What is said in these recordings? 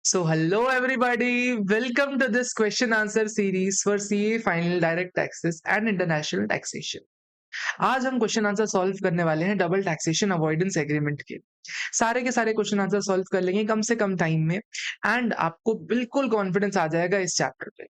So, hello everybody. Welcome to this question answer series for CA Final Direct Taxes and International Taxation. आज हम question answer solve करने वाले हैं double taxation avoidance agreement के सारे question answer solve कर लेंगे कम से कम टाइम में एंड आपको बिल्कुल कॉन्फिडेंस आ जाएगा इस चैप्टर पे।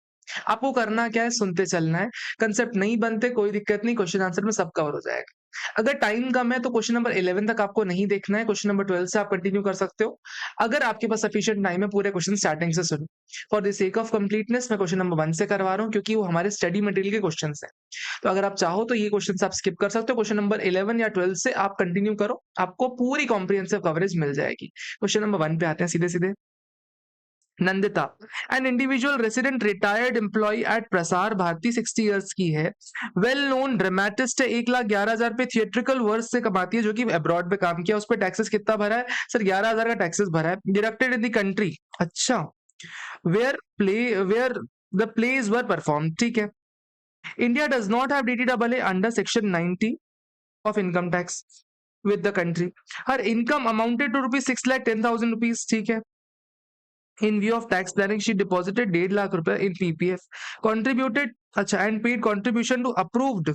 आपको करना क्या है, सुनते चलना है। कंसेप्ट नहीं बनते कोई दिक्कत नहीं, क्वेश्चन आंसर में सब कवर हो जाएगा। अगर टाइम कम है तो क्वेश्चन नंबर 11 तक आपको नहीं देखना है, क्वेश्चन नंबर 12 से आप कंटिन्यू कर सकते हो। अगर आपके पास सफिशिएंट टाइम है पूरे क्वेश्चन स्टार्टिंग से सुनो। For the sake of completeness मैं क्वेश्चन नंबर 1 से करवा रहा हूँ क्योंकि वो हमारे स्टडी मटेरियल के क्वेश्चन है। तो अगर आप चाहो तो ये क्वेश्चन आप स्किप कर सकते हो, क्वेश्चन नंबर 11 या 12 से आप कंटिन्यू करो, आपको पूरी कॉम्प्रिहेंसिव कवरेज मिल जाएगी। क्वेश्चन नंबर 1 पे आते हैं सीधे सीधे। Nandita, an individual resident retired employ at Prasar Bharati 60 years की है, वेल नोन ड्रामेटिस्ट है, 1,11,000 पे थिएट्रिकल वर्क से कमाती है, जो कि अब्रॉड पे काम किया, उस पर टैक्सेस कितना भरा है सर? 11,000 का टैक्सेस भरा है। डिडक्टेड इन द कंट्री, अच्छा, where the plays were perform, ठीक है। India does not have DTAA under section 90 of income tax with the country. Her income amounted to rupees 6,10,000 rupees, ठीक है। In view of tax planning, she deposited 1.5 lakh रुपए in PPF, contributed, अच्छा, and paid contribution to approved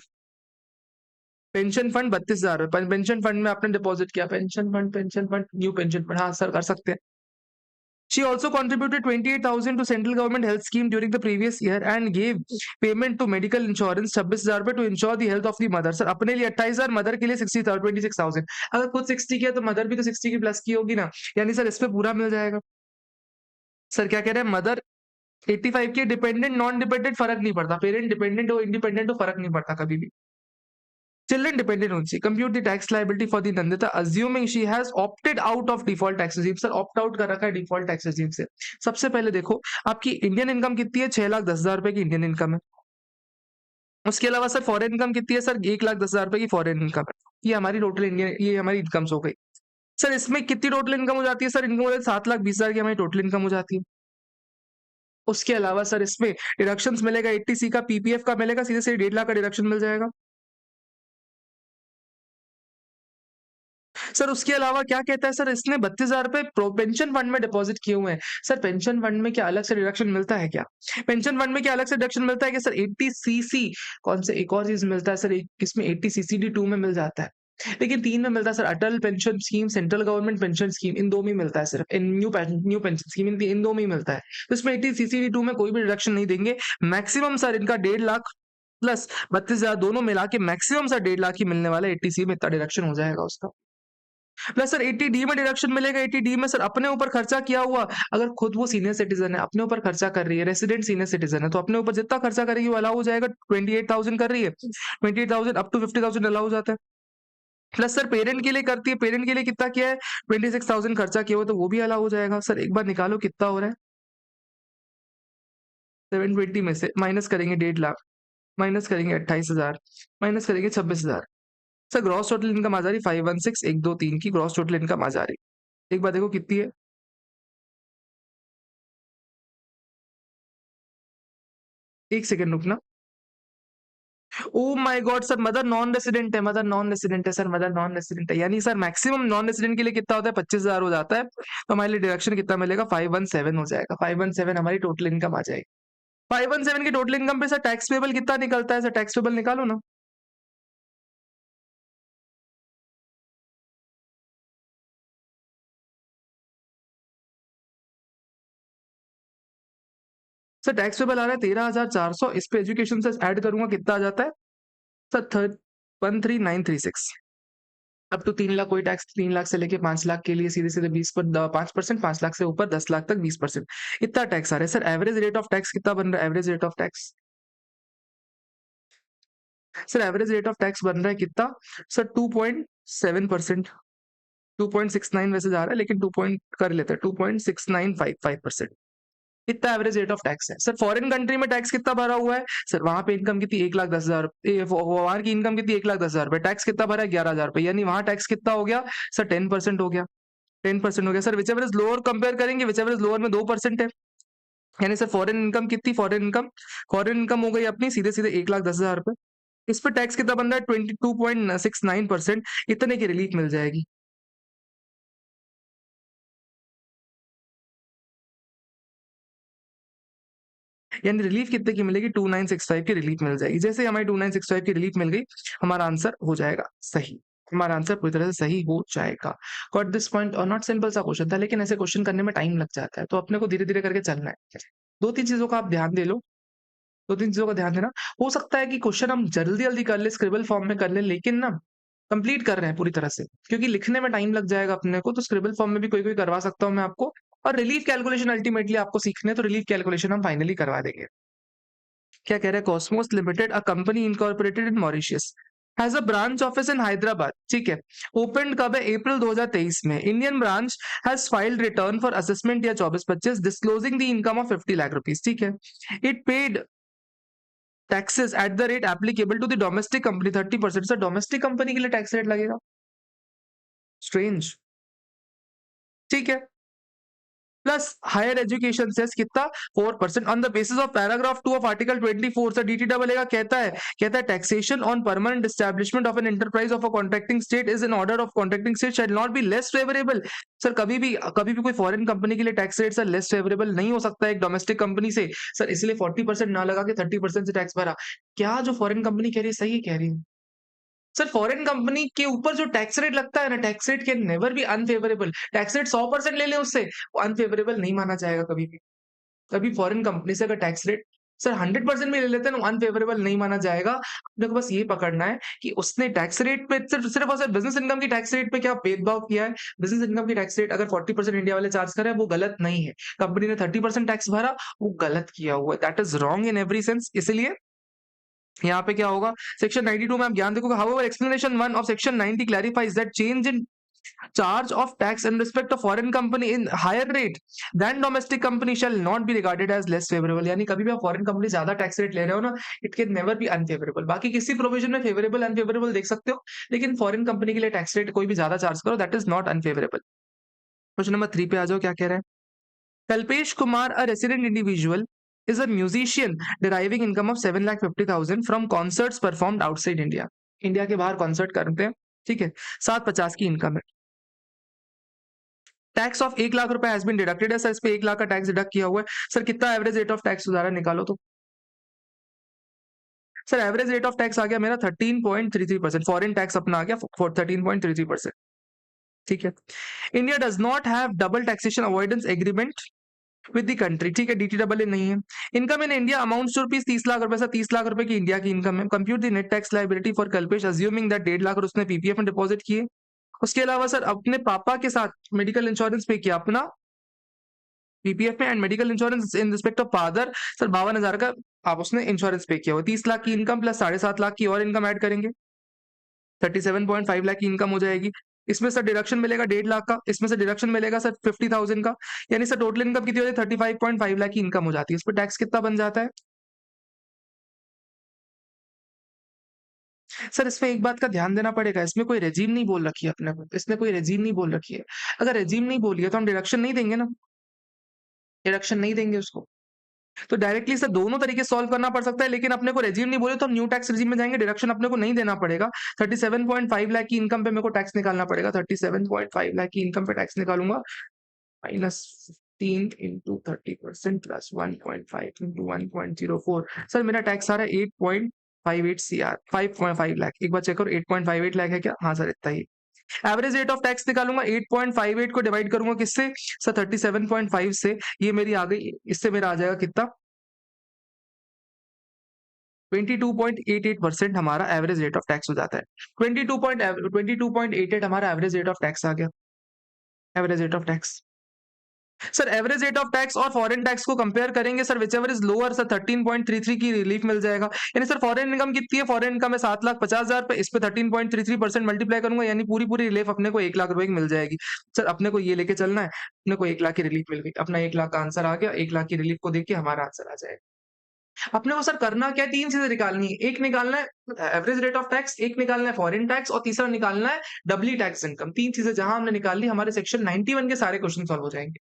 pension fund 32,000 रुपए। Pension fund में आपने deposit किया, pension fund new pension fund, हाँ sir कर सकते हैं। She also contributed 28,000 to central government health scheme during the previous year and gave payment to medical insurance 26,000 रुपए to ensure the health of the mother. Sir अपने लिए 28,000, mother के लिए 60,000, 26,000। अगर खुद 60 की है तो मदर भी तो 60 की प्लस की होगी ना, यानी सर इस पे पूरा मिल जाएगा। सर क्या कह रहे हैं, मदर 85 की, डिपेंडेंट नॉन डिपेंडेंट फर्क नहीं पड़ता, पेरेंट डिपेंडेंट हो इंडिपेंडेंट हो फर्क नहीं पड़ता कभी भी। Children dependent on she. Compute the tax liability for the Nandita, assuming she has opted out of default tax regime. Sir opt out कर रखा है डिफॉल्ट टैक्स regime से। सबसे पहले देखो आपकी इंडियन इनकम कितनी है, 6,10,000 रुपए की इंडियन इनकम है। उसके अलावा सर फॉरेन इनकम कितनी है सर? 1,10,000 रुपए की फॉरेन इनकम है। ये हमारी टोटल इंडियन, ये हमारी इनकम्स हो गई। सर इसमें कितनी टोटल इनकम हो जाती है? सर इनकम हो जाती है 7,20,000 की हमारी टोटल इनकम हो जाती है। उसके अलावा सर इसमें डिडक्शंस मिलेगा, 80C का, पीपीएफ का मिलेगा, सीधे से 1.5 लाख का डिडक्शन मिल जाएगा। सर उसके अलावा क्या कहता है सर, इसने 32,000 रुपए पेंशन फंड में डिपॉजिट किए हुए हैं। सर पेंशन फंड में क्या अलग से डिडक्शन मिलता है क्या? पेंशन फंड में क्या अलग से डिडक्शन मिलता है कि सर 80cc, कौन से एक और चीज मिलता है सर, इसमें 80CCD2 में मिल जाता है, लेकिन 3 में मिलता है sir, Atal pension scheme, central government pension scheme, इन 2 में मिलता है सिर्फ, इन न्यू पेंशन स्कीम, इन 2 में ही मिलता है। तो इसमें 80CCD2 में कोई भी डिडक्शन नहीं देंगे। मैक्सिमम सर इनका 1.5 लाख प्लस 32,000 दोनों मिला के मैक्सिमम सर 1.5 लाख ही मिलने वाला है। 80C में इतना डिडक्शन हो जाएगा उसका। प्लस सर 80D में डिडक्शन मिलेगा। 80D में सर अपने ऊपर खर्चा किया हुआ, अगर खुद वो सीनियर सिटीजन है, अपने ऊपर खर्चा कर रही है, रेसिडेंट सीनियर सिटीजन है, तो अपने ऊपर जितना खर्चा करेगी वो अलाउ हो जाएगा। 28,000 कर रही है, 28,000 अप टू 50,000 अलाउ हो जाता है। प्लस सर पेरेंट के लिए करती है, पेरेंट के लिए कितना किया है, 26,000 खर्चा किया हुआ, तो वो भी अलाउ हो जाएगा। सर एक बार निकालो कितना हो रहा है, 720 में से माइनस करेंगे 1.5 लाख, माइनस करेंगे 28,000, माइनस करेंगे 26,000। सर ग्रॉस टोटल इनकम आ जा रही 516,123 की ग्रॉस टोटल इनकम आ जा रही। एक बार देखो कितनी है, एक सेकंड रुकना। ओ my God sir, mother non resident है, मदर नॉन रेसिडेंट है सर, मदर नॉन रेसिडेंट है, यानी सर मैक्सिमम नॉन रेसिडेंट के लिए कितना होता है, 25,000 हो जाता है। तो हमारे लिए डिडक्शन कितना मिलेगा, 517 हो जाएगा। 517 हमारी टोटल इनकम आ जाएगी। 517 की टोटल इनकम पे सर टैक्स पेबल कितना निकलता है? सर टैक्स पेबल निकालो ना। सर टैक्स पेबल आ रहा है 13,400, इस पे एजुकेशन से ऐड करूंगा कितना आ जाता है सर, 13,936। अब तो 3 लाख कोई टैक्स, 3 लाख से लेके 5 लाख के लिए सीधे सीधे 20 पर 5%, 5 लाख से ऊपर 10 लाख तक 20%, इतना टैक्स आ रहा है। Sir average rate of tax कितना बन रहा है? Average rate of tax, sir average rate of tax बन रहा है कितना सर? 2.7%, 2.69 वैसे जा रहा है, लेकिन 2 पॉइंट कर लेते हैं, 2.6955%, इतना एवरेज रेट ऑफ टैक्स है। सर फॉरेन कंट्री में टैक्स कितना भरा हुआ है सर? वहां पे इनकम कितनी, 1,10,000, वहां की इनकम कितनी, 1,10,000 रुपए, टैक्स कितना भरा है, 11,000 रुपए, यानी वहां टैक्स कितना हो गया सर? 10% हो गया, 10% हो गया। Sir which ever is lower compare करेंगे, विच एवर इज लोअर में 2% है, यानी सर फॉरेन इनकम कितनी, फॉरेन इनकम हो गई अपनी सीधे सीधे 1,10,000 रुपए। इस पर टैक्स कितना बन रहा है, 22.69%, इतने की रिलीफ मिल जाएगी। यानी रिलीफ कितने की मिलेगी, 2965 की रिलीफ मिल जाएगी। जैसे ही हमारी 2965 की रिलीफ मिल गई, हमारा आंसर हो जाएगा सही, हमारा आंसर पूरी तरह से सही हो जाएगा। Got this point? और नॉट सिंपल सा क्वेश्चन था, लेकिन ऐसे क्वेश्चन करने में टाइम लग जाता है, तो अपने को धीरे धीरे करके चलना है। दो तीन चीजों का आप ध्यान दे लो, दो तीन चीजों का ध्यान देना। हो सकता है कि क्वेश्चन हम जल्दी जल्दी कर ले, स्क्रिबल फॉर्म में कर ले, लेकिन ना कंप्लीट कर रहे हैं पूरी तरह से, क्योंकि लिखने में टाइम लग जाएगा अपने को, तो स्क्रिबल फॉर्म में भी कोई कोई करवा सकता हूँ मैं आपको। और रिलीफ कैलकुलेशन अल्टीमेटली आपको सीखने हैं, तो रिलीफ कैलकुलेशन हम फाइनली करवा देंगे। क्या कह रहा है, Cosmos limited a company incorporated in Mauritius has a branch office in Hyderabad, ठीक है, ओपन कब है, अप्रैल 2023 में। Indian branch has filed return for assessment year 24-25 disclosing the income of 50 lakh rupees, ठीक है। It paid taxes at the rate applicable to the domestic company 30%। Sir domestic company के लिए tax rate लगेगा, strange, ठीक है। Plus higher education cess कितना, 4% on the basis of paragraph 2 of article 24। Sir DT double का कहता है taxation on permanent establishment of an enterprise of a contracting state is in order of contracting state shall not be less favourable. Sir कभी भी कोई foreign company के लिए tax rate sir less favourable नहीं हो सकता है एक डोमेस्टिक कंपनी से। सर इसलिए 40% ना लगा के 30% से टैक्स भरा। क्या जो फॉरेन कंपनी कह रही है सही कह रही है? सर फॉरेन कंपनी के ऊपर जो टैक्स रेट लगता है ना, tax rate can never be unfavourable. Tax rate 100% ले ले उससे, वो अनफेवरेबल नहीं माना जाएगा कभी भी। कभी फॉरेन कंपनी से अगर टैक्स रेट सर 100% भी ले लेते हैं ना, अनफेवरेबल नहीं माना जाएगा। अपने को बस ये पकड़ना है कि उसने टैक्स रेट पे सिर्फ सिर्फ और सिर्फ बिजनेस इनकम की टैक्स रेट पे क्या भेदभाव किया है। बिजनेस इनकम की टैक्स रेट अगर 40% इंडिया वाले चार्ज कर रहे हैं वो गलत नहीं है, कंपनी ने 30% टैक्स भरा वो गलत किया हुआ है, that is wrong in every sense. इसलिए यहाँ पे क्या होगा, सेक्शन 92 में आप ज्ञान देखोगे, however explanation 1 of section 90 clarifies that change in charge of tax in respect of foreign company in higher rate than domestic company shall not be regarded as less favorable। यानी कभी भी आप फॉरेन कंपनी ज्यादा tax rate ले रहे हो ना, it can never be unfavourable. बाकी किसी प्रोविजन में फेवरेबल अनफेवरेबल देख सकते हो, लेकिन फॉरेन कंपनी के लिए टैक्स रेट कोई भी ज्यादा चार्ज करो that is not unfavourable. Question number 3 पे आ जाओ, क्या कह रहा है, Kalpesh Kumar a resident individual is a musician deriving income of 7,50,000 from concerts performed outside India। India के बाहर कॉन्सर्ट करते हैं, ठीक है, 750 की इनकम है। टैक्स ऑफ 1 लाख रुपए हैज बीन डिडक्टेड है। सर इस पे 1 लाख का टैक्स डिडक्ट किया हुआ है। सर कितना एवरेज रेट ऑफ टैक्स सुधारा निकालो तो। Sir average rate of tax आ गया मेरा 13.33%। फॉरेन टैक्स अपना आ गया 13.33%, ठीक है। India does not have double taxation avoidance agreement with the country, ठीक है, डीटी डबल ए नहीं है। Income in India amounts to rupees 30 लाख रुपए। सर 30 लाख रुपए की इंडिया की इनकम है। Compute the net tax liability for Kalpesh assuming that 1.5 lakh उसने पीपीएफ में डिपॉजिट किए। उसके अलावा सर अपने पापा के साथ मेडिकल इंश्योरेंस पे किया अपना पीपीएफ में, and medical insurance in respect of father sir 52,000 का आप उसने इंश्योरेंस पे किया हुआ। 30 लाख की इनकम प्लस 7.5 लाख की और इनकम ऐड करेंगे, 37.5 लाख की इनकम हो जाएगी। इसमें सर डिडक्शन मिलेगा 1.5 लाख का, इसमें से डिडक्शन मिलेगा सर 50,000 का, यानी सर टोटल इनकम कितनी हो जाती है, 35.5 लाख की इनकम हो जाती है। इस पर टैक्स कितना बन जाता है। सर इसमें एक बात का ध्यान देना पड़ेगा, इसमें कोई रेजीम नहीं बोल रखी है अपने को, इसमें कोई रेजीम नहीं बोल रखी है। अगर रेजीम नहीं बोली है तो हम डिडक्शन नहीं देंगे ना, डिडक्शन नहीं देंगे उसको। तो डायरेक्टली सर दोनों तरीके सॉल्व करना पड़ सकता है, लेकिन अपने को रेजिम नहीं बोले तो हम न्यू टैक्स रेजिम में जाएंगे, डिडक्शन अपने को नहीं देना पड़ेगा। 37.5 लाख की इनकम पे मेरे को टैक्स निकालना पड़ेगा। 37.5 लाख की इनकम पे टैक्स निकालूंगा, -15 इंटू 30% प्लस 1.5 इंटू 1.04। सर मेरा टैक्स आ रहा है 8.58 CR, 5.5 लाख। एक बार चेक करो 8.58 लाख है क्या, हाँ सर इतना ही। एवरेज रेट ऑफ टैक्स निकालूंगा, 8.58 को डिवाइड करूंगा किससे, सर 37.5 से, ये मेरी आ गई, इससे मेरा आ जाएगा कितना, 22.88% हमारा एवरेज रेट ऑफ टैक्स हो जाता है। 22.88 हमारा एवरेज रेट ऑफ टैक्स आ गया, average rate of tax. Sir average rate of tax और फॉरेन टैक्स को कंपेयर करेंगे sir, which ever is lower sir 13.33 की रिलीफ मिल जाएगा। यानी सर फॉरेन इनकम कितनी है, फॉरेन इनकम है 7,50,000 पे, इस पे 13.33% मल्टीप्लाई करूंगा, यानी पूरी पूरी रिलीफ अपने को 1 लाख रुपए की मिल जाएगी। सर अपने को ये लेके चलना है, अपने को 1 लाख की रिलीफ मिल गई, अपना 1 लाख का आंसर आ गया। 1 लाख की रिलीफ को देख के हमारा आंसर आ जाएगा। अपने को सर करना क्या है, 3 चीजें निकालनी है। एक निकालना है एवरेज रेट ऑफ टैक्स, एक निकालना है फॉरेन टैक्स, और तीसरा निकालना है डबली टैक्स इनकम। 3 चीजें जहां हमने निकाल ली, हमारे सेक्शन 91 के सारे क्वेश्चन सॉल्व हो जाएंगे।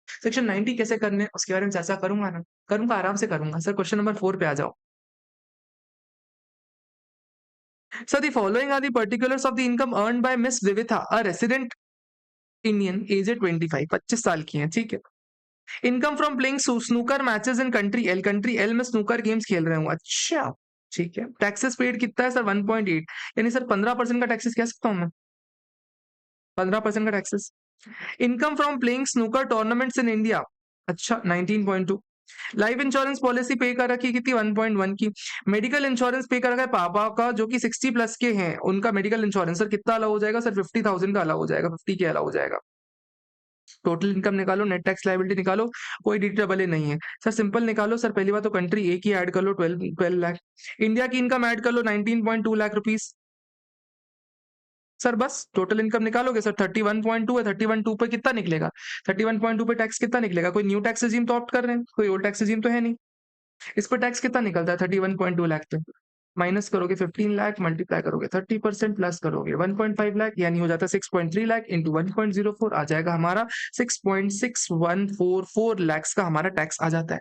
सेक्शन 90 कैसे करने उसके बारे में चर्चा करूंगा ना, करूंगा, आराम से करूंगा। सर क्वेश्चन नंबर 4 पे आ जाओ। Sir the following are the particulars of the income earned by miss Vivitha a resident Indian, age 25, 25 साल की है, ठीक है। Income from playing snooker matches in country L में स्नूकर गेम्स खेल रहे हूँ, अच्छा ठीक है। टैक्सेस पेड कितना है सर 1.8, यानी सर 15% का टैक्सेस कह सकता हूँ मैं, 15% का taxes. Income from playing snooker tournaments in India, अच्छा 19.2। लाइफ इंश्योरेंस पॉलिसी पे कर रखी कितनी 1.1 की। मेडिकल इंश्योरेंस पे कर रखा है पापा का जो कि 60 प्लस के हैं, उनका मेडिकल इंश्योरेंस सर कितना अलाउ हो जाएगा सर 50,000 का अलाउ हो जाएगा, 50 के अलाउ हो जाएगा। टोटल इनकम निकालो, नेट टैक्स लायबिलिटी निकालो, कोई डीडब्ल्यू नहीं है सर, सिंपल निकालो सर। पहली बात तो कंट्री एक ही ऐड कर लो 12 लाख, इंडिया की इनकम ऐड कर लो 19.2 लाख रुपीस सर, बस टोटल इनकम निकालोगे सर 31.2 है, 31.2 पे कितना निकलेगा, 31.2 पे टैक्स कितना निकलेगा। कोई न्यू टैक्स रिजीम तो ऑप्ट कर रहे हैं, कोई ओल्ड टैक्स रिजीम तो है नहीं। इस पर टैक्स कितना निकलता है 31.2 लाख पे, माइनस करोगे 15 लाख, मल्टीप्लाई करोगे 30%, प्लस करोगे 1.5 लाख, यानी हो जाता है 6.3 लाख इंटू 1.04, आ जाएगा हमारा 6.6144 लैक्स का हमारा टैक्स आ जाता है।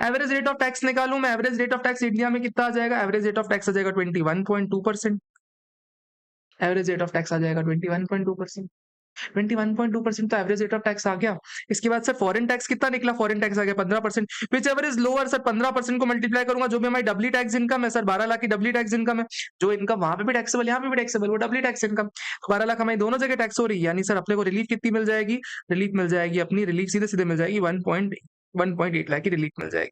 एवरेज रेट ऑफ टैक्स निकालूं मैं, average rate of tax India में कितना आ जाएगा, एवरेज रेट ऑफ टैक्स आ जाएगा 21.2%। एवरेज रेट ऑफ टैक्स आ जाएगा 21.2%। 21.2% तो एवरेज रेट ऑफ टैक्स आ गया। इसके बाद सर फॉरेन टैक्स कितना निकला, फॉरेन टैक्स आ गया 15%, which ever is lower sir 15% को मल्टीप्लाई करूंगा जो भी हमारी डब्ल्यू टैक्स इनकम है सर, 12 लाख की डब्ल्यू टैक्स इनकम है, जो इनकम वहां पे भी टैक्सेबल यहाँ पे भी टैक्सेबल, वो डब्ल्यू टैक्स इनकम 12 लाख हमारी दोनों जगह टैक्स हो रही है, यानी सर अपने को रिलीफ कितनी मिल जाएगी, रिलीफ मिल जाएगी अपनी, रिलीफ सीधे सीधे मिल जाएगी 1.8 लाख की रिलीफ मिल जाएगी।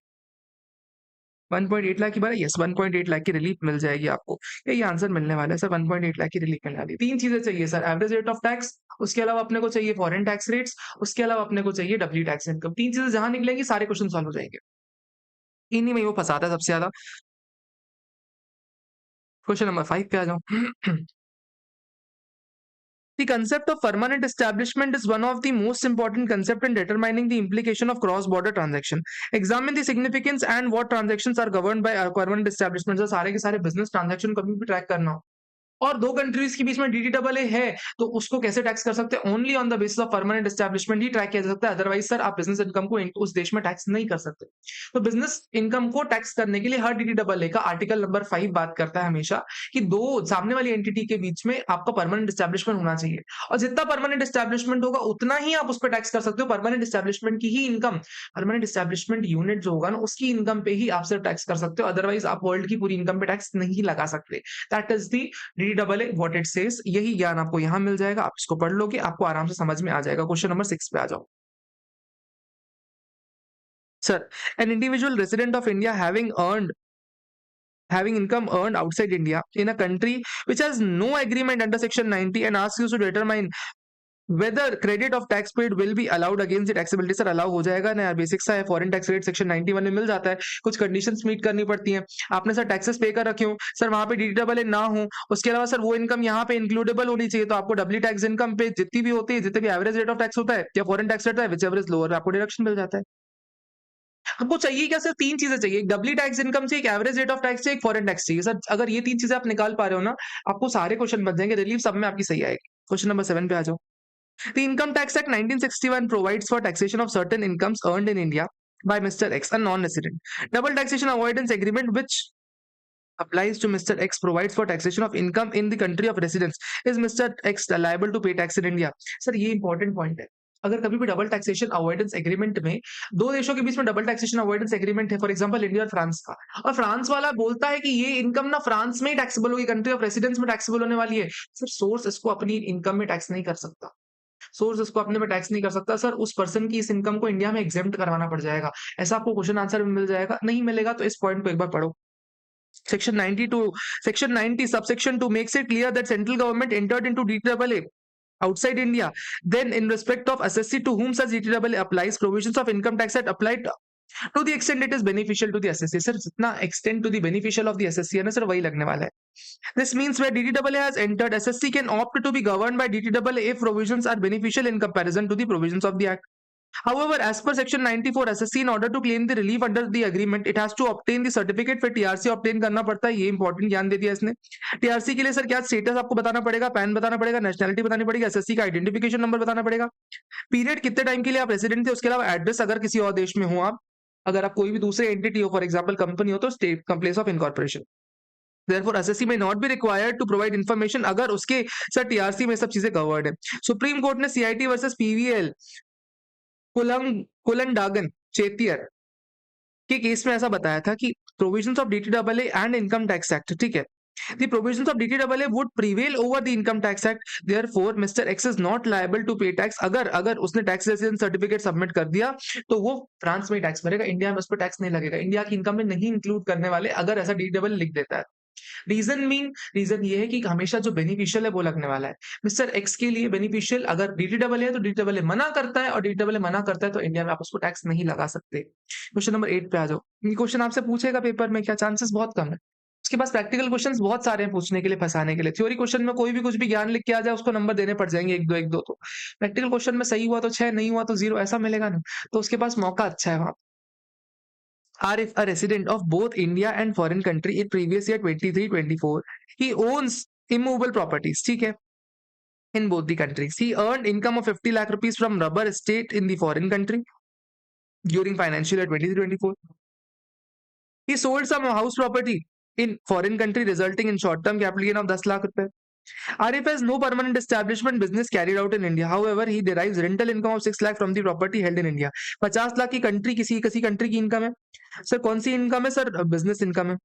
1.8 लाख की बात, यस 1.8 लाख की रिलीफ मिल जाएगी आपको, यही आंसर मिलने वाला है सर, 1.8 लाख की रिलीफ मिलने वाली। तीन चीजें चाहिए sir, average rate of tax, उसके अलावा अपने को चाहिए फॉरेन टैक्स रेट्स, उसके अलावा अपने को चाहिए डब्ल्यू टैक्स इनकम। तीन चीजें जहां निकलेंगी सारे क्वेश्चन सॉल्व हो जाएंगे, इन्हीं में वो फंसाता है सबसे ज्यादा। क्वेश्चन नंबर 5 पे आ जाओ। The concept of permanent establishment is one of the most important concept in determining the implication of cross-border transaction. Examine the significance and what transactions are governed by permanent establishment. So सारे के सारे business transaction कभी भी track करना हो और दो countries के बीच में डीडीडब्ल्यू है तो उसको कैसे टैक्स कर सकते हैं, only on the basis of permanent establishment he track किया जा सकता है, अदरवाइज सर आप बिजनेस इनकम को उस देश में टैक्स नहीं कर सकते। तो बिजनेस इनकम को टैक्स करने के लिए हर डीडीडब्ल्यू का आर्टिकल नंबर 5 बात करता है हमेशा कि दो सामने वाली एंटिटी के बीच में आपका परमानेंट एस्टैब्लिशमेंट होना चाहिए, और जितना परमानेंट एस्टैब्लिशमेंट होगा उतना ही आप उस पर टैक्स कर सकते हो। परमानेंट एस्टैब्लिशमेंट की ही इनकम, परमानेंट एस्टैब्लिशमेंट यूनिट जो होगा ना उसकी इनकम पे ही आप सिर्फ टैक्स कर सकते हो, अदरवाइज आप वर्ल्ड की पूरी इनकम पे टैक्स नहीं लगा सकते। That is the DW what it says, यही ज्ञान आपको यहां मिल जाएगा, आप इसको पढ़ लोगे आपको आराम से समझ में आ जाएगा। क्वेश्चन नंबर 6 पे आ जाओ sir. N individual resident of India having income earned outside India in a country which has no agreement under section 90 and asks you to determine whether credit of tax paid will be allowed against the taxability। Sir allow हो जाएगा ना यार, basic सा है, foreign tax rate section 91 में मिल जाता है, कुछ कंडीशंस मीट करनी पड़ती हैं, आपने सर टैक्सेस पे कर रखे हो सर, वहां पे डीडब्ल्यू ना हो, उसके अलावा सर वो इनकम यहाँ पे इंक्लूडेबल होनी चाहिए, तो आपको डब्ल्यू टैक्स इनकम पे जितनी भी होती है, जितने भी एवरेज रेट ऑफ टैक्स होता है या फॉरेन टैक्स रेट है विच एवरेज लोअर, आपको डिडक्शन मिल जाता है। आपको चाहिए क्या सर, तीन चीजें चाहिए, एक डब्ल्यू टैक्स इनकम चाहिए, एक एवरेज रेट ऑफ टैक्स चाहिए, एक फॉरेन टैक्स चाहिए सर। अगर ये तीन चीजें आप निकाल पा रहे हो ना, आपको सारे क्वेश्चन बन जाएंगे, रिलीफ सब में आपकी सही आएगी। क्वेश्चन नंबर 7 पे आ जाओ। The Income Tax Act 1961 provides for taxation of certain incomes earned in India by Mr. X, a non-resident. Double taxation avoidance agreement which applies to Mr. X provides for taxation of income in the country of residence. Is Mr. X liable to pay tax in India? Sir ये important point है, अगर कभी भी double taxation avoidance agreement में दो देशों के बीच में डबल टैक्सेशन अवॉइडेंस एग्रीमेंट है, फॉर एग्जांपल इंडिया और फ्रांस का, और फ्रांस वाला बोलता है कि ये इनकम ना फ्रांस में ही टैक्सेबल होगी, कंट्री ऑफ रेसिडेंस में टैक्सेबल होने वाली है, सर सोर्स इसको अपनी इनकम में टैक्स नहीं कर सकता, सोर्स उसको अपने में टैक्स नहीं कर सकता सर, उस पर्सन की इस इनकम को इंडिया में एग्जेम्प्ट करवाना पड़ जाएगा। ऐसा आपको क्वेश्चन आंसर में मिल जाएगा, नहीं मिलेगा तो इस पॉइंट को एक बार पढ़ो। Section 92, section 90 subsection 2 makes it clear that central government entered into DTAA outside India, then in respect of assessee to whom such DTAA applies, provisions of income tax act applied to the extent it is beneficial to the assessee। Sir जितना extent to the beneficial of the assessee है ना sir वही लगने वाला है। This means where DTAA has entered, assessee can opt to be governed by DTAA if provisions are beneficial in comparison to the provisions of the act। However, as per section 94, assessee in order to claim the relief under the agreement, it has to obtain the certificate, फिर TRC obtain करना पड़ता है, ये important ज्ञान दे दिया इसने। TRC के लिए सर क्या स्टेटस आपको बताना पड़ेगा, पैन बताना पड़ेगा, नेशनलिटी बतानी पड़ेगी, एसएससी का आइडेंटिफिकेशन नंबर बताना पड़ेगा, पीरियड कितने टाइम के लिए आप रेसिडेंट थे, उसके अलावा एड्रेस अगर किसी और देश में हो आप, अगर आप कोई भी दूसरे एंटिटी हो, फॉर एग्जाम्पल कंपनी हो तो state place of incorporation. Therefore, assessee may not be required to provide information अगर उसके सर टीआरसी में सब चीजें कवर्ड है। सुप्रीम कोर्ट ने CIT versus PVL Kulandagan Chettiar के केस में ऐसा बताया था कि provisions of DTWA and income tax act, ठीक है, the provisions of DTAA would prevail over the income tax act, therefore Mr. X is not liable to pay tax। अगर अगर उसने टैक्स रेजिडेंस सर्टिफिकेट सबमिट कर दिया तो वो France में टैक्स भरेगा, इंडिया में उस पर टैक्स नहीं लगेगा, इंडिया की इनकम में नहीं इंक्लूड करने वाले, अगर ऐसा डीटीडब्ल्यूए लिख देता है। रीजन ये है कि हमेशा जो बेनिफिशियल है वो लगने वाला है। मिस्टर एक्स के लिए बेनिफिशियल अगर डीटीडब्ल्यू है तो डीटीडब्ल्यू मना करता है, और डीटीडब्ल्यू मना करता है तो इंडिया में आप उसको टैक्स नहीं लगा सकते। क्वेश्चन नंबर 8 पे आ जाओ। ये क्वेश्चन आपसे पूछेगा पेपर में, क्या चांसेस बहुत कम है। उसके पास प्रैक्टिकल क्वेश्चंस बहुत सारे हैं पूछने के लिए, फंसाने के लिए। थ्योरी क्वेश्चन में कोई भी कुछ भी ज्ञान लिख के आ जाए उसको नंबर देने पड़ जाएंगे, एक दो तो। प्रैक्टिकल क्वेश्चन में सही हुआ तो 6, नहीं हुआ तो 0, ऐसा मिलेगा ना, तो उसके पास मौका अच्छा है वहां। Are if a resident of both India and foreign country in previous year 23-24, he owns immovable properties, ठीक है, in both the countries. He earned income of 50 lakh rupees from rubber estate in the foreign country during financial year 23-24. He sold some house property in foreign country resulting in short-term capital gain of 10 lakh rupees. Arif has no permanent establishment business carried out in India. However, he derives rental income of 6 lakh from the property held in India. 50 lakh की country किसी किसी country की income है। Sir कौन सी income है? Sir business income है।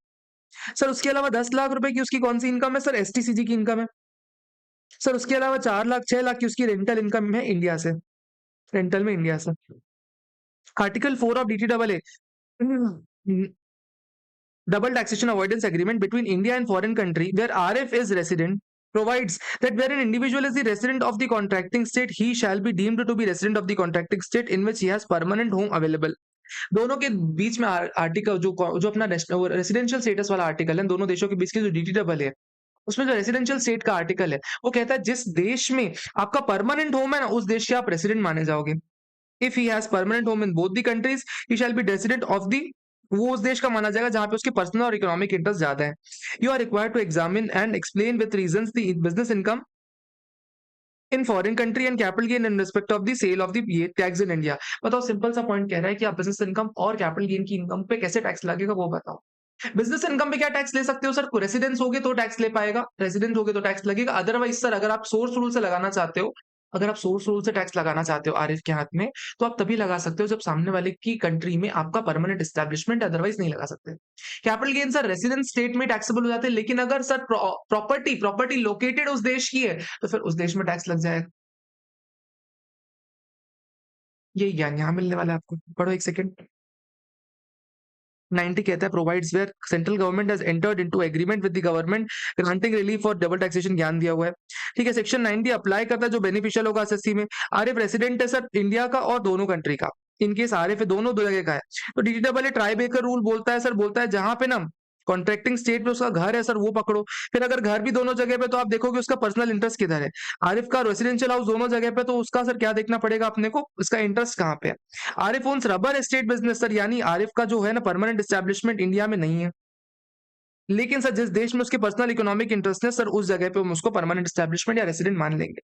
Sir उसके अलावा 10 लाख रुपए की उसकी कौन सी इनकम है? सर एसटीसीजी की इनकम है। सर उसके अलावा 4 लाख 6 लाख की उसकी रेंटल इनकम है इंडिया से, रेंटल में इंडिया से। Article 4 of DTWA, double taxation avoidance agreement between India and foreign country where RF is resident, provides that where an individual is the resident of the contracting state, he shall be deemed to be resident of the contracting state in which he has permanent home available। दोनों के बीच में article जो अपना residential status वाला article है, दोनों देशों के बीच की जो डीटीडब्ल्यू है उसमें जो रेसिडेंशियल स्टेट का आर्टिकल है वो कहता है जिस देश में आपका परमानेंट होम है ना उस देश के आप रेसिडेंट माने जाओगे। If he has permanent home in both the countries he shall be resident of the, वो उस देश का माना जाएगा जहां पे उसके पर्सनल और इकोनॉमिक इंटरेस्ट ज्यादा है। You are required to examine and explain with reasons the business income in foreign country and capital gain in respect of the sale of the tax in India. बताओ, simple सा point कह रहा है कि आप business income और capital gain की income पे कैसे टैक्स लगेगा वो बताओ। बिजनेस इनकम पे क्या टैक्स ले सकते हो सर? रेसिडेंस होगे तो टैक्स ले पाएगा, रेसिडेंट होगे तो टैक्स लगेगा। अदरवाइज सर अगर आप सोर्स रूल से लगाना चाहते हो, अगर आप सोर्स रूल से टैक्स लगाना चाहते हो आरिफ के हाथ में, तो आप तभी लगा सकते हो जब सामने वाले की कंट्री में आपका परमानेंट एस्टेब्लिशमेंट, अदरवाइज नहीं लगा सकते। Capital gain sir residence state में टैक्सेबल हो जाते हैं, लेकिन अगर सर प्रॉपर्टी लोकेटेड उस देश की है तो फिर उस देश में टैक्स लग जाएगा। यही ज्ञान यहाँ मिलने वाला है आपको, पढ़ो एक सेकेंड। 90 कहता है provides where central government has entered into agreement with the government granting relief for double taxation, ज्ञान दिया हुआ है। ठीक है, सेक्शन 90 अप्लाई करता है जो बेनिफिशियल होगा एसएससी में। आरिफ रेसिडेंट है सर इंडिया का और दोनों कंट्री का, इनकेस आरिफ है दोनों दो जगह का है तो डीटीडब्ल्यू ट्राई ब्रेकर रूल बोलता है सर, बोलता है जहां पे ना कॉन्ट्रैक्टिंग स्टेट पे उसका घर है सर वो पकड़ो। फिर अगर घर भी दोनों जगह पे तो आप देखोगे उसका पर्सनल इंटरेस्ट किधर है। आरिफ का रेसिडेंशियल हाउस दोनों जगह पे तो उसका सर क्या देखना पड़ेगा अपने को, उसका इंटरेस्ट कहाँ पे है। Arif owns rubber estate business sir, यानी आरिफ का जो है ना परमानेंट एस्टेब्लिशमेंट इंडिया में नहीं है, लेकिन सर जिस देश में उसके पर्सनल इकोनॉमिक इंटरेस्ट है सर उस जगह पे हम उसको परमानेंट एस्टेब्लिशमेंट या रेसिडेंट मान लेंगे।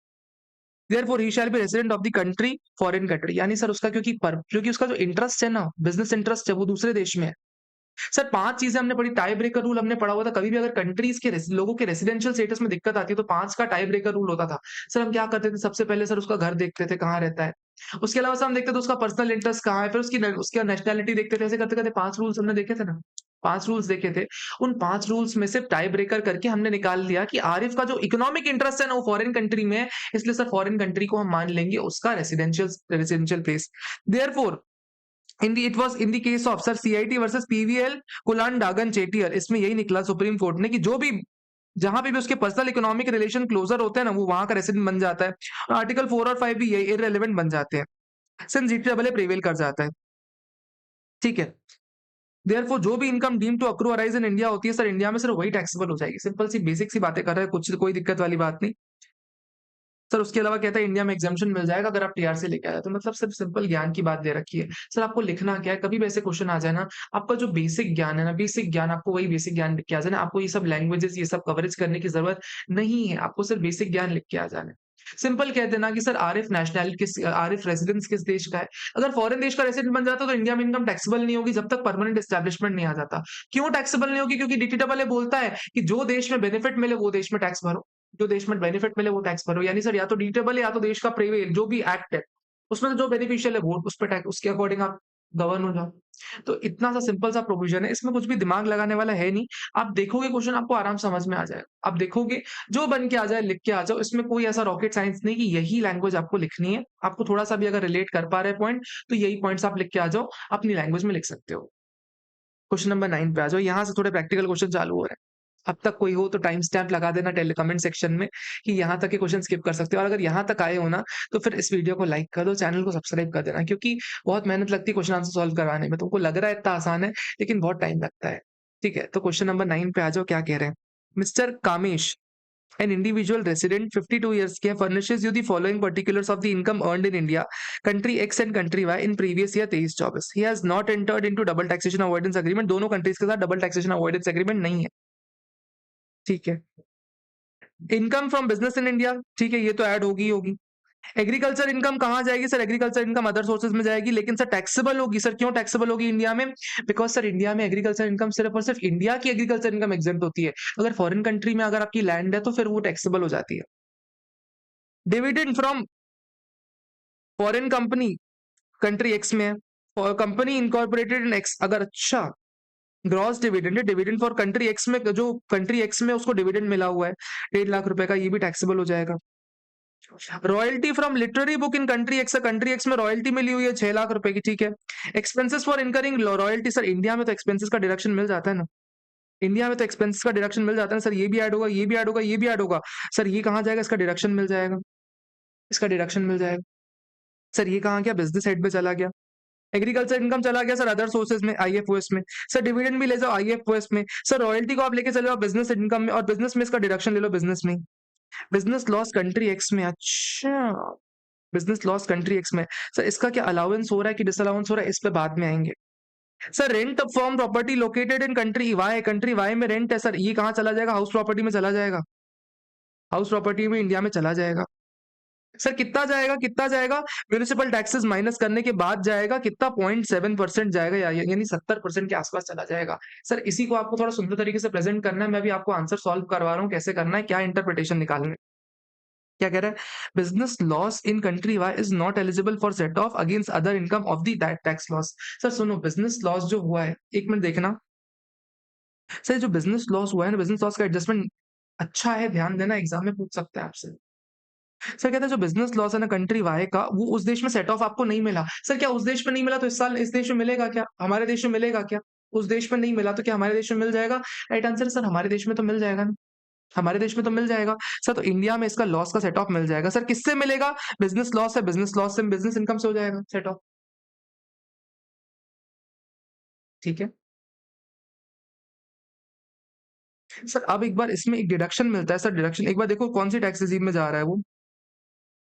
Therefore he shall be resident of the country foreign country, यानी सर उसका क्योंकि उसका जो इंटरेस्ट है ना, बिजनेस इंटरेस्ट है, वो दूसरे देश में है। सर 5 चीजें हमने पढ़ी, टाई ब्रेकर रूल हमने पढ़ा हुआ था। कभी भी अगर कंट्रीज के लोगों के रेसिडेंशियल स्टेटस में दिक्कत आती है तो 5 का टाई ब्रेकर रूल होता था। सर हम क्या करते थे, सबसे पहले सर उसका घर देखते थे कहाँ रहता है, उसके अलावा सर हम देखते थे उसका पर्सनल इंटरेस्ट कहाँ है, फिर उसकी नेशनैलिटी देखते थे। ऐसे करते करते 5 रूल्स हमने देखे थे ना, 5 रूल्स देखे थे। उन 5 रूल्स में से टाई ब्रेकर करके हमने निकाल लिया कि आरिफ का जो इकोनॉमिक इंटरेस्ट है ना वो फॉरेन कंट्री में है, इसलिए सर फॉरेन कंट्री को हम मान लेंगे उसका residential place. Therefore it was in the case of sir CIT versus PVL कुलान Chettiar, इसमें यही निकला सुप्रीम कोर्ट ने कि जो भी जहां पे भी उसके पर्सनल इकोनॉमिक रिलेशन क्लोजर होते हैं ना वो वहां का रेसिडेंट बन जाता है। आर्टिकल 4 और 5 भी यही इररिलेवेंट बन जाते हैं सिंस जीटीडब्ल्यूए प्रिवेल कर जाता है। ठीक है, देयरफॉर जो भी income deem to accrue arise in India होती है सर इंडिया में सिर्फ वही टैक्सेबल हो जाएगी। सिंपल सी बेसिक सी बातें कर रहे हैं, कुछ कोई दिक्कत वाली बात नहीं। सर उसके अलावा कहता है इंडिया में एग्जामिशन मिल जाएगा अगर आप टीआरसी लेके आए, तो मतलब सिर्फ सिंपल ज्ञान की बात दे रखी है। सर आपको लिखना क्या है, कभी भी ऐसे क्वेश्चन आ जाए ना, आपका जो बेसिक ज्ञान है ना, बेसिक ज्ञान आपको वही बेसिक ज्ञान लिख के आ जाना, आपको ये सब लैंग्वेजेस ये सब कवरेज करने की जरूरत नहीं है, आपको सिर्फ बेसिक ज्ञान लिख के आ जाना है। सिंपल कह देना कि सर आरिफ आरिफ रेसिडेंस किस देश का है। अगर फॉरेन देश का रेसिडेंट बन जाता तो इंडिया में इनकम टैक्सेबल नहीं होगी जब तक परमानेंट एस्टेब्लिशमेंट नहीं आ जाता। क्यों टैक्सेबल नहीं होगी? क्योंकि डीटीडब्ल्यूए बोलता है कि जो देश में बेनिफिट मिले वो देश में टैक्स भरो, जो देश में बेनिफिट मिले वो टैक्स भरो। यानी सर या तो डीटेबल या तो देश का प्रिवेल जो भी एक्ट है उसमें से जो बेनिफिशियल है वो उस पे टैक्स, उसके अकॉर्डिंग आप गवर्न हो जाओ। तो इतना सा सिंपल सा प्रोविजन है, इसमें कुछ भी दिमाग लगाने वाला है नहीं। आप देखोगे क्वेश्चन आपको आराम समझ में आ जाएगा। आप देखोगे जो बन के आ जाए लिख के आ जाओ, इसमें कोई ऐसा रॉकेट साइंस नहीं कि यही लैंग्वेज आपको लिखनी है। आपको थोड़ा सा भी अगर रिलेट कर पा रहे पॉइंट तो यही पॉइंट्स आप लिख के आ जाओ, अपनी लैंग्वेज में लिख सकते हो। क्वेश्चन नंबर 9 पे आ जाओ, यहाँ से थोड़े प्रैक्टिकल क्वेश्चन चालू हो रहे हैं। अब तक कोई हो तो टाइम स्टैम्प लगा देना टेले कमेंट सेक्शन में कि यहाँ तक के क्वेश्चन स्किप कर सकते हो, और अगर यहाँ तक आए हो ना तो फिर इस वीडियो को लाइक कर दो, चैनल को सब्सक्राइब कर देना, क्योंकि बहुत मेहनत लगती है क्वेश्चन आंसर सॉल्व करवाने में। तुमको लग रहा है इतना आसान है, लेकिन बहुत टाइम लगता है। ठीक है, तो क्वेश्चन नंबर 9 पे आ जाओ, क्या कह रहे हैं। Mister Kamesh, an individual resident 52 years के furnishes you the following particulars of the income earned in India, country X and country Y in previous year 23-24. He has not entered into double taxation avoidance agreement. दोनों countries के साथ double taxation avoidance agreement नहीं है। ठीक है, income from business in India, ठीक है, ये तो ऐड होगी होगी। एग्रीकल्चर इनकम कहाँ जाएगी sir? Agriculture income other sources में जाएगी, लेकिन सर टैक्सेबल होगी। सर क्यों टैक्सेबल होगी इंडिया में? बिकॉज सर इंडिया में एग्रीकल्चर इनकम सिर्फ और सिर्फ इंडिया की एग्रीकल्चर इनकम एग्जेम्प्ट होती है। अगर फॉरेन कंट्री में अगर आपकी लैंड है तो फिर वो टैक्सेबल हो जाती है। Dividend from foreign company country x में है, और कंपनी इनकॉर्पोरेटेड इन एक्स, अगर अच्छा ग्रॉस डिविडेंड है, डिविडेंड फॉर कंट्री एक्स में, जो कंट्री एक्स में उसको डिविडेंड मिला हुआ है 1.5 लाख रुपए का, ये भी टैक्सेबल हो जाएगा। Royalty from literary book in country x, country x में रॉयल्टी मिली हुई है 6 लाख रुपए की, ठीक है। Expenses for incurring royalty, sir India में तो एक्सपेंसेस का डिडक्शन मिल जाता है ना, इंडिया में तो एक्सपेंसेस का डिडक्शन मिल जाता है सर, ये भी ऐड होगा, ये भी ऐड होगा, ये भी ऐड होगा। सर ये कहाँ जाएगा? इसका डिडक्शन मिल जाएगा, इसका डिडक्शन मिल जाएगा। सर ये कहाँ गया? बिजनेस हेड में चला गया। एग्रीकल्चर इनकम चला गया सर अदर सोर्सेज में, आईएफओएस में। सर डिविडेंड भी ले जाओ आईएफओएस में। सर रॉयल्टी को आप लेके चले जाओ बिजनेस इनकम में, और बिजनेस में इसका डिडक्शन ले लो बिजनेस में। बिजनेस लॉस कंट्री एक्स में, अच्छा बिजनेस लॉस कंट्री एक्स में। सर इसका क्या अलाउंस हो रहा है कि डिसअलाउंस हो रहा है, इस पे बाद में आएंगे। Sir rent from property located in country Y, country Y में रेंट है, सर ये कहाँ चला जाएगा? हाउस प्रॉपर्टी में चला जाएगा, हाउस प्रॉपर्टी में इंडिया में चला जाएगा। सर कितना जाएगा, कितना जाएगा? म्यूनिसिपल टैक्सेस माइनस करने के बाद जाएगा कितना? 0.7% जाएगा, यानी 70% के आसपास चला जाएगा। सर इसी को आपको थोड़ा सुंदर तरीके से प्रेजेंट करना है, मैं भी आपको आंसर सॉल्व करवा रहा हूँ कैसे करना है, क्या इंटरप्रिटेशन निकालना है। क्या कह रहा है? Business loss in country Y is not eligible for set off against other income of the tax loss. Sir सुनो, बिजनेस लॉस जो हुआ है, एक मिनट देखना। सर जो बिजनेस लॉस हुआ है ना, बिजनेस लॉस का एडजस्टमेंट अच्छा है, ध्यान देना, एग्जाम में पूछ सकते हैं आपसे। सर कहते हैं जो बिजनेस लॉस है ना कंट्री वाई का, वो उस देश में सेट ऑफ आपको नहीं मिला। सर क्या उस देश में नहीं मिला तो इस साल इस देश में मिलेगा क्या? हमारे देश में मिलेगा क्या? उस देश में नहीं मिला तो क्या हमारे देश में मिल जाएगा? राइट आंसर सर हमारे देश में तो मिल जाएगा ना, हमारे देश में तो मिल जाएगा। सर तो इंडिया में इसका लॉस का सेट ऑफ मिल जाएगा। सर किससे मिलेगा? बिजनेस लॉस है, बिजनेस लॉस से बिजनेस इनकम से हो जाएगा सेट ऑफ। ठीक है सर, अब एक बार इसमें एक डिडक्शन मिलता है। सर डिडक्शन एक बार देखो कौन सी टैक्स रिजीम में जा रहा है वो।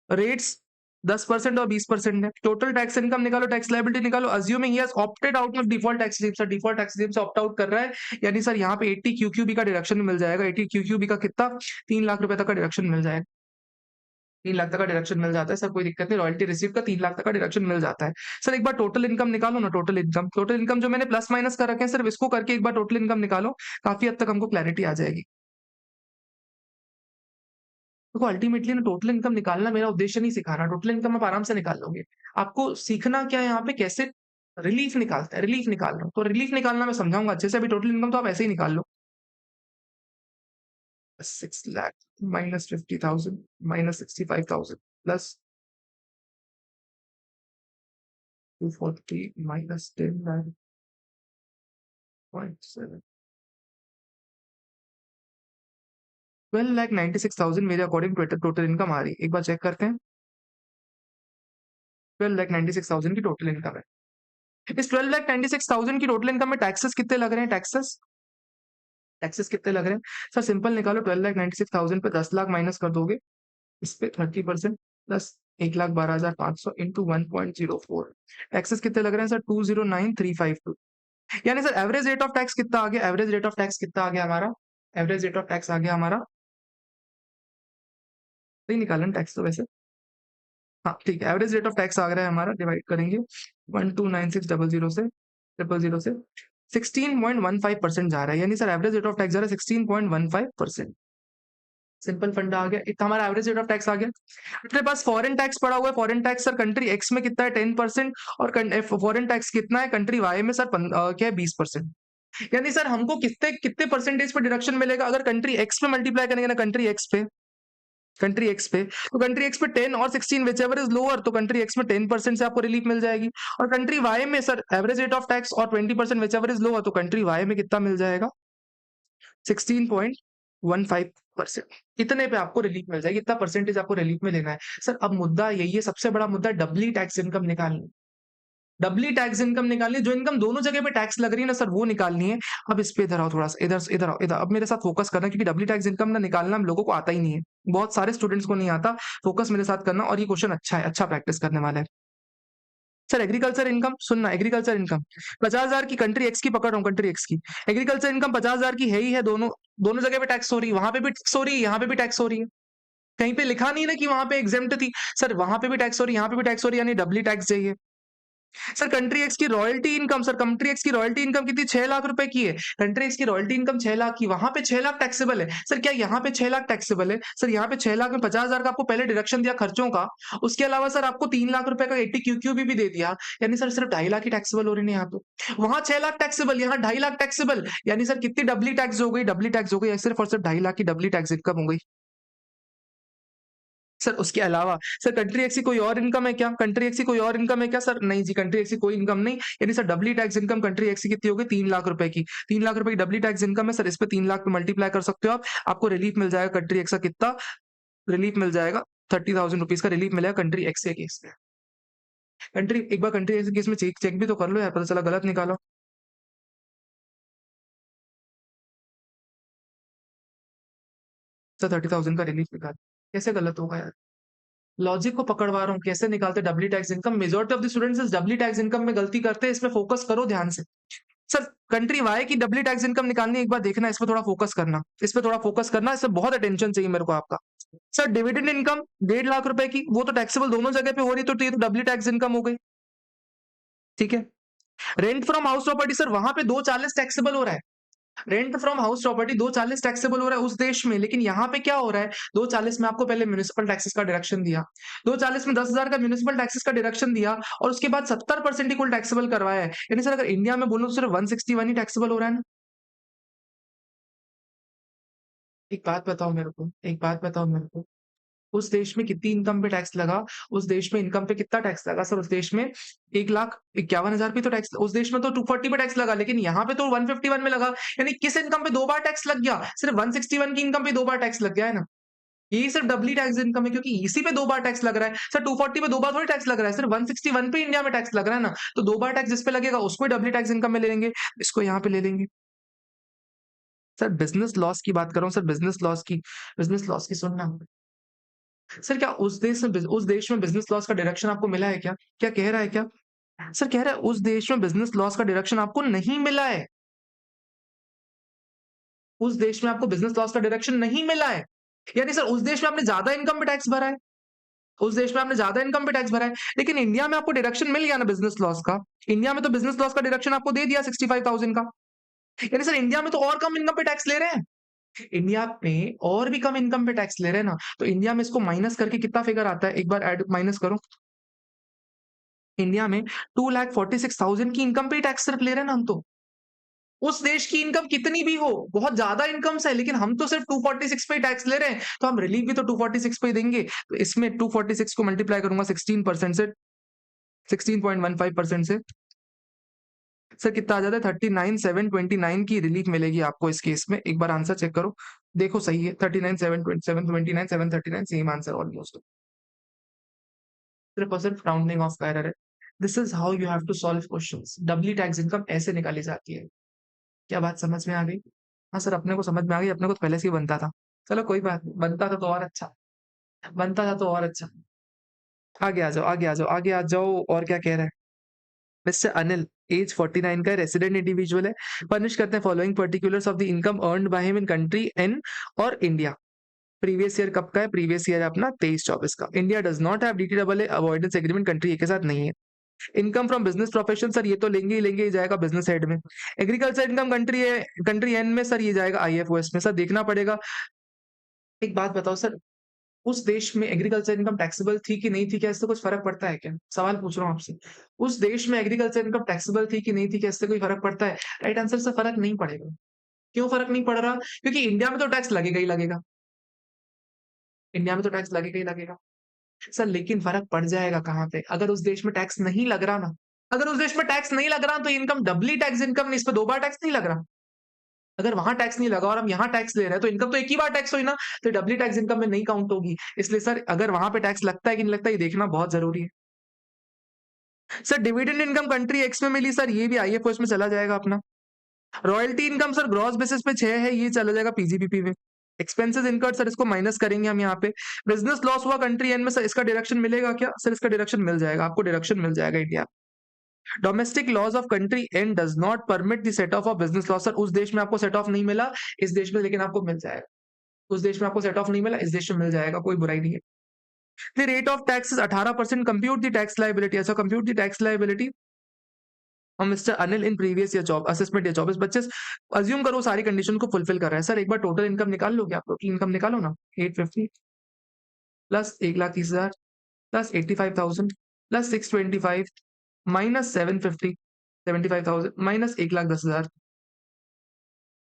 रेट्स 10% और 20% है। टोटल टैक्स इनकम निकालो, टैक्स लायबिलिटी निकालो। Assuming he has opted out of default tax regime, sir default tax regime से ऑप्ट आउट कर रहा है, यानी सर यहाँ पे 80 क्यूक्यूबी का डिडक्शन मिल जाएगा। 80 क्यूक्यूबी का कितना? 3 लाख रुपए तक का डिडक्शन मिल जाएगा। 3 लाख तक का डिडक्शन मिल जाता है सर, कोई दिक्कत नहीं। रॉयल्टी रिसीव का 3 लाख तक का डिडक्शन मिल जाता है। सर एक बार टोटल इनकम निकालो ना, टोटल इनकम, टोटल इनकम जो मैंने प्लस माइनस कर रखे हैं सिर्फ इसको करके एक बार टोटल इनकम निकालो, काफी हद तक हमको क्लैरिटी आ जाएगी। देखो अल्टीमेटली ना टोटल इनकम निकालना मेरा उद्देश्य नहीं सिखाना, टोटल इनकम आप आराम से निकाल लोगे। आपको सीखना क्या है यहाँ पे, कैसे रिलीफ निकालते हैं, रिलीफ निकाल लो। तो रिलीफ निकालना मैं समझाऊंगा अच्छे से। अभी टोटल इनकम तो आप ऐसे ही निकाल लो। 6 lakh minus 50,000 minus 65,000 plus 240 minus 10,9.7, 12,96,000 मेरे अकॉर्डिंग टोटल इनकम आ रही है। एक बार चेक करते हैं। 12,96,000 की टोटल इनकम है। इस 12,96,000 की टोटल इनकम में टैक्सेस कितने लग रहे हैं? टैक्सेस टैक्सेस कितने लग रहे हैं? सर सिंपल निकालो, 12,96,000 पे 10 लाख माइनस कर दोगे, इस पे 30% प्लस 1,12,500 इंटू 1.04। टैक्सेस कितने लग रहे हैं सर? 209,352। यानी sir average rate of tax कितना आ गया? एवरेज रेट ऑफ टैक्स कितना आ गया हमारा? एवरेज रेट ऑफ टैक्स आ गया हमारा, नहीं निकालन टैक्स तो वैसे, हाँ ठीक है, एवरेज रेट ऑफ टैक्स आ रहा है हमारा, डिवाइड करेंगे 129600 से 000 से 16.15% जा रहा है, यानी sir average rate of tax जा रहा है 16.15%। सिंपल फंडा आ गया, इतना हमारा एवरेज रेट ऑफ टैक्स आ गया। अपने पास फॉरेन टैक्स पड़ा हुआ है, foreign tax sir country x में कितना है 10%, और फॉरेन टैक्स कितना है कंट्री वाई में सर क्या है 20%। यानी सर हमको कितने कितने परसेंटेज पे डिडक्शन मिलेगा अगर कंट्री एक्स पे मल्टीप्लाई करेंगे ना, कंट्री एक्स पे, तो कंट्री एक्स पे 10 और 16 विच एवर इज लोअर, तो कंट्री एक्स में 10% से आपको रिलीफ मिल जाएगी। और कंट्री वाई में sir average rate of tax और 20% विच एवर इज लोअर, तो कंट्री वाई में कितना मिल जाएगा 16.15%। इतने पे आपको रिलीफ मिल जाएगी, इतना परसेंटेज आपको रिलीफ में लेना है। सर अब मुद्दा यही है, सबसे बड़ा मुद्दा डबली टैक्स इनकम निकालनी, डबली टैक्स इनकम निकालनी, जो इनकम दोनों जगह पे टैक्स लग रही है ना सर, वो निकालनी है। अब इस पे इधर आओ थोड़ा सा, इधर आओ, इधर अब मेरे साथ फोकस करना, क्योंकि डबली टैक्स इनकम ना निकालना हम लोगों को आता ही नहीं है, बहुत सारे स्टूडेंट्स को नहीं आता। फोकस मेरे साथ करना, और ये क्वेश्चन अच्छा है, अच्छा प्रैक्टिस करने वाला है। सर एग्रीकल्चर इनकम सुनना, एग्रीकल्चर इनकम 50,000 की कंट्री एक्स की पकड़ रहा हूँ, कंट्री एक्स की एग्रीकल्चर इनकम 50,000 की है ही है, दोनों दोनों जगह पे टैक्स हो रही है, वहां पे भी टैक्स हो रही है, यहाँ पे भी टैक्स हो रही है। कहीं पे लिखा नहीं ना कि वहां पे एग्जेम्प्ट थी, सर वहां पे भी टैक्स हो रही है, यहाँ पे भी टैक्स हो रही है, यानी डबली टैक्स चाहिए। सर कंट्री एक्स की royalty income, sir country X की रॉयल्टी इनकम कितनी 6 लाख रुपए की है, कंट्री एक्स की रॉयल्टी इनकम 6 लाख की, वहां पे 6 लाख टैक्सेबल है। सर क्या यहाँ पे 6 लाख टैक्सेबल है? सर यहाँ पे 6 लाख में 50,000 का आपको पहले डिडक्शन दिया खर्चों का, उसके अलावा सर आपको 3 लाख रुपए का 80 क्यूक्यू भी दे दिया, यानी सर सिर्फ 2.5 लाख ही टैक्सेबल हो रही है यहाँ पे। वहां 6 लाख टैक्सेबल, यहाँ 2.5 लाख टैक्सेबल, यानी सर कितनी डबली टैक्स हो गई, डबली टैक्स हो गई सिर्फ और सिर्फ 2.5 लाख की डबली टैक्स इनकम हो गई। सर उसके अलावा सर कंट्री एक्स की कोई और इनकम है क्या, कंट्री एक्स की कोई और इनकम है क्या? सर नहीं जी, कंट्री एक्स की कोई इनकम नहीं, यानी sir doubly tax income country X की कितनी होगी 3 लाख रुपए की, 3 लाख रुपए की डबली टैक्स इनकम है सर, इस पे 3 लाख पे मल्टीप्लाई कर सकते हो आप, आपको रिलीफ मिल जाएगा कंट्री एक्स का कितना रिलीफ मिल जाएगा, 30,000 रुपीज का रिलीफ मिलेगा कंट्री एक्स के केस में। कंट्री एक बार कंट्री एक्स के केस में चेक चेक भी तो कर लो यार, पता चला गलत निकालो। सर 30,000 का रिलीफ निकाल, कैसे गलत होगा यार? लॉजिक को पकड़वा रहा हूँ, कैसे निकालते doubly tax income? Majority of the students इस डबली टैक्स इनकम में गलती करते हैं, इसमें फोकस करो ध्यान से। सर कंट्री वाई की डबली टैक्स इनकम निकालनी, एक बार देखना, इस पे थोड़ा फोकस करना, इस पे थोड़ा फोकस करना, इससे बहुत अटेंशन चाहिए मेरे को आपका। सर डिविडेंड इनकम 1.5 लाख रुपए की, वो तो टैक्सेबल दोनों जगह पे हो रही, तो ये तो डबली टैक्स इनकम हो गई, ठीक है। Rent from house property, sir वहां पे 240 टैक्सेबल हो रहा है, rent from house property 240 taxable हो रहा है उस देश में, लेकिन यहाँ पे क्या हो रहा है 240 में आपको पहले म्यूनिसिपल टैक्सेस का डिडक्शन दिया, 240 में 10,000 का म्यूनिसिपल टैक्सेस का डिडक्शन दिया, और उसके बाद 70% ही कुल टैक्सेबल करवाया है, यानी सर अगर इंडिया में बोलो तो सिर्फ 161 ही टैक्सेबल हो रहा है ना। एक बात बताओ मेरे को, एक बात बताओ मेरे को, उस देश में कितनी इनकम पे टैक्स लगा, उस देश में इनकम पे कितना टैक्स लगा सर? उस देश में 1,51,000 पे तो टैक्स, उस देश में तो 240 पे टैक्स लगा, लेकिन यहाँ पे तो 151 में लगा, यानी किस इनकम पे 2 बार टैक्स लग गया? सिर्फ 161 की इनकम पे 2 बार टैक्स लग गया है ना, यही सिर्फ डबली टैक्स इनकम है, क्योंकि इसी पे 2 बार टैक्स लग रहा है सर, 240 पे 2 बार थोड़ी टैक्स लग रहा है, सिर्फ 161 पे इंडिया में टैक्स लग रहा है ना, तो 2 बार टैक्स जिस पे लगेगा उसको डबली टैक्स इनकम में ले लेंगे, इसको यहाँ पे ले लेंगे। सर बिजनेस लॉस की बात कर रहा हूँ सर, बिजनेस लॉस की सुनना। सर क्या उस देश में बिजनेस लॉस का डायरेक्शन आपको मिला है क्या? क्या कह रहा है क्या? सर कह रहा है उस देश में बिजनेस लॉस का डायरेक्शन आपको नहीं मिला है, उस देश में आपको बिजनेस लॉस का डायरेक्शन नहीं मिला है, यानी सर उस देश में आपने ज्यादा इनकम पे टैक्स भरा है, उस देश में आपने ज्यादा इनकम पे टैक्स भरा है, लेकिन इंडिया में आपको डिडक्शन मिल गया ना बिजनेस लॉस का, इंडिया में तो बिजनेस लॉस का डिडक्शन आपको दे दिया 65,000 का, यानी सर इंडिया में तो और कम इनकम पे टैक्स ले रहे हैं, इंडिया में और भी कम इनकम पे टैक्स ले रहे हैं ना, तो इंडिया में इसको माइनस करके कितना फिगर आता है, एक बार ऐड माइनस करो। इंडिया में 2,46,000 की इनकम पे टैक्स सिर्फ ले रहे हैं ना हम तो, उस देश की इनकम कितनी भी हो, बहुत ज्यादा इनकम्स है, लेकिन हम तो सिर्फ 246 पे टैक्स ले रहे हैं, तो हम रिलीफ भी तो 246 पे ही देंगे, तो इसमें 246 को मल्टीप्लाई करूंगा 16% से, 16.15% से, सर कितना आ जाता है 39,729 की रिलीफ मिलेगी आपको इस केस में, एक बार आंसर चेक करो, देखो सही है 39,729 739 सेम आंसर ऑलमोस्ट, सिर्फ और सिर्फ राउंडिंग ऑफ का एरर है। This is how you have to solve questions, doubly tax income ऐसे निकाली जाती है। क्या बात समझ में आ गई? हाँ सर अपने को समझ में आ गई, अपने को तो पहले से ही बनता था, चलो कोई बात नहीं, बनता था तो और अच्छा, बनता था तो और अच्छा। आगे आ जाओ, आगे आ जाओ, आगे आ जाओ, और क्या कह रहा है मिस्टर अनिल, एज 49 का रेसिडेंट इंडिविजुअल है, फर्निश करते हैं following particulars of the income earned by him in country N और इंडिया। प्रीवियस ईयर कब का है? प्रीवियस ईयर अपना 23-24 का। India does not have DTWA avoidance agreement, country A के साथ नहीं है। Income from business profession, sir ये तो लेंगे ही जाएगा बिजनेस हेड में। एग्रीकल्चर इनकम कंट्री है, कंट्री एन में सर ये जाएगा आईएफओएस में, सर देखना पड़ेगा एक बात बताओ सर, उस देश में एग्रीकल्चर इनकम टैक्सेबल थी कि नहीं थी? क्या इससे कुछ फ़र्क पड़ता है क्या? सवाल पूछ रहा हूँ आपसे। उस देश में एग्रीकल्चर इनकम टैक्सेबल थी कि नहीं थी? क्या इससे कोई फ़र्क पड़ता है? राइट आंसर से फ़र्क नहीं पड़ेगा। क्यों फ़र्क नहीं पड़ रहा? क्योंकि इंडिया में तो टैक्स लगेगा ही लगेगा। इंडिया में तो टैक्स लगेगा ही लगेगा। सर लेकिन फ़र्क पड़ जाएगा कहाँ पे? अगर उस देश में टैक्स नहीं लग रहा ना, अगर उस देश में टैक्स नहीं लग रहा तो इनकम डबली टैक्स इनकम नहीं, इस पे 2 बार टैक्स नहीं लग रहा। अगर वहाँ टैक्स नहीं लगा और हम यहाँ टैक्स ले रहे हैं तो इनकम तो एक ही बार टैक्स हुई ना, तो डबली टैक्स इनकम में नहीं काउंट होगी। इसलिए सर अगर वहाँ पे टैक्स लगता है कि नहीं लगता, ये देखना बहुत ज़रूरी है। Sir dividend income country x में मिली सर, ये भी आईएफओएस में चला जाएगा अपना। Royalty income sir gross basis पे 6 है, ये चला जाएगा पीजीबीपी में। एक्सपेंसेस इनकर्ड सर इसको माइनस करेंगे हम यहाँ पे। बिजनेस लॉस हुआ कंट्री एन में सर, इसका डिडक्शन मिलेगा क्या? सर इसका डिडक्शन मिल जाएगा, आपको डिडक्शन मिल जाएगा India. Domestic laws of country N does not permit the set off business loss, sir उस देश में आपको सेट ऑफ नहीं मिला, इस देश में लेकिन आपको मिल जाएगा। उस देश में आपको सेट ऑफ नहीं मिला, इस देश में मिल जाएगा, कोई बुराई नहीं है। The rate of tax is 18%, compute the tax liability. ऐसा कंप्यूट द टैक्स लायबिलिटी और mister Anil in previous year job assessment year 24-25 assume करो सारी कंडीशन को फुलफिल कर रहा है। सर एक बार टोटल इनकम निकाल लोगे आप? टोटल इनकम निकालो ना। 850 plus 1,30,000 plus 85,000 plus 625 minus 750 75,000 minus 1,10,000।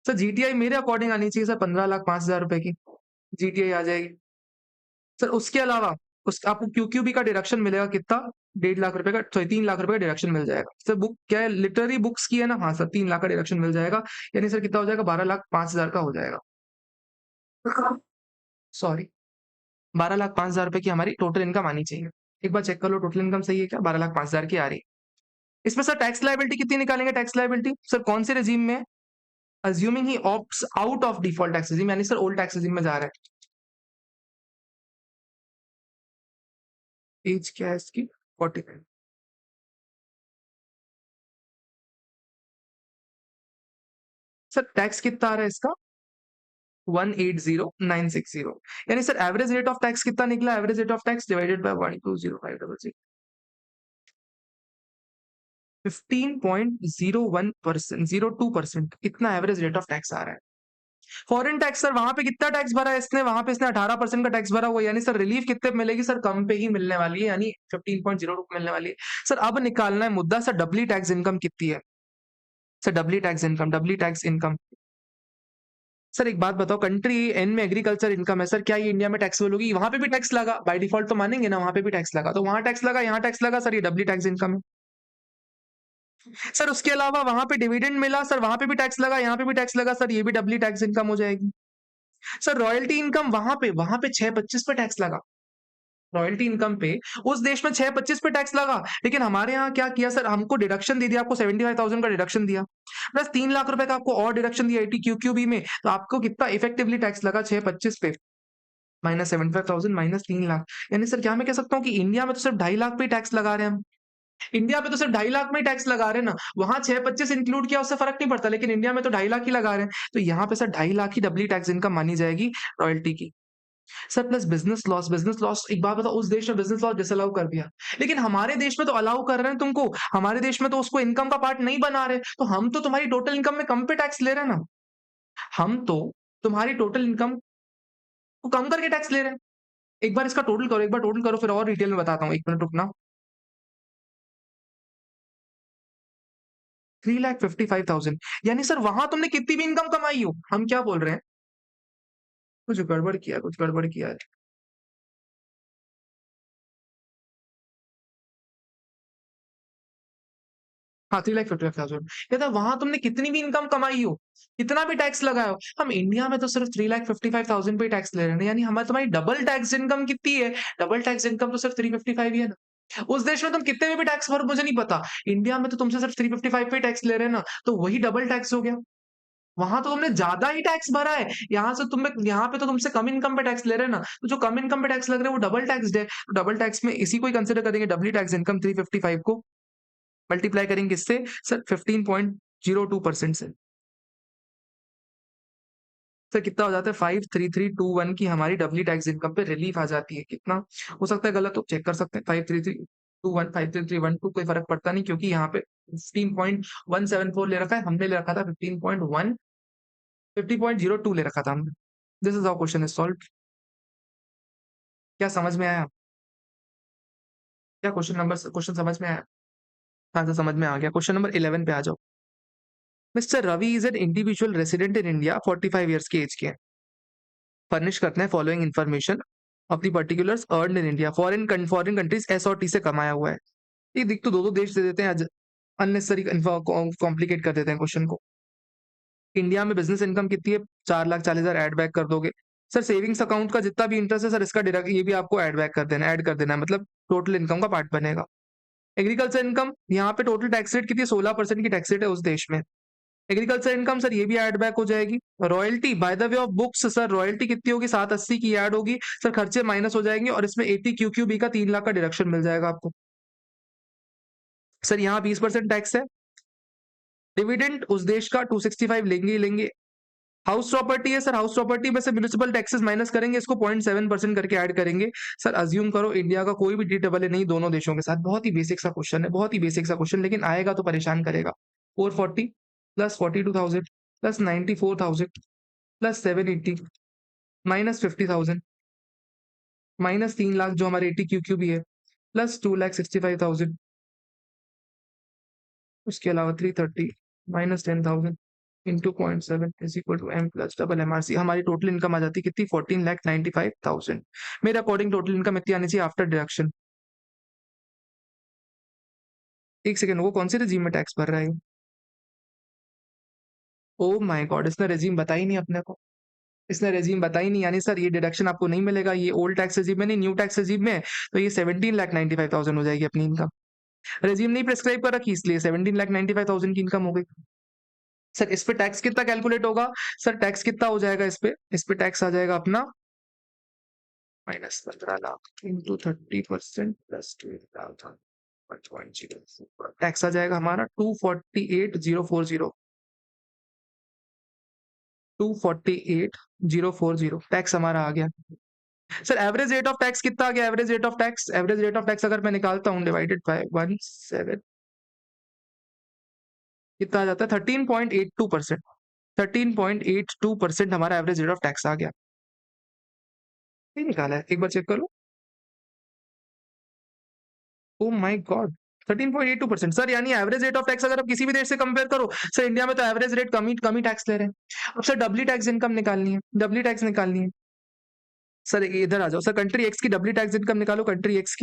Sir GTI मेरे अकॉर्डिंग आनी चाहिए सर 15,05,000 रुपए की जीटीआई आ जाएगी। सर उसके अलावा उस आपको क्यूक्यूबी का डिडक्शन मिलेगा कितना? 1.5 लाख रुपए का, सॉरी 3 लाख रुपए का डिडक्शन मिल जाएगा। सर बुक क्या है, लिटरेरी बुक्स की है ना? हाँ सर 3 लाख का डिडक्शन मिल जाएगा, यानी सर कितना हो जाएगा? 12,05,000 का हो जाएगा। सॉरी 12,05,000 रुपए की हमारी टोटल इनकम आनी चाहिए। एक बार चेक कर लो टोटल इनकम सही है क्या? 12,05,000 की आ रही है। इसमें सर टैक्स लायबिलिटी कितनी निकालेंगे? टैक्स लायबिलिटी सर कौन से रेजीम में? Assuming he opts out of default tax regime, यानी सर ओल्ड टैक्स रेजीम में जा रहा है। एज क्या है इसकी? 45। सर टैक्स कितना आ रहा है इसका? 180,960, यानी sir average rate of tax कितना निकला? Average rate of tax divided by 120,500 15.01%, 02% इतना एवरेज रेट ऑफ टैक्स आ रहा है। फॉरेन टैक्स सर वहां पे कितना टैक्स भरा है इसने? वहां पे इसने 18% का टैक्स भरा हुआ है, यानी सर रिलीफ कितने पे मिलेगी? सर कम पे ही मिलने वाली है, यानी 15.02 मिलने वाली है। सर अब निकालना है मुद्दा सर डबली टैक्स इनकम कितनी है? Sir doubly tax income, doubly tax income. Sir एक बात बताओ, कंट्री एन में एग्रीकल्चर इनकम है सर, क्या ये इंडिया में टैक्सेबल होगी? वहां पे भी टैक्स लगा, बाय डिफॉल्ट तो मानेंगे ना, वहां पे भी टैक्स लगा, तो वहां टैक्स लगा, यहाँ टैक्स लगा, सर ये डबली टैक्स इनकम है। सर उसके अलावा वहां पे डिविडेंड मिला सर, वहां पे भी टैक्स लगा, यहाँ पे भी टैक्स लगा, सर ये भी डबली टैक्स इनकम हो जाएगी। सर रॉयल्टी इनकम वहां पे 6.25 पे टैक्स लगा, रॉयल्टी इनकम पे उस देश में 6.25 पे टैक्स लगा, लेकिन हमारे यहाँ क्या किया सर, हमको डिडक्शन दे दिया, आपको 75,000 का डिडक्शन दिया, प्लस 3 लाख रुपए का आपको और डिडक्शन दिया एटी क्यूक्यूबी में, तो आपको कितना इफेक्टिवली टैक्स लगा? 6.25 पे माइनस 75,000 माइनस 3 लाख, यानी सर क्या मैं कह सकता हूँ कि इंडिया में तो सिर्फ 2.5 लाख पे टैक्स लगा रहे हैं हम। इंडिया में तो सिर्फ 2.5 लाख में ही टैक्स लगा रहे हैं ना, वहां 6.25 इंक्लूड किया उससे फर्क नहीं पड़ता, लेकिन इंडिया में तो 2.5 लाख ही लगा रहे हैं, तो यहाँ पे सर 2.5 लाख ही डबली टैक्स इनकम मानी जाएगी रॉयल्टी की। Sir plus business loss, business loss एक बात बताओ, उस देश में बिजनेस लॉस डिसअलाउ कर दिया, लेकिन हमारे देश में तो अलाउ कर रहे हैं तुमको, हमारे देश में तो उसको इनकम का पार्ट नहीं बना रहे, तो हम तो तुम्हारी टोटल इनकम में कम पे टैक्स ले रहे हैं ना, हम तो तुम्हारी टोटल इनकम को कम करके टैक्स ले रहे हैं। एक बार इसका टोटल करो, एक बार टोटल करो, फिर और डिटेल में बताता हूँ, 1 मिनट रुकना। 3,55,000, यानी सर वहां तुमने कितनी भी इनकम कमाई हो, हम क्या बोल रहे हैं? कुछ गड़बड़ किया, कुछ गड़बड़ किया है। हाँ 3,55,000, कहता वहां तुमने कितनी भी इनकम कमाई हो, कितना भी टैक्स लगाया हो, हम इंडिया में तो सिर्फ 3,55,000 पे टैक्स ले रहे हैं, यानी हमारी तुम्हारी डबल टैक्स इनकम कितनी है? डबल टैक्स इनकम तो सिर्फ 355 ही है ना। उस देश में तुम कितने में भी टैक्स भरो मुझे नहीं पता, इंडिया में तो तुमसे सिर्फ 355 पे टैक्स ले रहे हैं ना, तो वही डबल टैक्स हो गया। वहां तो तुमने ज्यादा ही टैक्स भरा है, यहाँ से तुम्हें यहाँ पे तो तुमसे कम इनकम पे टैक्स ले रहे हैं ना, तो जो कम इनकम पे टैक्स लग रहा है वो डबल टैक्स है, डबल टैक्स में इसी को ही कंसिडर करेंगे, डबली टैक्स इनकम 355 को मल्टीप्लाई करेंगे किससे? सर 15.02% से। सर कितना हो जाता है? 53321 की हमारी डबली टैक्स इनकम पे रिलीफ आ जाती है। कितना हो सकता है गलत, तो चेक कर सकते हैं। 53321 53312 कोई फर्क पड़ता नहीं, क्योंकि यहाँ पे 15.174 ले रखा है, हमने ले रखा था 15.1 50.02 ले रखा था हमने। This is how question is solve. क्या समझ में आया? क्या क्वेश्चन समझ में आया? हाँ तो समझ में आ गया। क्वेश्चन नंबर 11 पे आ जाओ। Mister Ravi is an individual resident in India, 45 years की एज के हैं। फर्निश करते हैं following information of the particulars earn in India, foreign countries S और टी से कमाया हुआ है। ये दिख तो दो दो देश दे देते हैं, अननेसेसरी कॉम्प्लिकेट कर देते हैं क्वेश्चन को। इंडिया में बिजनेस इनकम कितनी है? 4,40,000 ऐड बैक कर दोगे। सर सेविंग्स अकाउंट का जितना भी इंटरेस्ट है सर इसका डायरेक्ट ये भी आपको ऐड कर देना है, मतलब टोटल इनकम का पार्ट बनेगा। एग्रीकल्चर इनकम, यहाँ पे टोटल टैक्स रेट कितनी है? 16% की टैक्स रेट है उस देश में। एग्रीकल्चर इनकम सर ये भी ऐड बैक हो जाएगी। Royalty by the way of books, sir royalty कितनी होगी? 780 की ऐड होगी। सर खर्चे माइनस हो जाएंगे और इसमें 80 क्यूक्यूबी का 3 लाख का डिडक्शन मिल जाएगा आपको। सर यहाँ 20% टैक्स है। डिविडेंड उस देश का 265 लेंगे ही लेंगे। हाउस प्रॉपर्टी है सर, हाउस प्रॉपर्टी में से म्यूनिसिपल टैक्सेस माइनस करेंगे, इसको 0.7% करके ऐड करेंगे। सर अज्यूम करो इंडिया का कोई भी डीडब्ल्यू नहीं दोनों देशों के साथ। बहुत ही बेसिक सा क्वेश्चन है, बहुत ही बेसिक सा क्वेश्चन, लेकिन आएगा तो परेशान करेगा। 440 plus 42,000 plus 94,000 plus 780 minus 50,000 minus 3 lakh जो हमारे 80 क्यू भी है प्लस 2,65,000, उसके अलावा 330 minus 10,000 into 0.7 is equal to M plus double MRC। हमारी टोटल इनकम आ जाती है कितनी? 14,95,000। मेरे अकॉर्डिंग टोटल इनकम इतनी आनी चाहिए आफ्टर डिडक्शन। एक सेकंड, वो कौन से रेजीम में टैक्स भर रहा है? ओ माय गॉड, इसने रेजीम बता ही नहीं अपने को। इसने रेजीम बता ही नहीं, यानी सर ये डिडक्शन आपको नहीं मिलेगा, ये ओल्ड टैक्स रेजीम में नहीं न्यू टैक्स रेजीम में है, तो ये 17,95,000 हो जाएगी अपनी इनकम। रेजीम नहीं प्रेस्क्राइब कर रखी इसलिए 17,95,000 की इनकम हो गई। सर इस पे टैक्स कितना कैलकुलेट होगा? सर टैक्स कितना हो जाएगा इस पे टैक्स आ जाएगा अपना -15 लाख इंटू 30% प्लस 12,000 टैक्स आ जाएगा हमारा 248,040 248,040 टैक्स हमारा आ गया। Sir average rate of tax कितना आ गया? एवरेज रेट ऑफ टैक्स अगर मैं निकालता हूँ डिवाइडेड बाय 17 कितना आ जाता है? 13.82%। 13.82% हमारा एवरेज रेट ऑफ टैक्स आ गया। ये निकाला है, एक बार चेक करो। ओ माय गॉड, 13.82%। सर यानी एवरेज रेट ऑफ टैक्स अगर आप किसी भी देश से कंपेयर करो, सर इंडिया में तो एवरेज रेट कम ही टैक्स ले रहे हैं। अब सर डब्ल्यू टैक्स इनकम निकालनी है, डब्ल्यू टैक्स निकालनी है। सर इधर आ जाओ, सर कंट्री एक्स की डब्ल्यू टैक्स इनकम निकालो। कंट्री एक्स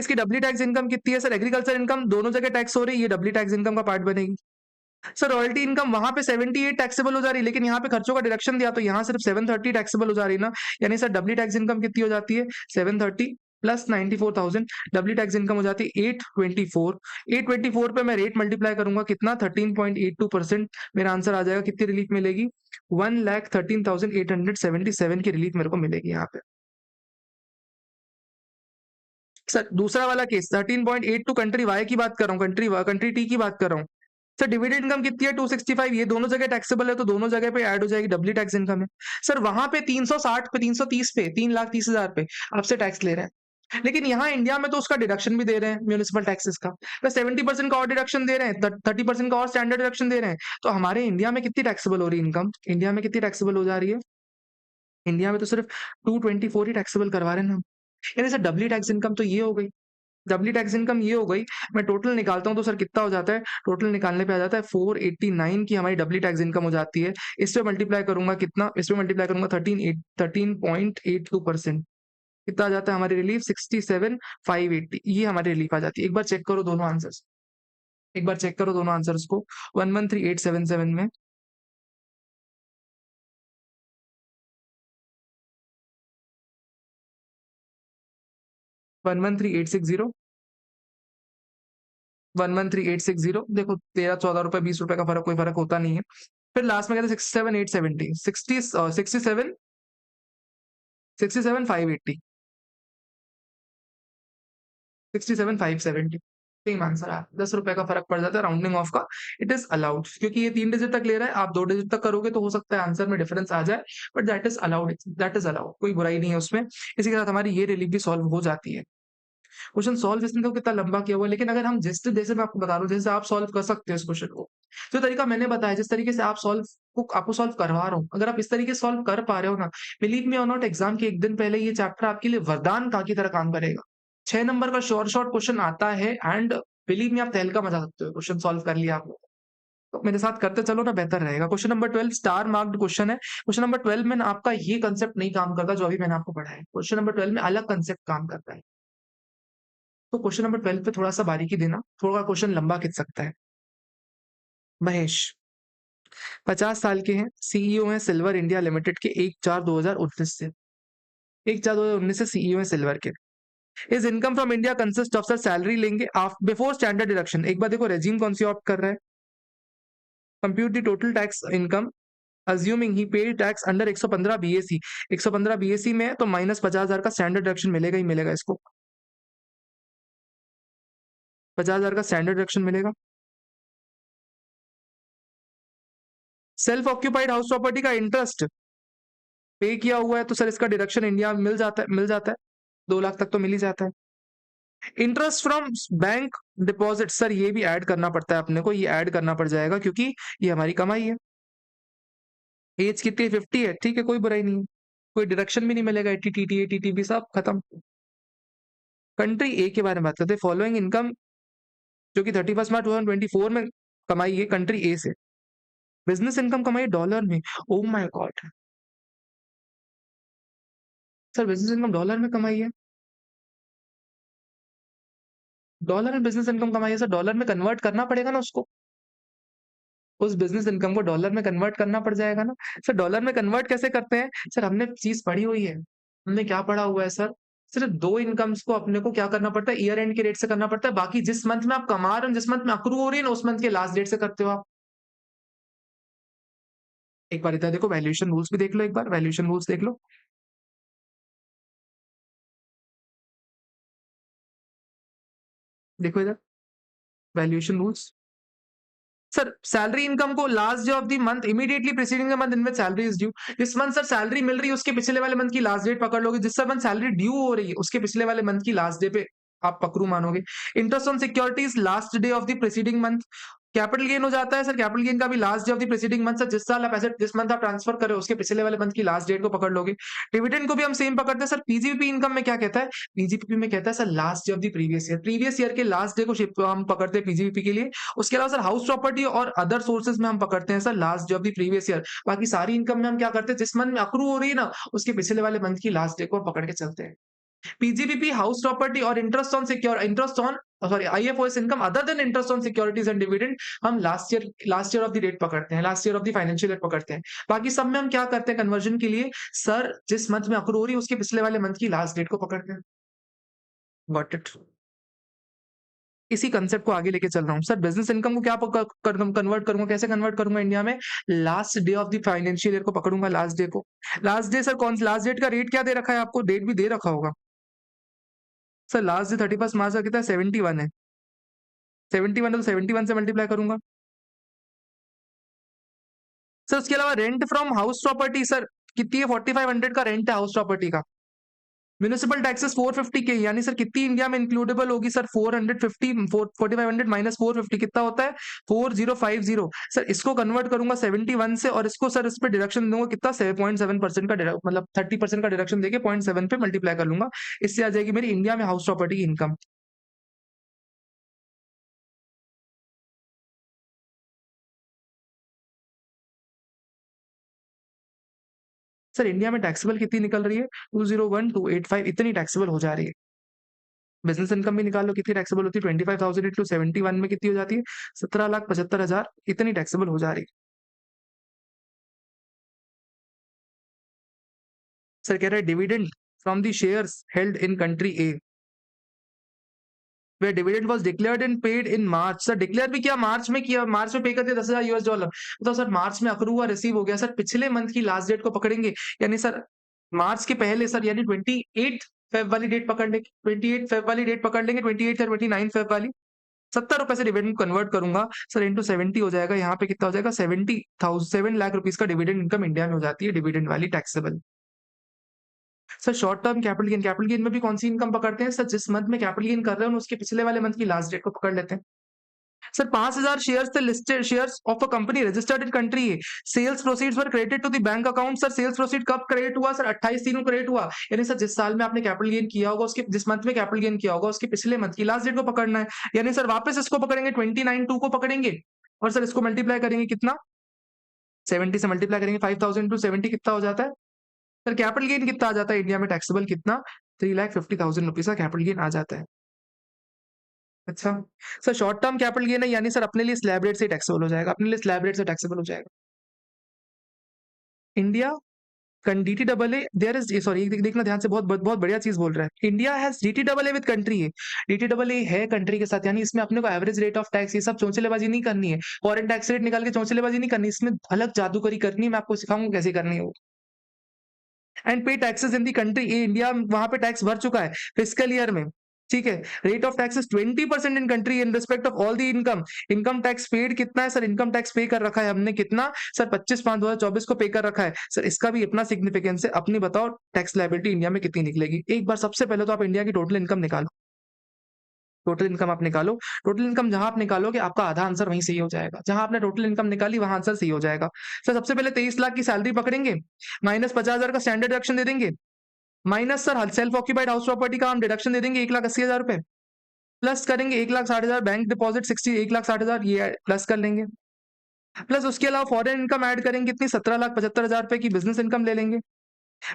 की डब्ल्यू टैक्स इनकम कितनी है? सर एग्रीकल्चर इनकम दोनों जगह टैक्स हो रही है, ये डब्ल्यू टैक्स इनकम का पार्ट बनेगी। सर रॉयल्टी इनकम वहां पे 78 टैक्सेबल हो जा रही है, लेकिन यहाँ पे खर्चों का डिडक्शन दिया तो यहाँ सिर्फ 730 टैक्सेबल हो जा रही है ना। यानी सर डब्ल्यू टैक्स इनकम कितनी हो जाती है? 730 प्लस 94,000, डब्ल्यू टैक्स इनकम हो जाती है 824। 824 पे मैं रेट मल्टीप्लाई करूंगा कितना? 13.82%। मेरा आंसर आ जाएगा, कितनी रिलीफ मिलेगी? 1,13,877 की रिलीफ मेरे को मिलेगी यहाँ पे। सर दूसरा वाला केस 13.82 कंट्री वाई की बात कर रहा हूँ, कंट्री टी की बात कर रहा हूँ। सर डिविडेंड इनकम कितनी है? 265। ये दोनों जगह टैक्सेबल है तो दोनों जगह पे ऐड हो जाएगी, डब्ल्यू टैक्स इनकम है। सर वहां पे 360 पे 330 पे 3,30,000 पे आपसे टैक्स ले रहे हैं, लेकिन यहाँ इंडिया में तो उसका डिडक्शन भी दे रहे हैं म्यूनिसिपल टैक्सेस का, प्लस 70% का और डिडक्शन दे रहे हैं, 30% का और स्टैंडर्ड डिडक्शन दे रहे हैं। तो हमारे इंडिया में कितनी टैक्सेबल हो रही है इनकम? इंडिया में कितनी टैक्सेबल हो जा रही है? इंडिया में तो सिर्फ 224 ही टैक्सेबल करवा रहे हैं हम। यानी सर डब्ल्यू टैक्स इनकम तो ये हो गई, डब्ल्यू टैक्स इनकम ये हो गई। मैं टोटल निकालता हूँ तो सर कितना हो जाता है? टोटल निकालने पे आ जाता है 489 की हमारी डब्ल्यू टैक्स इनकम हो जाती है। इस पे मल्टीप्लाई करूंगा कितना? इस पे मल्टीप्लाई करूंगा 13.82%। कितना आ जाता है हमारी रिलीफ? 67,580। ये हमारी रिलीफ आ जाती है। एक बार चेक करो दोनों आंसर्स, एक बार चेक करो दोनों आंसर्स को। 113877 में 113860, 113860 देखो 13-14 रुपए 20 रुपए का फर्क, कोई फर्क होता नहीं है। फिर लास्ट में कहते 67,870, 67,580, 67,570। सेम आंसर है, 10 रुपए का फर्क पड़ जाता है राउंडिंग ऑफ का। इट इज अलाउड, क्योंकि ये 3 डिजिट तक ले रहा है, आप 2 डिजिट तक करोगे तो हो सकता है आंसर में डिफरेंस आ जाए, बट दैट इज अलाउड, कोई बुराई नहीं है उसमें। इसी के साथ हमारी ये रिलीफ भी सॉल्व हो जाती है। क्वेश्चन सॉल्व इसमें तो कितना लंबा किया हुआ है, लेकिन अगर हम जैसे मैं आपको बता रहा हूँ जैसे आप सॉल्व कर सकते हो इस क्वेश्चन को, जो तरीका मैंने बताया जिस तरीके से आप सॉल्व आपको सॉल्व करवा रहा हूँ, अगर आप इस तरीके से सॉल्व कर पा रहे हो ना, बिलीव मी और नॉट, एग्जाम के एक दिन पहले ये चैप्टर आपके लिए वरदान का की तरह काम करेगा। 6 नंबर का शॉर्ट क्वेश्चन आता है एंड बिलीव मी आप तहलका मचा सकते हो, क्वेश्चन सॉल्व कर लिया आपने। तो मेरे साथ करते चलो ना, बेहतर रहेगा। Question number 12 star marked question है। क्वेश्चन नंबर 12 में ना आपका ये कंसेप्ट नहीं काम करता जो अभी मैंने आपको पढ़ाया है। क्वेश्चन नंबर 12 में अलग कंसेप्ट काम करता है। तो क्वेश्चन नंबर 12 पे थोड़ा सा बारीकी देना, थोड़ा क्वेश्चन लंबा खिंच सकता है। महेश 50 साल के हैं, सीईओ हैं सिल्वर इंडिया लिमिटेड के 1/4/2019 से। 1/4/2019 से सीईओ हैं सिल्वर के। Is income from India consist of, sir salary लेंगे बिफोर स्टैंडर्ड डिडक्शन। एक बार देखो रेजिम कौन सी ऑप्ट कर रहा है। Compute the total tax income assuming he paid tax under 115 BAC. 115 BAC में है तो -50,000 का स्टैंडर्ड डिडक्शन मिलेगा ही मिलेगा इसको। 50,000 का स्टैंडर्ड डिडक्शन मिलेगा। सेल्फ ऑक्यूपाइड हाउस प्रॉपर्टी का इंटरेस्ट पे किया हुआ है तो सर इसका डिडक्शन इंडिया में मिल जाता है 2 लाख तक तो मिल ही जाता है। Interest from bank deposit, sir ये भी ऐड करना पड़ता है अपने को, ये ऐड करना पड़ जाएगा क्योंकि ये हमारी कमाई है। एज कितनी है? 50 है, ठीक है, कोई बुराई नहीं है, कोई डिडक्शन भी नहीं मिलेगा। टीटीटी टीटीबी सब खत्म। कंट्री ए के बारे में बात करते हैं। फॉलोइंग इनकम जो कि 31 मार्च 2024 में कमाई है कंट्री ए से। बिजनेस इनकम कमाई है डॉलर में। ओ my God, sir business income dollar में कमाई है, डॉलर में बिजनेस इनकम कमाई है। सर डॉलर में कन्वर्ट करना पड़ेगा ना उसको, उस बिजनेस इनकम को डॉलर में कन्वर्ट करना पड़ जाएगा ना। सर डॉलर में कन्वर्ट कैसे करते हैं? सर हमने चीज पढ़ी हुई है, हमने क्या पढ़ा हुआ है सर? सिर्फ 2 इनकम्स को अपने को क्या करना पड़ता है? ईयर एंड के रेट से करना पड़ता है। बाकी जिस मंथ में आप कमा रहे हो, जिस मंथ में अक्रू हो रही है ना, उस मंथ के लास्ट डेट से करते हो आप। एक बार इधर देखो, वैल्यूएशन रूल्स भी देख लो, एक बार वैल्यूएशन रूल्स देख लो। देखो इधर valuation rules. Sir salary income को last day of the month immediately preceding the month in which salary is due. जिस मंथ सर सैलरी मिल रही है उसके पिछले वाले मंथ की लास्ट डेट पकड़ लोगे, जिस मंथ सैलरी ड्यू हो रही है उसके पिछले वाले मंथ की लास्ट डे पे आप पकड़ू मानोगे। Interest on securities last day of the preceding month. Capital gain हो जाता है सर, कैपिटल गेन का भी last day of the preceding month. Sir जिस साल आप एसेट जिस मंथ आप ट्रांसफर करें उसके पिछले वाले मंथ की लास्ट डेट को पकड़ लोगे। डिविडेंड को भी हम सेम पकड़ते हैं सर। पीजीपी इनकम में क्या कहता है? पीजीपी में कहता है sir last day of the previous year के लास्ट डे को हम पकड़ते हैं पीजीपी के लिए। उसके अलावा सर हाउस प्रॉपर्टी और अदर सोर्सेज में हम पकड़ते हैं sir last day of the previous year. बाकी सारी इनकम में हम क्या करते हैं? जिस मंथ में अक्रू हो रही है ना उसके पिछले वाले मंथ की लास्ट डे को हम पकड़ के चलते हैं। पीजीपीपी हाउस प्रॉपर्टी और interest on sorry IFOS income other than interest on securities and dividend हम last year of the date पकड़ते हैं, last year of the financial year पकड़ते हैं। बाकी सब में हम क्या करते हैं कन्वर्जन के लिए? सर जिस मंथ में अक्रू हो रही है उसके पिछले वाले मंथ की लास्ट डेट को पकड़ते हैं। Got it? इसी कंसेप्ट को आगे लेके चल रहा हूँ सर। बिजनेस इनकम को क्या कन्वर्ट करूंगा, कैसे कन्वर्ट करूंगा इंडिया में? Last day of the financial year को पकड़ूंगा, लास्ट डे को। लास्ट डे सर कौन लास्ट डेट का रेट क्या दे रखा है आपको? डेट भी दे रखा होगा सर। लास्ट डे 31 मार्च का कितना है? 71 है। 71 है तो 71 से मल्टीप्लाई करूंगा सर। उसके अलावा rent from house property sir कितनी है? 4500 का रेंट है हाउस प्रॉपर्टी का। म्यूनिसिपल टैक्सेस 450 के, यानी सर कितनी इंडिया में इंक्लूडेबल होगी सर? 450 4500 माइनस 450 कितना होता है? 4050। सर इसको कन्वर्ट करूंगा 71 से और इसको सर इस पे डिडक्शन दूंगा कितना? 7.7% का मतलब 30% का डिडक्शन देके 0.7 पे मल्टीप्लाई कर लूंगा। इससे आ जाएगी मेरी इंडिया में हाउस प्रॉपर्टी की इनकम। सर इंडिया में टैक्सेबल कितनी निकल रही है? 201,285 इतनी टैक्सेबल हो जा रही है। बिजनेस इनकम भी निकाल लो कितनी टैक्सेबल होती है। 25,000 इंटू 71 में कितनी हो जाती है? 17,75,000 इतनी टैक्सेबल हो जा रही है। सर कह रहे हैं dividend from the shares held in country A where dividend was declared and paid in March। Sir declare भी किया मार्च में किया, मार्च में पे कर दिया $10,000। तो सर मार्च में अक्रू हुआ, रिसीव हो गया सर। पिछले मंथ की लास्ट डेट को पकड़ेंगे, यानी सर मार्च के पहले सर, यानी 28 फेब वाली डेट पकड़ लेंगे। 28 फेब वाली डेट पकड़ लेंगे, 28 या 29 फेब वाली। 70 रुपए से डिविडेंड कन्वर्ट करूंगा सर इंटू 70 हो जाएगा। यहाँ पे कितना हो जाएगा? 7 लाख रुपीज का डिविडेंड इनकम इंडिया में हो जाती है, डिविडेंड वाली taxable. Sir short term capital gain में भी कौन सी इनकम पकड़ते हैं? सर जिस मंथ में कैपिटल गेन कर रहे हो उसके पिछले वाले मंथ की लास्ट डेट को पकड़ लेते हैं। सर 5,000 शेयर्स थे listed shares of a company registered in country A, sales proceeds were credited to the bank account. Sir sales proceed कब क्रेडिट हुआ? सर 28/3 को क्रेडिट हुआ। यानी सर जिस साल में आपने कैपिटल गेन किया होगा, उसके जिस मंथ में कैपिटल गेन किया होगा, उसके पिछले मंथ की लास्ट डेट को पकड़ना है। यानी सर वापस इसको पकड़ेंगे, 29/2 को पकड़ेंगे और सर इसको मल्टीप्लाई करेंगे कितना? 70 से मल्टीप्लाई करेंगे 5,000 टू 70 कितना हो जाता है? सर कैपिटल गेन कितना आ जाता है इंडिया में टैक्सेबल? कितना? 3,50,000 रुपीज का कैपिटल गेन आ जाता है। अच्छा, sir short term capital gain है, यानी सर अपने लिए स्लैब रेट से टैक्सेबल हो जाएगा, अपने लिए स्लैब रेट से टैक्सेबल हो जाएगा। इंडिया कन डीटीडबलए देयर इज सॉरी देखना ध्यान से, बहुत बहुत बढ़िया चीज बोल रहा है। इंडिया हैज डीटीडबलए विद कंट्री है। डीटीडबलए है कंट्री के साथ, यानी इसमें अपने को एवरेज रेट ऑफ टैक्स ये सब चौंचलेबाजी नहीं करनी है, फॉरेन टैक्स रेट निकाल के चौंचलेबाजी नहीं करनी, इसमें अलग जादूगरी करनी है। मैं आपको सिखाऊंगा कैसे करनी है वो। एंड पे टैक्सेस इन दी कंट्री ए, इंडिया वहां पे टैक्स भर चुका है फिस्कल ईयर में। ठीक है, rate of tax is 20% in country in respect of all the income. Income tax paid कितना है? सर इनकम टैक्स पे कर रखा है हमने कितना? सर 25/5/2024 को पे कर रखा है। सर इसका भी अपना सिग्निफिकेंस है। अपनी बताओ टैक्स लायबिलिटी इंडिया में कितनी निकलेगी? एक बार सबसे पहले तो आप इंडिया की टोटल इनकम निकालो। टोटल इनकम आप निकालो। टोटल इनकम जहां आप निकालोगे आपका आधा आंसर वहीं सही हो जाएगा। जहां आपने टोटल इनकम निकाली वहां आंसर सही हो जाएगा। सर सबसे पहले 23 लाख की सैलरी पकड़ेंगे, माइनस 50,000 का स्टैंडर्ड डिडक्शन दे देंगे, minus sir self occupied house property का हम डिडक्शन दे देंगे 1,80,000 रुपए, प्लस करेंगे 1,60,000 बैंक डिपॉजिट 1,60,000 ये प्लस कर लेंगे, प्लस उसके अलावा फॉरेन इनकम ऐड करेंगे कितनी? 17,75,000 रुपए की बिजनेस इनकम ले लेंगे,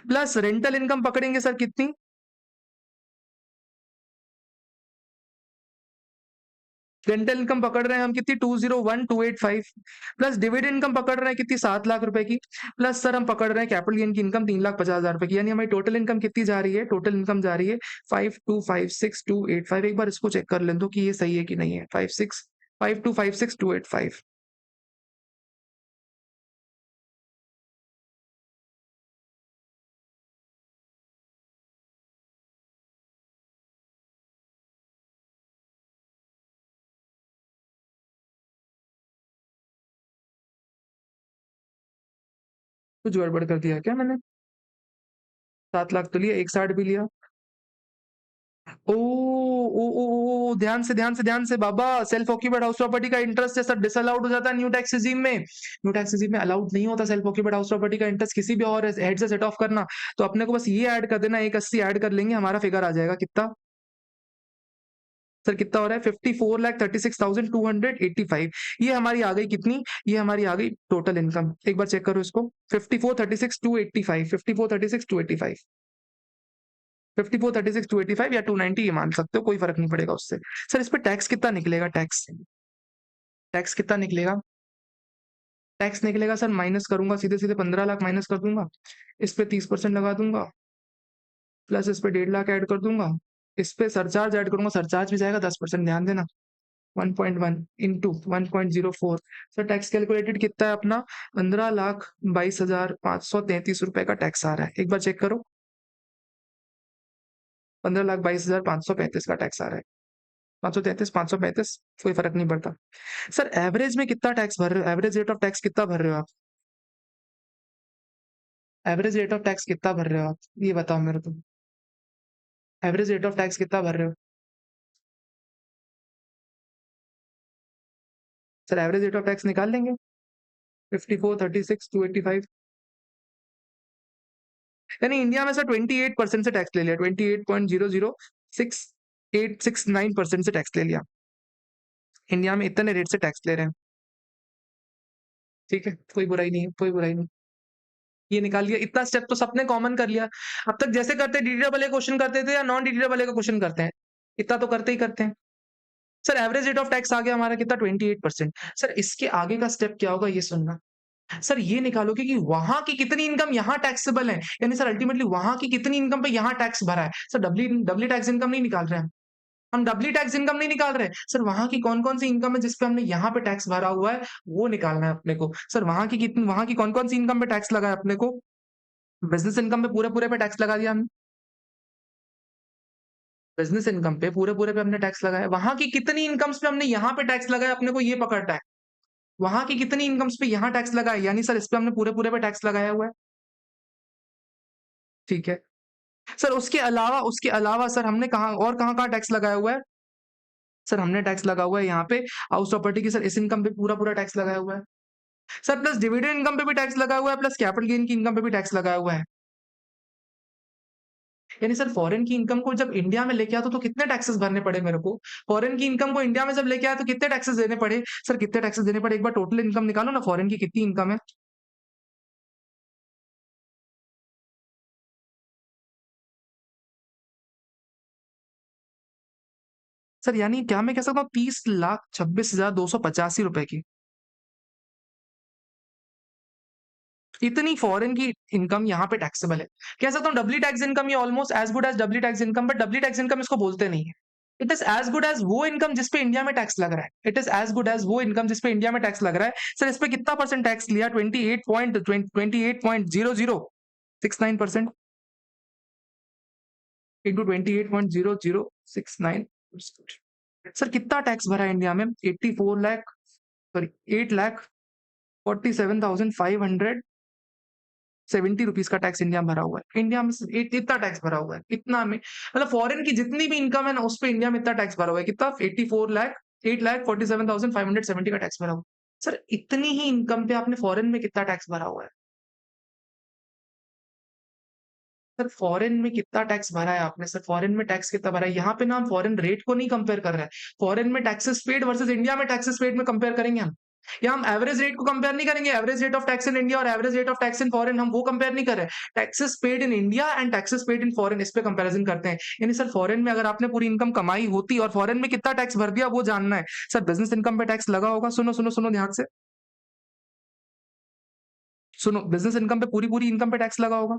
प्लस रेंटल इनकम पकड़ेंगे सर कितनी? रेंटल इनकम पकड़ रहे हैं हम कितनी? 201,285, प्लस डिविडेंड इनकम पकड़ रहे हैं कितनी? 7 लाख रुपए की, प्लस सर हम पकड़ रहे हैं कैपिटल गेन की इनकम 3,50,000 रुपए की, यानी हमारी टोटल इनकम कितनी जा रही है? टोटल इनकम जा रही है 5256,285। एक बार इसको चेक कर लें तो कि ये सही है कि नहीं है। 5256,285। कुछ गड़बड़ कर दिया क्या मैंने? 7 लाख तो लिया, 1,60 भी लिया। ओ ओ ओ ओ ध्यान से बाबा, सेल्फ ऑक्यूपाइड हाउस प्रॉपर्टी का इंटरेस्ट है सर डिसअलाउड हो जाता है न्यू टैक्स रिजीम में। न्यू टैक्स रिजीम में अलाउड नहीं होता सेल्फ ऑक्यूपाइड हाउस प्रॉपर्टी का इंटरेस्ट किसी भी और हेड से सेट ऑफ करना। तो अपने को बस ये ऐड कर देना, 180 ऐड कर लेंगे, हमारा फिगर आ जाएगा कितना? सर कितना हो रहा है? 54,36,285। ये हमारी आ गई कितनी? ये हमारी आ गई टोटल इनकम। एक बार चेक करो इसको, 54,36,285, 54,36,285, 54,36,285 या 290 ये मान सकते हो, कोई फर्क नहीं पड़ेगा उससे। सर इस पे टैक्स कितना निकलेगा? टैक्स टैक्स कितना निकलेगा? टैक्स निकलेगा सर, माइनस करूंगा सीधे सीधे 15 लाख माइनस कर दूंगा, इस पे 30% लगा दूंगा, प्लस इस पे 1.5 लाख ऐड कर दूंगा, इस पे सरचार्ज ऐड करूंगा, सरचार्ज भी जाएगा 10%, ध्यान देना। 1.1 इंटू 1.04। सर टैक्स कैलकुलेटेड कितना है अपना? 15,22,533 रुपए का टैक्स आ रहा है। एक बार चेक करो, 15,22,535 का टैक्स आ रहा है। 533, 535 कोई फर्क नहीं पड़ता। सर एवरेज में कितना टैक्स भर रहे हो? एवरेज रेट ऑफ टैक्स कितना भर रहे हो आप? एवरेज रेट ऑफ टैक्स कितना भर रहे हो आप? ये बताओ मेरे को, एवरेज रेट ऑफ टैक्स कितना भर रहे हो? Sir average rate of tax निकाल लेंगे, 54,36,285। यानी इंडिया में सर 28% से टैक्स ले लिया, 28.006,869% से टैक्स ले लिया। इंडिया में इतने रेट से टैक्स ले रहे हैं। ठीक है, कोई बुराई नहीं है, कोई बुराई नहीं। ये निकाल लिया, इतना स्टेप तो सबने कॉमन कर लिया। अब तक जैसे करते डीडीडब्ल्यू वाले क्वेश्चन करते थे या नॉन डीडीडब्ल्यू वाले का क्वेश्चन करते हैं, इतना तो करते ही करते हैं। Sir average rate of tax आ गया हमारा कितना? 28%। सर इसके आगे का स्टेप क्या होगा ये सुनना। सर ये निकालोगे कि वहां की कितनी इनकम यहाँ टैक्सेबल है, यानी सर अल्टीमेटली वहां की कितनी इनकम पे यहाँ टैक्स भरा है। Sir W W tax income नहीं निकाल रहे हैं हम डब्ल्यू टैक्स इनकम नहीं निकाल रहे। सर वहां की कौन कौन सी इनकम है जिसपे हमने यहाँ पे टैक्स भरा हुआ है, वो निकालना है अपने को। सर वहां की कितनी, वहां की कौन कौन सी इनकम पे टैक्स लगा है अपने को? बिजनेस इनकम पे पूरे पूरे पे टैक्स लगा दिया हमने, बिजनेस इनकम पे पूरे पूरे पे हमने टैक्स लगाया। वहां की कितनी इनकम्स पे हमने यहाँ पे टैक्स लगाया अपने को ये पकड़ना है। वहां की कितनी इनकम्स पे यहाँ टैक्स लगा है, यानी सर इस पे हमने पूरे पूरे पे टैक्स लगाया हुआ है। ठीक है सर, उसके अलावा सर हमने कहा और कहाँ कहाँ टैक्स लगाया हुआ है? सर हमने टैक्स लगा हुआ है यहाँ पे हाउस प्रॉपर्टी की, सर इस इनकम पे पूरा पूरा टैक्स लगाया हुआ है सर, प्लस डिविडेंड इनकम पे भी टैक्स लगा हुआ है, प्लस कैपिटल गेन की इनकम पे भी टैक्स लगाया हुआ है। यानी सर फॉरेन की इनकम को जब इंडिया में लेके आता तो कितने टैक्सेस भरने पड़े मेरे को, फॉरेन की इनकम को इंडिया में जब लेके आया तो कितने टैक्सेस देने पड़े। सर कितने टैक्सेस देने पड़े, एक बार टोटल इनकम निकालो ना, फॉरेन की कितनी इनकम है। सर यानी क्या मैं कह सकता हूँ 30,26,285 रुपए की इतनी फॉरेन की इनकम यहाँ पे टैक्सेबल है। कह सकता हूँ डब्ल्यू टैक्स इनकम ये almost as good as W tax income, but W tax income इसको बोलते नहीं है। It is as good as वो इनकम जिसपे इंडिया में टैक्स लग रहा है, it is as good as वो इनकम जिसपे इंडिया में टैक्स लग रहा है। सर इस पे कितना परसेंट टैक्स लिया, 28.0069% इंटू 28.0069। सर कितना टैक्स भरा है इंडिया में, 84 लाख, सॉरी 8,47,570 रुपीज का टैक्स इंडिया में भरा हुआ है। इंडिया में सिर्फ इतना टैक्स भरा हुआ है, इतना में मतलब फॉरेन की जितनी भी इनकम है ना उस पे इंडिया में इतना टैक्स भरा हुआ है, कितना 84 लाख, 8,47,570 का टैक्स भरा हुआ है। सर इतनी ही इनकम पे आपने फॉरेन में कितना टैक्स भरा हुआ है। सर फॉरेन में कितना टैक्स भरा है आपने, सर फॉरेन में टैक्स कितना भरा है, यहाँ पे ना हम फॉरेन रेट को नहीं कंपेयर कर रहे हैं, फॉरेन में टैक्सेस पेड वर्सेस इंडिया में टैक्सेस पेड में कंपेयर करेंगे हम। या हम एवरेज रेट को कंपेयर नहीं करेंगे, average rate of tax in India और average rate of tax in foreign हम वो कंपेयर नहीं कर रहे, taxes paid in India and taxes paid in foreign इस पे कंपैरिजन करते हैं। यानी सर फॉरेन में अगर आपने पूरी इनकम कमाई होती और फॉरेन में कितना टैक्स भर दिया वो जानना है। सर बिजनेस इनकम पे टैक्स लगा होगा, सुनो सुनो सुनो ध्यान से सुनो, बिजनेस इनकम पे पूरी पूरी इनकम पे टैक्स लगा होगा।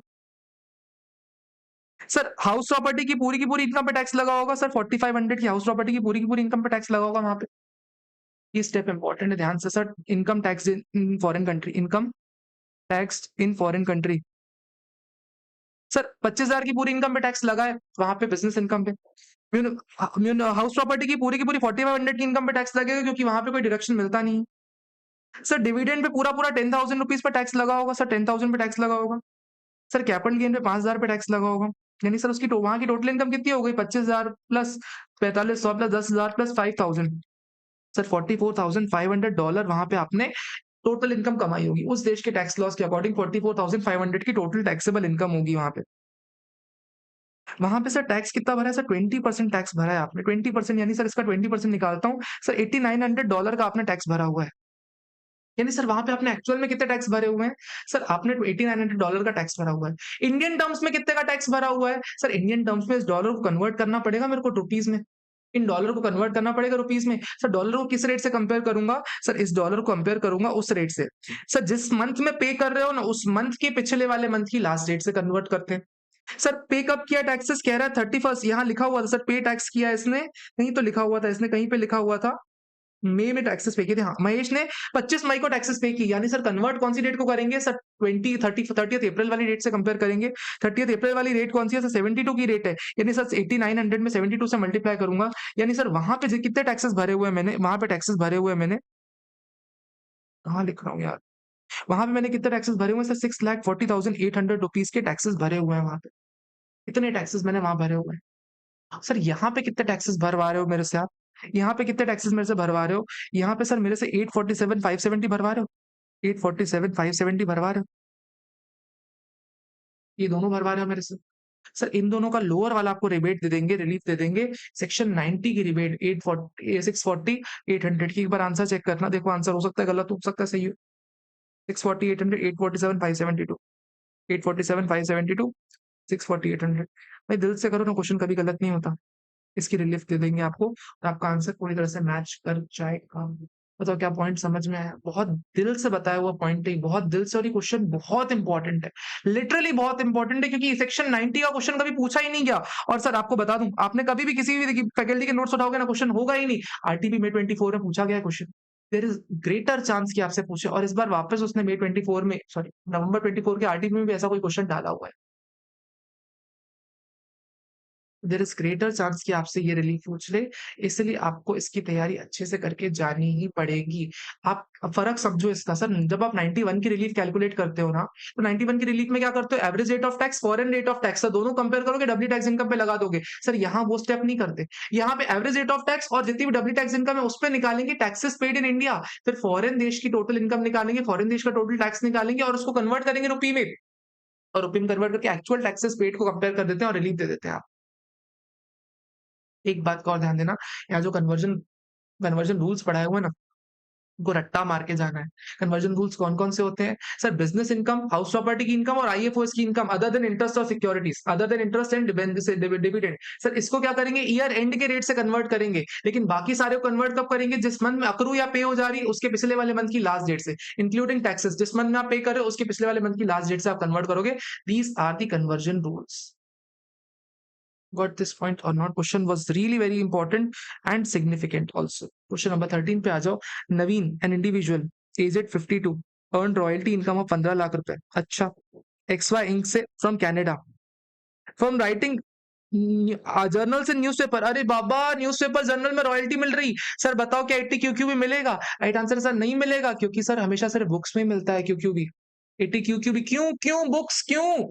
सर हाउस प्रॉपर्टी की पूरी इनकम पे टैक्स लगा होगा, सर 4500 की हाउस प्रॉपर्टी की पूरी इनकम पे टैक्स लगा होगा वहां पे। ये स्टेप इंपॉर्टेंट है, ध्यान से sir, income tax in foreign country, income tax in foreign country. Sir 25,000 की पूरी इनकम पे टैक्स लगा है वहां पे बिजनेस इनकम पे। हाउस प्रॉपर्टी की पूरी 4500 की इनकम पे टैक्स लगेगा क्योंकि वहां पे कोई डिडक्शन मिलता नहीं है। सर डिविडेंड पे पूरा पूरा 10,000 रुपीज पे टैक्स लगा होगा, सर 10,000 पे टैक्स लगा होगा। सर कैपिटल गेन पे 5,000 पे टैक्स लगा होगा। यानी सर उसकी वहां की टोटल इनकम कितनी हो गई, 25,000 प्लस 4500 प्लस 10,000 प्लस 5,000, सर $44,500 वहां पे आपने टोटल इनकम कमाई होगी। उस देश के टैक्स लॉस के अकॉर्डिंग 44,500 की टोटल टैक्सेबल इनकम होगी वहां पे। वहां पे सर टैक्स कितना भरा है, सर 20% टैक्स भरा है आपने, 20%, यानी सर इसका 20% निकालता हूँ, सर $8,900 का आपने टैक्स भरा हुआ है। यानी सर वहां पे आपने एक्चुअल में कितने टैक्स भरे हुए हैं, सर आपने $8,900 का टैक्स भरा हुआ है। इंडियन टर्म्स में कितने का टैक्स भरा हुआ है, सर इंडियन टर्म्स में इस डॉलर को कन्वर्ट करना पड़ेगा मेरे को रुपीज में, इन डॉलर को कन्वर्ट करना पड़ेगा रुपीज में। सर डॉलर को किस रेट से कंपेयर करूंगा, सर इस डॉलर को कंपेयर करूंगा उस रेट से, सर जिस मंथ में पे कर रहे हो ना उस मंथ के पिछले वाले मंथ की लास्ट डेट से कन्वर्ट करते हैं। सर पे कब किया टैक्सेस, कह रहा है 31st, यहाँ लिखा हुआ था सर पे टैक्स किया इसने, कहीं तो लिखा हुआ था इसने, कहीं पे लिखा हुआ था मई में टैक्सेस पे किए थे। हाँ महेश ने 25 मई को टैक्सेस पे की, यानी सर कन्वर्ट कौन सी डेट को करेंगे, सर 30th अप्रैल वाली डेट से कंपेयर करेंगे। 30th अप्रैल वाली रेट कौन सी है, सर 72 की रेट है, यानी सर 8900 में 72 से मल्टीप्लाई करूंगा। यानी सर वहां पे कितने टैक्सेस भरे हुए हैं मैंने, वहां पे टैक्सेस भरे हुए हैं मैंने, कहाँ लिख रहा हूँ यार, वहां पे मैंने कितने टैक्सेस भरे हुए हैं सर, 6,40,800 रुपीज के टैक्सेस भरे हुए हैं वहां पे, इतने टैक्सेस मैंने वहां भरे हुए हैं। सर यहाँ पे कितने टैक्सेस भरवा रहे हो मेरे से आप, यहाँ पे कितने टैक्सेस मेरे से भरवा रहे हो, यहाँ पे सर मेरे से 847,570 भरवा रहे हो, 847,570 भरवा रहे हो, ये दोनों भरवा रहे हो मेरे से। सर इन दोनों का लोअर वाला आपको रिबेट दे देंगे, रिलीफ दे देंगे, सेक्शन 90 की रिबेट 640 800 की। एक बार आंसर चेक करना, देखो आंसर हो सकता है गलत, हो सकता है सही हो। 640 800, 847 572, 847 572, 640 800। भाई दिल से करो ना, क्वेश्चन कभी गलत नहीं होता। इसकी रिलीफ दे देंगे आपको और आपका आंसर पूरी तरह से मैच कर जाएगा। बताओ क्या पॉइंट समझ में आया, बहुत दिल से बताया हुआ पॉइंट है, बहुत दिल से, और ये क्वेश्चन बहुत इंपॉर्टेंट है, लिटरली बहुत इंपॉर्टेंट है, क्योंकि सेक्शन 90 का क्वेश्चन कभी पूछा ही नहीं गया। और सर आपको बता दूं, आपने कभी भी किसी भी फैकल्टी के नोट्स उठाओगे ना, क्वेश्चन होगा ही नहीं। आरटीपी में 24 में पूछा गया question, there is greater chance कि आपसे पूछे, और इस बार वापस उसने मई 24 में, सॉरी नवंबर 24 के आरटीपी में भी ऐसा कोई क्वेश्चन डाला हुआ है। देयर इज ग्रेटर चांस कि आपसे ये रिलीफ पूछ ले, इसलिए आपको इसकी तैयारी अच्छे से करके जानी ही पड़ेगी। आप फर्क समझो इसका सर, जब आप 91 की रिलीफ कैलकुलेट करते हो ना, तो 91 की रिलीफ में क्या करते हो, average rate of tax, foreign rate of tax, दोनों कंपेयर करोगे, डब्ल्यू टैक्स इनकम पे लगा दोगे। सर यहाँ वो स्टेप नहीं करते, यहाँ पे एवरेज रेट ऑफ टैक्स और जितनी भी डब्ल्यू टैक्स इनकम है उस पर निकालेंगे टैक्सेस पेड इन इंडिया, फिर फॉरेन देश की टोटल इनकम निकालेंगे, फॉरेन देश का टोटल टैक्स निकालेंगे और उसको कन्वर्ट करेंगे रुपी में, और रुपी में कन्वर्ट करके एक्चुअल टैक्सेस पेड को कंपेयर कर देते हैं और रिलीफ दे देते हैं। एक बात का और ध्यान देना, यहाँ जो कन्वर्जन कन्वर्जन रूल्स पढ़ाए हुए हैं ना, उनको रट्टा मार के जाना है। कन्वर्जन रूल्स कौन-कौन से होते हैं? Sir business income, house property की इनकम और आईएफओएस की इनकम अदर देन इंटरेस्ट और securities, other than interest and dividend. Sir इसको क्या करेंगे, ईयर एंड के रेट से कन्वर्ट करेंगे, लेकिन बाकी सारे को कन्वर्ट कब करेंगे, जिस मंथ में अक्रू या पे हो जा रही है उसके पिछले वाले मंथ की लास्ट डेट से, इंक्लूडिंग टैक्सेस, जिस मंथ में आप पे कर रहे हो उसके पिछले वाले मंथ की लास्ट डेट से आप कन्वर्ट करोगे। These are the conversion rules. Got this point or not? Question was really very important and significant also. Question number 13 पे आ जाओ। नवीन, an individual, aged 52, earned royalty income of 15 lakh रुपए। अच्छा, XY Inc से from Canada, from writing journals and newspaper. अरे बाबा, newspaper journal में royalty मिल रही, sir बताओ क्या 80 क्यूक्यू भी मिलेगा? राइट आंसर सर नहीं मिलेगा, क्योंकि सर हमेशा सिर्फ बुक्स में मिलता है क्यूक्यू भी, 80 क्यूक्यू भी। क्यों क्यों बुक्स क्यों?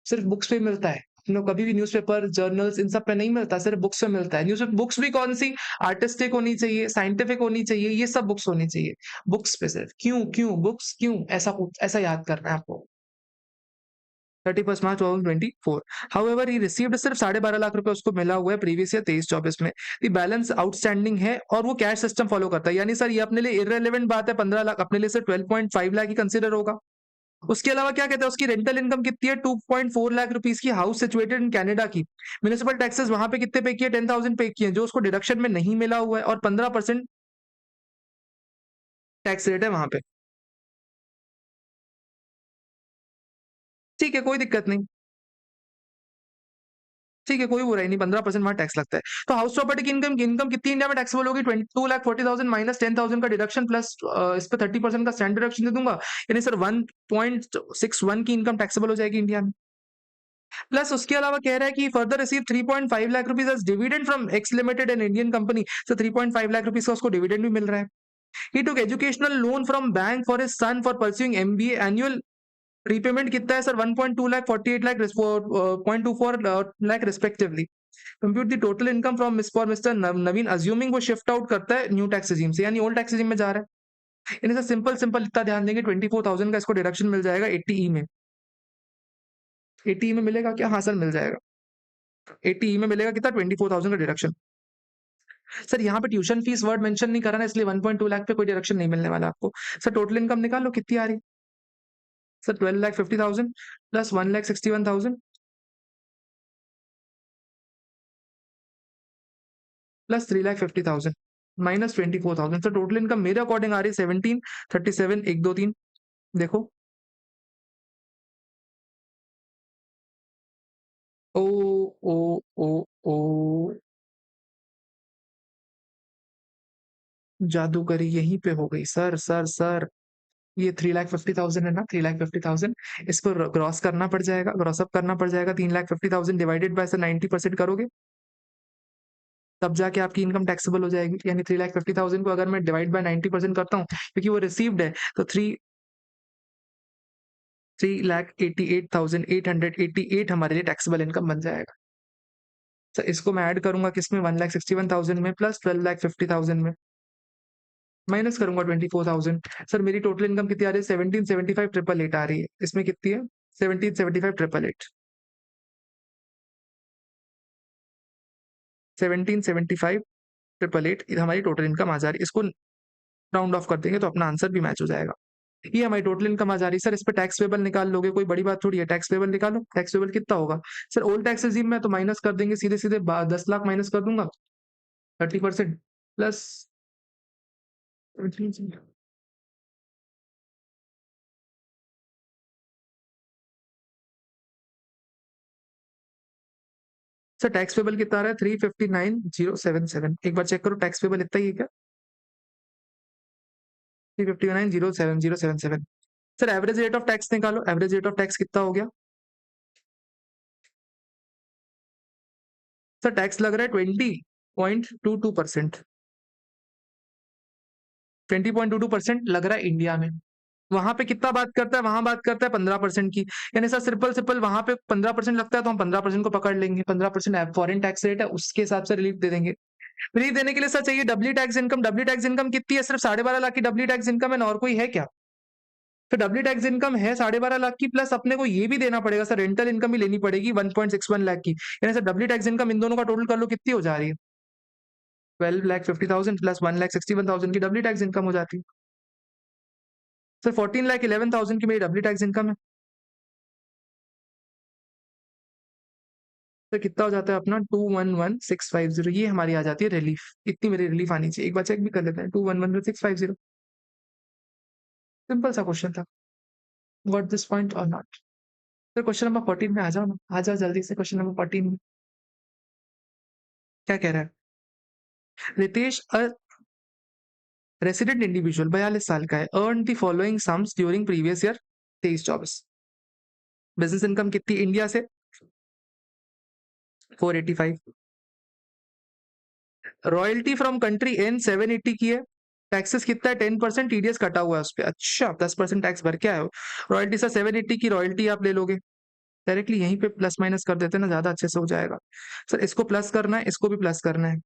सिर्फ बुक्स पे मिलता है, हम लोग कभी भी न्यूज़पेपर, जर्नल्स इन सब पे नहीं मिलता, सिर्फ बुक्स पे मिलता है। न्यूज़ बुक्स भी कौन सी, आर्टिस्टिक होनी चाहिए, साइंटिफिक होनी चाहिए, ये सब बुक्स होनी चाहिए, बुक्स पे सिर्फ। क्यों क्यों बुक्स क्यों, ऐसा याद करना है आपको। 31 मार्च 2024। हाउएवर ही रिसीव्ड, सिर्फ 12.5 लाख रुपए उसको मिला हुआ है प्रीवियस ईयर 23-24 में। दी बैलेंस आउटस्टैंडिंग है और वो कैश सिस्टम फॉलो करता है, यानी सर ये अपने लिए इररिलेवेंट बात है, 15 लाख अपने लिए सिर्फ 12.5 लाख ही कंसीडर होगा। उसके अलावा क्या कहते हैं, उसकी रेंटल इनकम कितनी है, 2.4 लाख रुपीस की, हाउस सिचुएटेड इन कनाडा की। म्युनिसिपल टैक्सेस वहां पे कितने पे किए, 10,000 पे किए, जो उसको डिडक्शन में नहीं मिला हुआ है, और 15% टैक्स रेट है वहां पे। ठीक है, कोई दिक्कत नहीं, ठीक है, कोई बुराई नहीं, 15% वहां टैक्स लगता है। तो हाउस प्रॉपर्टी की इनकम इनकम कितनी इंडिया में टैक्सेबल होगी, 2,40,000 माइनस 10,000 का डिडक्शन प्लस इस पे 30% का स्टैंड डिडक्शन दे दूंगा, यानी सर 1.61 की इनकम टैक्सेबल हो जाएगी इंडिया में। प्लस उसके अलावा कह रहा है कि further receive 3.5 lakh rupees as dividend from X limited an Indian company, तो 3.5 लाख रुपीस का उसको डिविडेंड भी मिल रहा है। He took educational loan from bank for his son for pursuing MBA, annual repayment कितना है sir, 1.2 lakh, 48 lakh, 0.24 lakh respectively. Compute the total income from miss for mister Naveen, assuming वो शिफ्ट आउट करता है न्यू टैक्स रेजिम से, यानी ओल्ड टैक्स रेजिम में जा रहा है। यानी सर सिंपल सिंपल इतना ध्यान देंगे, 24,000 का इसको डिडक्शन मिल जाएगा 80 में। 80 में मिलेगा क्या, हाँ सर मिल जाएगा। 80 में मिलेगा कितना, 24,000 का डिडक्शन। सर यहाँ पे ट्यूशन फीस वर्ड मेंशन नहीं करा ना, इसलिए 1.2 लाख पे कोई डिडक्शन नहीं मिलने वाला आपको। सर टोटल इनकम निकाल लो कितनी आ रही, sir 12,50,000 plus 1,61,000 plus 3,50,000 minus 24,000। Sir total income मेरे अकॉर्डिंग आ रही है 1737, 1 2 3, देखो। ओ ओ ओ ओ, जादूगरी यहीं पे हो गई सर। सर ये 3,50,000 है ना, 3,50,000, इसको क्रॉस करना पड़ जाएगा, क्रॉस अप करना पड़ जाएगा। 3,50,000 डिवाइडेड बाय सर 90% करोगे, तब जाके आपकी इनकम टैक्सेबल हो जाएगी। यानी 3,50,000 को अगर मैं डिवाइड बाय 90% करता हूँ, क्योंकि वो रिसीव्ड है, तो 3,88,888 हमारे लिए टैक्सेबल इनकम बन जाएगा। सर इसको मैं ऐड करूंगा किसमें, 1,61,000 में प्लस 12,50,000 में, माइनस करूंगा 24,000। सर मेरी टोटल इनकम कितनी आ रही है, 1775,888 आ रही है। इसमें कितनी है, 1775,888, 1775,888 हमारी टोटल इनकम आ जा रही है। इसको राउंड ऑफ कर देंगे तो अपना आंसर भी मैच हो जाएगा। ये हमारी टोटल इनकम आ जा रही है। सर इस पे टैक्स पेबल निकाल लोगे, कोई बड़ी बात थोड़ी है, टैक्स पेबल निकालो। टैक्स पेबल कितना होगा सर, ओल्ड टैक्स रेजिम में तो माइनस कर देंगे सीधे सीधे, 10 लाख माइनस कर दूंगा, 30% प्लस। सर टैक्स पेबल कितना आ रहा है, 359,077। एक बार चेक करो टैक्स पेबल इतना ही है क्या, 359,077। Sir average rate of tax निकालो, एवरेज रेट ऑफ टैक्स कितना हो गया, सर टैक्स लग रहा है 20.22%। 20.22% लग रहा है इंडिया में। वहां पे कितना बात करता है, वहां बात करता है 15% की। यानी सर सिंपल सिंपल वहां पे 15% लगता है तो हम 15% को पकड़ लेंगे। 15% फॉरेन टैक्स रेट है, उसके हिसाब से रिलीफ दे देंगे। रिलीफ देने के लिए सर चाहिए W tax income. W tax income कितनी है? सिर्फ 12.5 लाख की डब्ल्यू टैक्स इनकम है ना, और कोई है क्या? तो डब्ल्यू टैक्स इनकम है 12.5 लाख की, प्लस अपने को ये भी देना पड़ेगा सर, रेंटल इनकम भी लेनी पड़ेगी 1.61 लाख की। यानी sir W tax income in दोनों का टोटल कर लो, कितनी हो जा रही है? 12,50,000 प्लस 1,61,000 की डब्ल्यू टैक्स इनकम हो जाती है। सर 14,11,000 की मेरी डब्ल्यू टैक्स इनकम है। तो कितना हो जाता है अपना? 211,650। ये हमारी आ जाती है रिलीफ। इतनी मेरी रिलीफ आनी चाहिए। एक बार चेक भी कर लेते हैं। 211,650। सिंपल सा क्वेश्चन था। व्हाट दिस पॉइंट और नॉट? तो क्वेश्चन नंबर 14 में आ जाओ ना, आ जाओ जल्दी से। क्वेश्चन नंबर 14 में क्या कह रहा है? रितेश रेसिडेंट इंडिविजुअल 42 साल का है, earn the following sums during previous year 23-24। Business income कितनी इंडिया से? 485। रॉयल्टी फ्रॉम कंट्री एन 780 की है। टैक्सेस कितना है? 10%। टीडीएस कटा हुआ है उस पर। अच्छा 10% टैक्स भर के आए हो। रॉयल्टी सर 780 की रॉयल्टी आप ले लोगे डायरेक्टली, यहीं पे प्लस माइनस कर देते ना, ज्यादा अच्छे से हो जाएगा। सर इसको प्लस करना है, इसको भी प्लस करना है।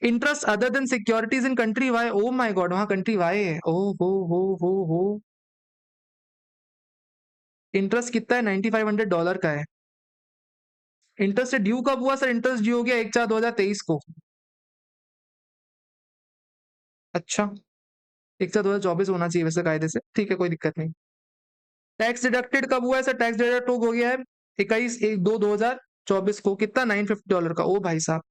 Interest other than securities in country Y. Oh my god, वहां कंट्री वाई है। ओ हो। इंटरेस्ट कितना है? $9,500 का है। इंटरेस्ट ड्यू कब हुआ सर? इंटरेस्ट ड्यू हो गया 1/4/2023 को। अच्छा 1/4/2024 होना चाहिए वैसे कायदे से, ठीक है कोई दिक्कत नहीं। टैक्स डिडक्टेड कब हुआ है सर? टैक्स डिडक्ट हो गया है 21/1/2024 को। कितना? $950 का। ओ भाई साहब।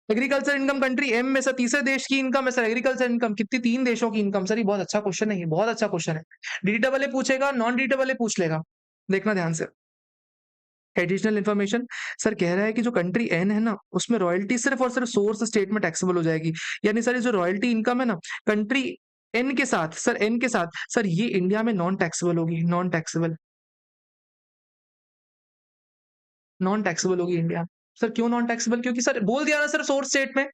एग्रीकल्चर इनकम कंट्री एम में सर तीसरे देश की इनकम है सर। एग्रीकल्चर इनकम कितनी? 3 देशों की इनकम। सर ये बहुत अच्छा क्वेश्चन है, ये बहुत अच्छा क्वेश्चन है। डीडीडबल पूछेगा, नॉन डीडीडबल पूछ लेगा, देखना ध्यान से। एडिशनल इन्फॉर्मेशन सर कह रहा है कि जो कंट्री एन है ना, उसमें रॉयल्टी सिर्फ और सिर्फ सोर्स स्टेट में टैक्सेबल हो जाएगी। यानी सर ये जो रॉयल्टी इनकम है ना, कंट्री एन के साथ सर, एन के साथ सर, ये इंडिया में नॉन टैक्सेबल होगी। नॉन टैक्सेबल, नॉन टैक्सेबल होगी इंडिया। सर क्यों नॉन टैक्सेबल? क्योंकि सर बोल दिया ना सर, सोर्स स्टेट में।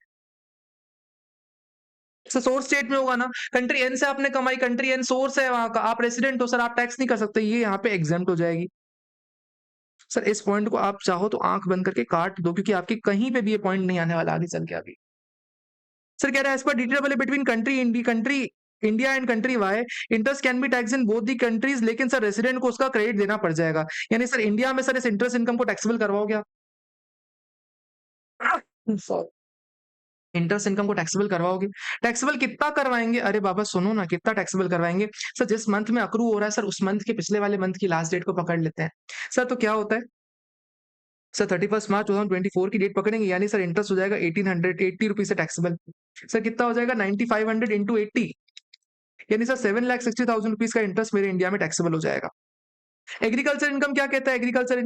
सर सोर्स स्टेट में होगा ना। कंट्री एन से आपने कमाई, कंट्री एन सोर्स है वहां का, आप रेसिडेंट हो सर, आप टैक्स नहीं कर सकते, ये यहाँ पे एग्जाम्प्ट हो जाएगी। सर इस पॉइंट को आप चाहो तो आंख बंद करके काट दो, क्योंकि आपके कहीं पे भी ये पॉइंट नहीं आने वाला आगे चल के अभी। सर कह रहा है as per detail between country India and country Y, interest can be tax in both the countries, लेकिन सर रेसिडेंट को उसका क्रेडिट देना पड़ जाएगा। यानी सर इंडिया में सर इस इंटरेस्ट इनकम को टैक्सेबल करवाओगे आप? इंटरेस्ट इनकम को टैक्सेबल करवाओगे। टैक्सेबल कितना करवाएंगे? अरे बाबा सुनो ना, कितना टैक्सेबल करवाएंगे? सर जिस मंथ में अक्रू हो रहा है सर, उस मंथ के पिछले वाले मंथ की लास्ट डेट को पकड़ लेते हैं। सर तो क्या होता है सर, 31 मार्च 2024 की डेट पकड़ेंगे, यानी सर इंटरेस्ट हो जाएगा 1880 रुपीज से टैक्सेबल। सर कितना हो जाएगा? 9500 इंटू 80, यानी सर 7,60,000 रुपीज का इंटरेस्ट मेरे इंडिया में टैक्सेबल हो जाएगा। एग्रीकल्चर इनकम क्या कहता है? Agriculture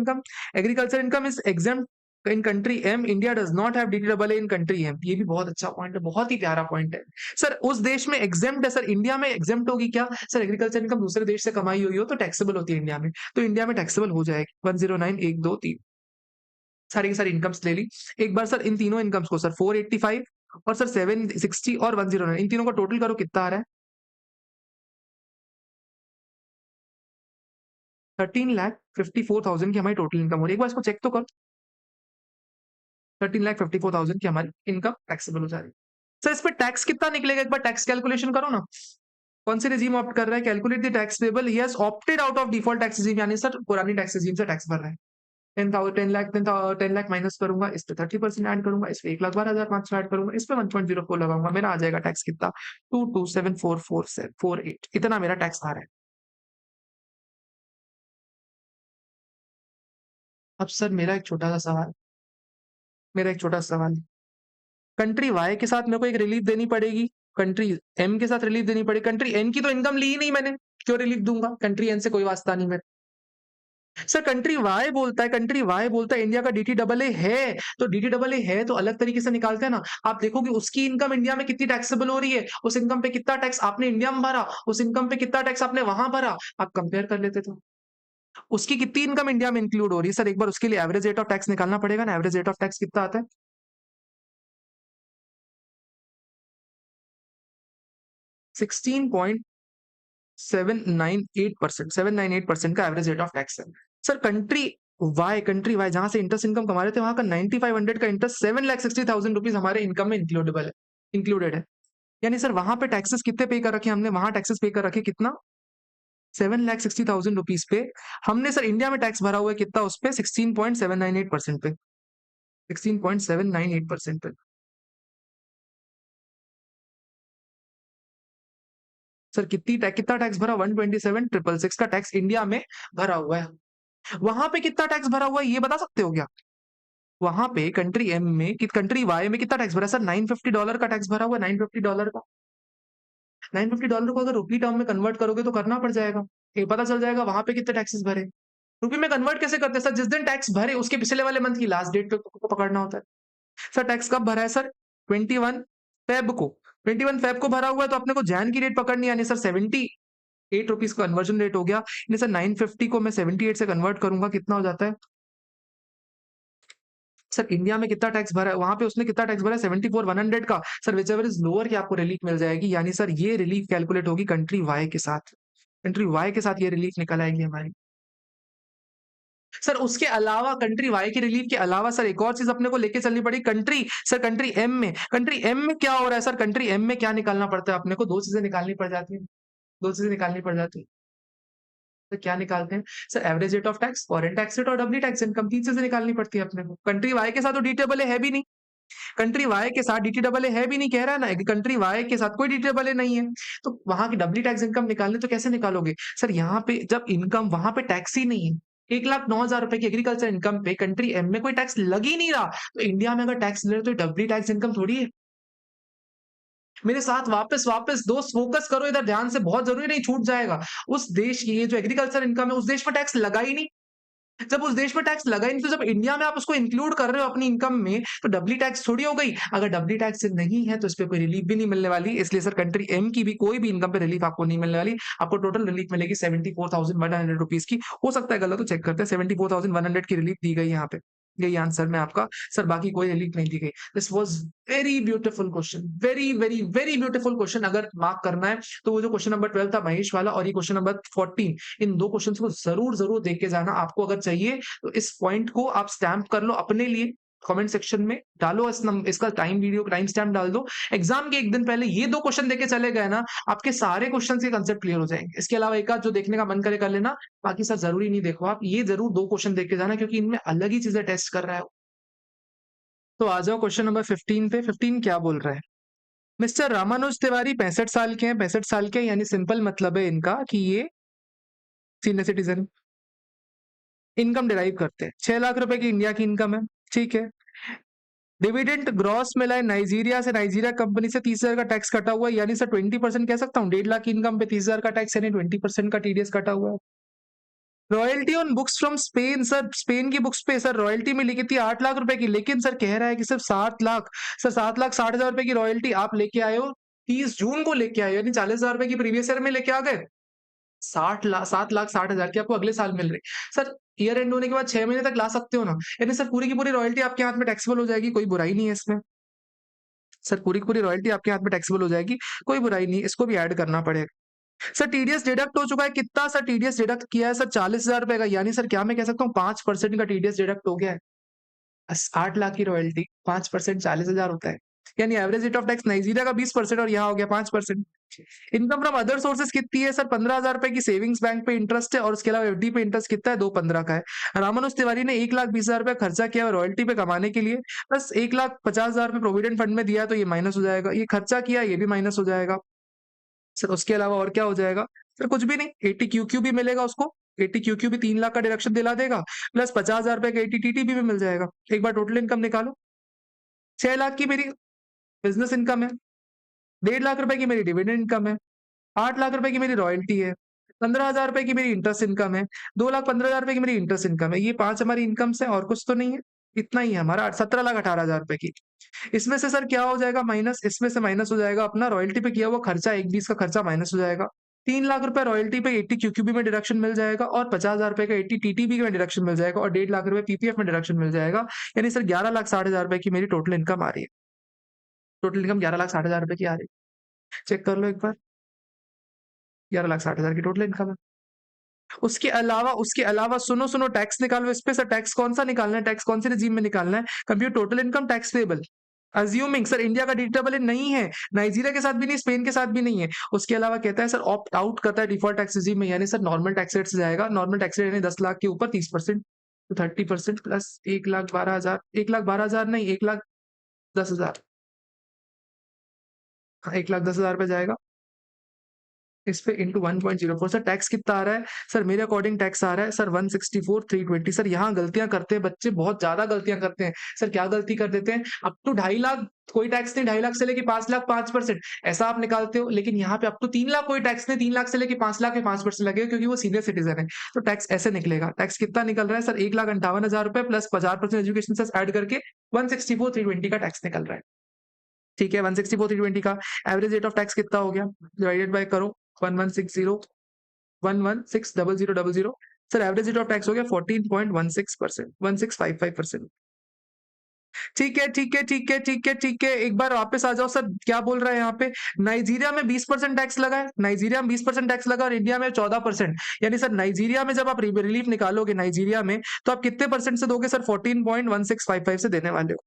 income is exempt in country M, India does not have DTWA in country M. ये भी बहुत अच्छा पॉइंट है, बहुत ही प्यारा पॉइंट है सर। उस देश में एग्जाम्प्ट है सर, इंडिया में एग्जाम्प्ट होगी क्या सर? एग्रीकल्चर इनकम दूसरे देश से कमाई हुई हो तो टैक्सेबल होती है इंडिया में, तो इंडिया में टैक्सेबल हो जाएगी। 109 1 2 3 सारी की सारी इनकम्स ले ली। एक बार सर इन तीनों इनकम्स को सर 485 और सर 760 और 109, इन तीनों का टोटल करो, कितना आ रहा है? 13,54,000 की हमारी टोटल इनकम हो रही है। एक बार इसको चेक तो करो। 13,54,000 की हमारी इनकम टैक्सेबल हो जा रही है। सर इस पे टैक्स कितना निकलेगा? एक बार टैक्स कैलकुलेशन करो ना। कौन सी रिजीम ऑप्ट कर रहा है? Calculate the tax payable. He has opted out of default tax regime, यानी सर पुरानी टैक्स रिजीम से टैक्स भर रहा है। 10 लाख माइनस करूंगा, इस पे 30% ऐड करूंगा, इस पे 1,12,500 ऐड करूंगा, इस पे 1.04 लगाऊंगा, मेरा आ जाएगा टैक्स कितना? 227,448, इतना मेरा टैक्स आ रहा है। अब सर मेरा एक छोटा सा सवाल। कंट्री वाई के साथ मेरे को एक रिलीफ देनी पड़ेगी, कंट्री एम के साथ रिलीफ देनी पड़ेगी। कंट्री एन की तो इनकम ली ही नहीं मैंने, क्यों रिलीफ दूंगा? कंट्री एन से कोई वास्ता नहीं मेरा। सर कंट्री वाई बोलता है इंडिया का डीटी डबल ए है, तो डीटी डबल ए है तो अलग तरीके से निकालते हैं ना। आप देखोगे उसकी इनकम इंडिया में कितनी टैक्सेबल हो रही है, उस इनकम पे कितना टैक्स आपने इंडिया में भरा, उस इनकम पे कितना टैक्स आपने वहां भरा, आप कंपेयर कर लेते थे। उसकी कितनी इनकम इंडिया में इंक्लूड हो रही है सर? एक बार उसके लिए एवरेज रेट ऑफ टैक्स निकालना पड़ेगा ना। एवरेज रेट ऑफ टैक्स कितना आता है? 16.798% का एवरेज रेट ऑफ टैक्स है। सर कंट्री वाई जहां से इंटरेस्ट इनकम कमा रहे थे वहां का 9500 का इंटरेस्ट 7,60,000 रुपीज हमारे इनकम में इंक्लूडेड है। यानी सर वहां पे टैक्सेस कितने पे कर रखे हमने, वहां टैक्सेस पे कर रखे कितना, 7,60,000 रुपीज पे। हमने सर इंडिया में टैक्स भरा हुआ है कितना उस पे, 16.798% पे, 16.798% पे। सर कितना टैक्स भरा, 127,666 का टैक्स इंडिया में भरा हुआ है। वहां पे कितना टैक्स भरा हुआ है ये बता सकते हो क्या? वहां पे कंट्री वाई में कितना टैक्स भरा सर, $950 का टैक्स भरा हुआ है, $950 का। $950 को अगर रुपी टर्म में कन्वर्ट करोगे तो करना पड़ जाएगा, ये पता चल जाएगा वहां पे कितने टैक्सेस भरे। रुपी में कन्वर्ट कैसे करते हैं सर, जिस दिन टैक्स भरे उसके पिछले वाले मंथ की लास्ट डेट पे पकड़ना होता है। सर टैक्स कब भरा है सर, 21 फेब को, 21 फेब को भरा हुआ है तो अपने को जैन की डेट पकड़नी है, यानी सर 78 रुपीज का कन्वर्जन रेट हो गया। यानी सर 950 को मैं 78 से कन्वर्ट करूंगा, कितना हो जाता है सर, इंडिया में कितना टैक्स भरा है, वहां पे उसने कितना टैक्स भरा है, 74,100 का। Sir which ever is lower की आपको रिलीफ मिल जाएगी, यानी सर ये रिलीफ कैलकुलेट होगी कंट्री वाई के साथ, कंट्री वाई के साथ ये रिलीफ निकल आएगी हमारी। सर उसके अलावा कंट्री वाई की रिलीफ के अलावा सर एक और चीज अपने को लेके चलनी पड़ेगी, कंट्री एम में, कंट्री एम में क्या हो रहा है सर, कंट्री एम में क्या निकालना पड़ता है अपने को, दो चीजें निकालनी पड़ जाती है, दो चीजें निकालनी पड़ जाती है। तो क्या निकालते हैं sir, average rate of tax, foreign tax rate और डब्ल्यू टैक्स इनकम, तीन चीजें निकालनी पड़ती है अपने को। कंट्री वाई के साथ तो डीटेबल है भी नहीं, कंट्री वाई के साथ डीटीडबल है भी नहीं, कह रहा है ना कंट्री वाई के साथ कोई डीटीडबल नहीं है, तो वहां की डब्ल्यू टैक्स इनकम निकालने तो कैसे निकालोगे सर, यहाँ पे जब इनकम वहां पे टैक्स ही नहीं है, 1,09,000 रुपए की एग्रीकल्चर इनकम पे कंट्री एम में कोई टैक्स लग ही नहीं रहा, तो इंडिया में अगर टैक्स ले रहे तो डब्ल्यू टैक्स इनकम थोड़ी है। मेरे साथ वापस वापस दोस्त फोकस करो इधर ध्यान से, बहुत जरूरी नहीं छूट जाएगा। उस देश की ये जो एग्रीकल्चर इनकम है उस देश में टैक्स लगा ही नहीं, जब उस देश में टैक्स लगा ही नहीं तो जब इंडिया में आप उसको इंक्लूड कर रहे हो अपनी इनकम में तो डब्ल्यू टैक्स थोड़ी हो गई, अगर डब्ल्यू टैक्स नहीं है तो इस पे कोई रिलीफ भी नहीं मिलने वाली, इसलिए सर कंट्री एम की भी कोई भी इनकम पे रिलीफ आपको नहीं मिलने वाली, आपको टोटल रिलीफ मिलेगी 74,100 रुपीज की। हो सकता है गलत तो चेक करते हैं, 74,100 की रिलीफ दी गई यहाँ पे, यही आंसर में आपका सर, बाकी कोई रिलीफ नहीं दी गई। This was very beautiful question, very very very beautiful question. अगर मार्क करना है तो वो जो क्वेश्चन नंबर 12 था महेश वाला और ये क्वेश्चन नंबर 14, इन दो क्वेश्चन को जरूर जरूर देख के जाना, आपको अगर चाहिए तो इस पॉइंट को आप स्टैम्प कर लो अपने लिए, कमेंट सेक्शन में डालो, इसका टाइम स्टैम्प डाल दो। एग्जाम के एक दिन पहले ये दो क्वेश्चन देके चले गए ना, आपके सारे क्वेश्चन के कंसेप्ट क्लियर हो जाएंगे। इसके अलावा एक आध जो देखने का मन करे कर लेना, बाकी सर जरूरी नहीं देखो, आप ये जरूर दो क्वेश्चन देख के जाना क्योंकि इनमें अलग ही चीजें टेस्ट कर रहा है। तो आ जाओ क्वेश्चन नंबर 15 पे। 15 क्या बोल रहा है, मिस्टर रामानुज तिवारी 65 साल के हैं, 65 साल के, यानी सिंपल मतलब है इनका कि ये सीनियर सिटीजन, इनकम डिराइव करते हैं, 6 लाख रुपए की इंडिया की इनकम है, ठीक है। डिविडेंड ग्रॉस मिला है नाइजीरिया से, नाइजीरिया कंपनी से 30,000 का टैक्स कटा हुआ है, यानी सर 20% कह सकता हूँ, 1.5 लाख की इनकम पे 30,000 का टैक्स, यानी 20% का टीडीएस कटा हुआ है। Royalty on books from Spain, sir Spain की बुक्स पे सर रॉयल्टी में लिखी थी 8 लाख रुपए की, लेकिन सर कह रहा है कि सिर्फ 7 लाख, सर 7,60,000 रुपए की रॉयल्टी आप लेके आए हो, 30 जून को लेके आए हो, यानी 40,000 रुपए की प्रीवियस ईयर में लेके आ गए, 7,60,000 की आपको अगले साल मिल रही। सर ईयर एंड होने के बाद 6 महीने तक ला सकते हो ना, यानी सर पूरी की पूरी रॉयल्टी आपके हाथ में टैक्सेबल हो जाएगी, कोई बुराई नहीं है इसमें, सर पूरी की पूरी रॉयल्टी आपके हाथ में टैक्सेबल हो जाएगी, कोई बुराई नहीं, इसको भी ऐड करना पड़ेगा। सर टीडीएस डिडक्ट हो चुका है, कितना सर टीडीएस डिडक्ट किया है सर, 40,000 रुपए का, यानी सर क्या मैं कह सकता हूँ 5% का टीडीएस डिडक्ट हो गया है। 8 लाख की रॉयल्टी 5% 40,000 होता है, यानी average rate of tax Nigeria का 20% और यहाँ हो गया 5%। इनकम फ्रॉम अदर सोर्सेज कितनी है सर, 15,000 रुपए की सेविंग्स बैंक पे इंटरेस्ट है और उसके अलावा एफडी पे इंटरेस्ट कितना है, 215 का है। रामानुज तिवारी ने 1,20,000 रुपए खर्चा किया रॉयल्टी पे कमाने के लिए, बस 1,50,000 रुपए प्रोविडेंट फंड में दिया तो ये माइनस हो जाएगा, ये खर्चा किया ये भी माइनस हो जाएगा। सर उसके अलावा और क्या हो जाएगा, सर कुछ भी नहीं, 80 क्यूक्यू भी मिलेगा उसको, 80 क्यूक्यू भी 3 लाख का डिडक्शन दिला देगा, प्लस 50,000 रुपए का 80 टीटी भी मिल जाएगा। एक बार टोटल इनकम निकालो, 6 लाख की मेरी बिजनेस इनकम है, 1.5 लाख रुपए की मेरी डिविडेंड इनकम है, 8 लाख रुपए की मेरी रॉयल्टी है, 15,000 रुपए की मेरी इंटरेस्ट इनकम है, 2,15,000 रुपए की मेरी इंटरेस्ट इनकम है, ये 5 हमारी इनकम्स है और कुछ तो नहीं है, इतना ही है हमारा, 17,18,000 रुपए की। इसमें से सर क्या हो जाएगा माइनस, इसमें से माइनस हो जाएगा अपना रॉयल्टी पे किया हुआ खर्चा, 1,20 का खर्चा माइनस हो जाएगा, 3 लाख रुपए रॉयल्टी पे 80 क्यूक्यूबी में डिडक्शन मिल जाएगा और 50,000 रुपए का 80 टीटीबी में डिडक्शन मिल जाएगा और 1.5 लाख रुपए पीपीएफ में डिडक्शन मिल जाएगा, यानी सर 11,60,000 रुपए की मेरी टोटल इनकम आ रही है, टोटल इनकम 11,60,000 रुपए की आ रही है, चेक कर लो एक बार। 11,60,000 की टोटल इनकम है। उसके अलावा सुनो टैक्स निकालो इस पे। सर टैक्स कौन सा निकालना है, टैक्स कौन से रिजीम में निकालना है? Compute total income tax payable assuming sir India का डिडक्टेबल नहीं है, नाइजीरिया के साथ भी नहीं, स्पेन के साथ भी नहीं है। उसके अलावा कहता है सर ऑप्ट आउट करता है डिफॉल्ट टैक्स रिजीम में, यानी सर नॉर्मल टैक्स रेट से जाएगा। नॉर्मल टैक्स रेट यानी 10 लाख के ऊपर 30%, तो 30% प्लस 1,12,000, 1,12,000 नहीं, 1,10,000, हाँ 1,10,000 पे जाएगा इस पे इंटू 1.04। सर टैक्स कितना आ रहा है? सर मेरे अकॉर्डिंग टैक्स आ रहा है सर 164,320। सर यहाँ गलतियां करते हैं बच्चे, बहुत ज्यादा गलतियां करते हैं। सर क्या गलती कर देते हैं? अप टू 2.5 लाख कोई टैक्स नहीं, 2.5 लाख से लेके 5 लाख 5%, ऐसा आप निकालते हो। लेकिन यहाँ पे अप टू 3 लाख कोई टैक्स नहीं, 3 लाख से लेके 5 लाख में 5% लगेगा, क्योंकि वो सीनियर सिटीजन है। तो टैक्स ऐसे निकलेगा। टैक्स कितना निकल रहा है सर? 1,58,000 रुपए प्लस 50% एजुकेशन सेस ऐड करके 164,320 का टैक्स निकल रहा है। ठीक है, 164,320 का एवरेज रेट ऑफ टैक्स कितना हो गया? डिवाइडेड बाय करो 1160 sir average rate of tax हो गया 14.16%, 1655%। ठीक है, एक बार वापस आ जाओ। सर क्या बोल रहा है यहाँ पे? नाइजीरिया में 20% टैक्स लगा है, नाइजीरिया में 20% टैक्स लगा और इंडिया में 14%। यानी सर नाइजीरिया में जब आप रिलीफ निकालोगे नाइजीरिया में, तो आप कितने परसेंट से दोगे? सर 14.1655 से देने वाले हो।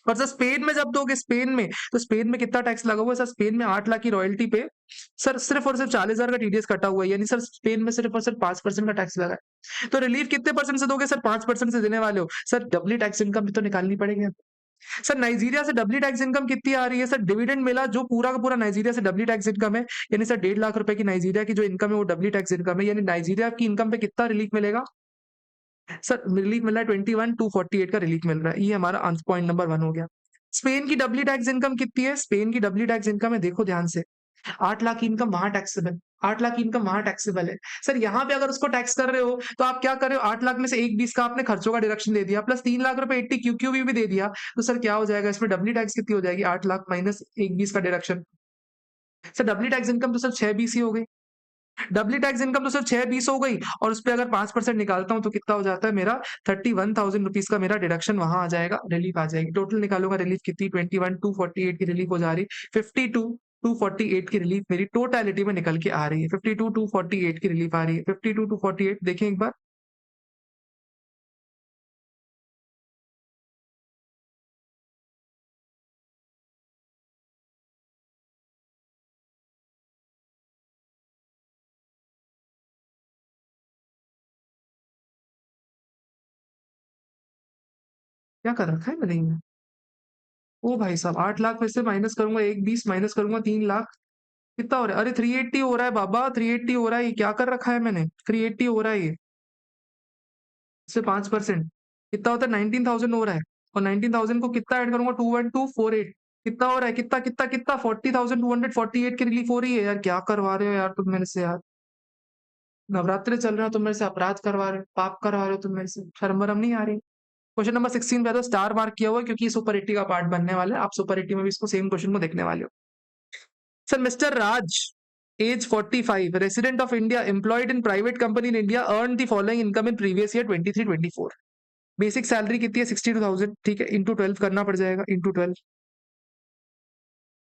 और सर स्पेन में जब दोगे, स्पेन में, तो स्पेन में कितना टैक्स लगा हुआ है? सर स्पेन में 8 लाख की रॉयल्टी पे सर सिर्फ और सिर्फ 40,000 का टीडीएस कटा हुआ है, यानी सर स्पेन में सिर्फ और सिर्फ 5% का टैक्स लगा है। तो रिलीफ कितने परसेंट से दोगे? सर 5% से देने वाले हो। सर डबली टैक्स इनकम भी तो निकालनी पड़ेगी। सर नाइजीरिया से डबली टैक्स इनकम कितनी आ रही है? सर डिविडेंड मिला जो पूरा का पूरा नाइजीरिया से डबली टैक्स इनकम है, यानी सर 1.5 लाख रुपए की नाइजीरिया की जो इनकम है वो डबली टैक्स इनकम है। यानी नाइजीरिया की इनकम पे कितना रिलीफ मिलेगा? सर रिलीफ मिल रहा है 21,248 का रिलीफ मिल रहा है। ये हमारा आंसर पॉइंट नंबर 1 हो गया। स्पेन की डबली टैक्स इनकम कितनी है? स्पेन की डबली टैक्स इनकम है, देखो ध्यान से, 8 लाख की इनकम वहां टैक्सेबल, 8 लाख की इनकम वहां टैक्सेबल है। सर यहाँ पे अगर उसको टैक्स कर रहे हो तो आप क्या कर रहे हो? 8 लाख में से 1,20 का आपने खर्चों का डिडक्शन दे दिया, प्लस 3 लाख रुपए 80 क्यूक्यू भी दे दिया। तो सर क्या हो जाएगा इसमें? डबली टैक्स कितनी हो जाएगी? 8 लाख माइनस 1,20 का deduction. Sir doubly tax income तो सर 6,20 ही हो गई। डबली टैक्स इनकम तो सर 6,20 हो गई, और उस पर अगर 5% निकालता हूं तो कितना हो जाता है मेरा? 31,000 रुपीज का मेरा डिडक्शन वहां आ जाएगा, रिलीफ आ जाएगी। टोटल निकालूंगा रिलीफ कितनी? 21,248 की रिलीफ हो जा रही, 52,248 की रिलीफ मेरी टोटलिटी में निकल के आ रही है। 52,248 की रिलीफ आ रही है। 52,248 देखें एक बार। क्या कर रखा है मैंने इनमें? ओ भाई साहब, 8 लाख में से माइनस करूंगा 1,20, माइनस करूंगा 3 लाख, कितना हो रहा है? अरे 380 हो रहा है बाबा, 380 हो रहा है। ये क्या कर रखा है मैंने? 380 हो रहा है ये, इससे 5% कितना होता है? 19,000 हो रहा है। और 19,000 को कितना ऐड करूंगा? 21248, कितना हो रहा है? कितना कितना कितना? 40,248 की रिलीफ हो रही है। यार क्या करवा रहे हो यार तुम मेरे से? यार नवरात्रि चल रहे हो, तुम मेरे से अपराध करवा रहे हो, पाप करवा रहे हो तुम मेरे से, शर्म वरम नहीं आ रही? क्वेश्चन नंबर 16 पे तो स्टार मार्क किया हुआ है क्योंकि सुपर 80 का पार्ट बनने वाला है। आप सुपर 80 में भी इसको सेम क्वेश्चन को देखने वाले हो। Sir mister Raj, age 45, resident of India, employed in private company in India, earned the following income in previous year 23-24। Basic salary कितनी है? 62,000। ठीक है, इंटू 12 करना पड़ जाएगा, इंटू 12।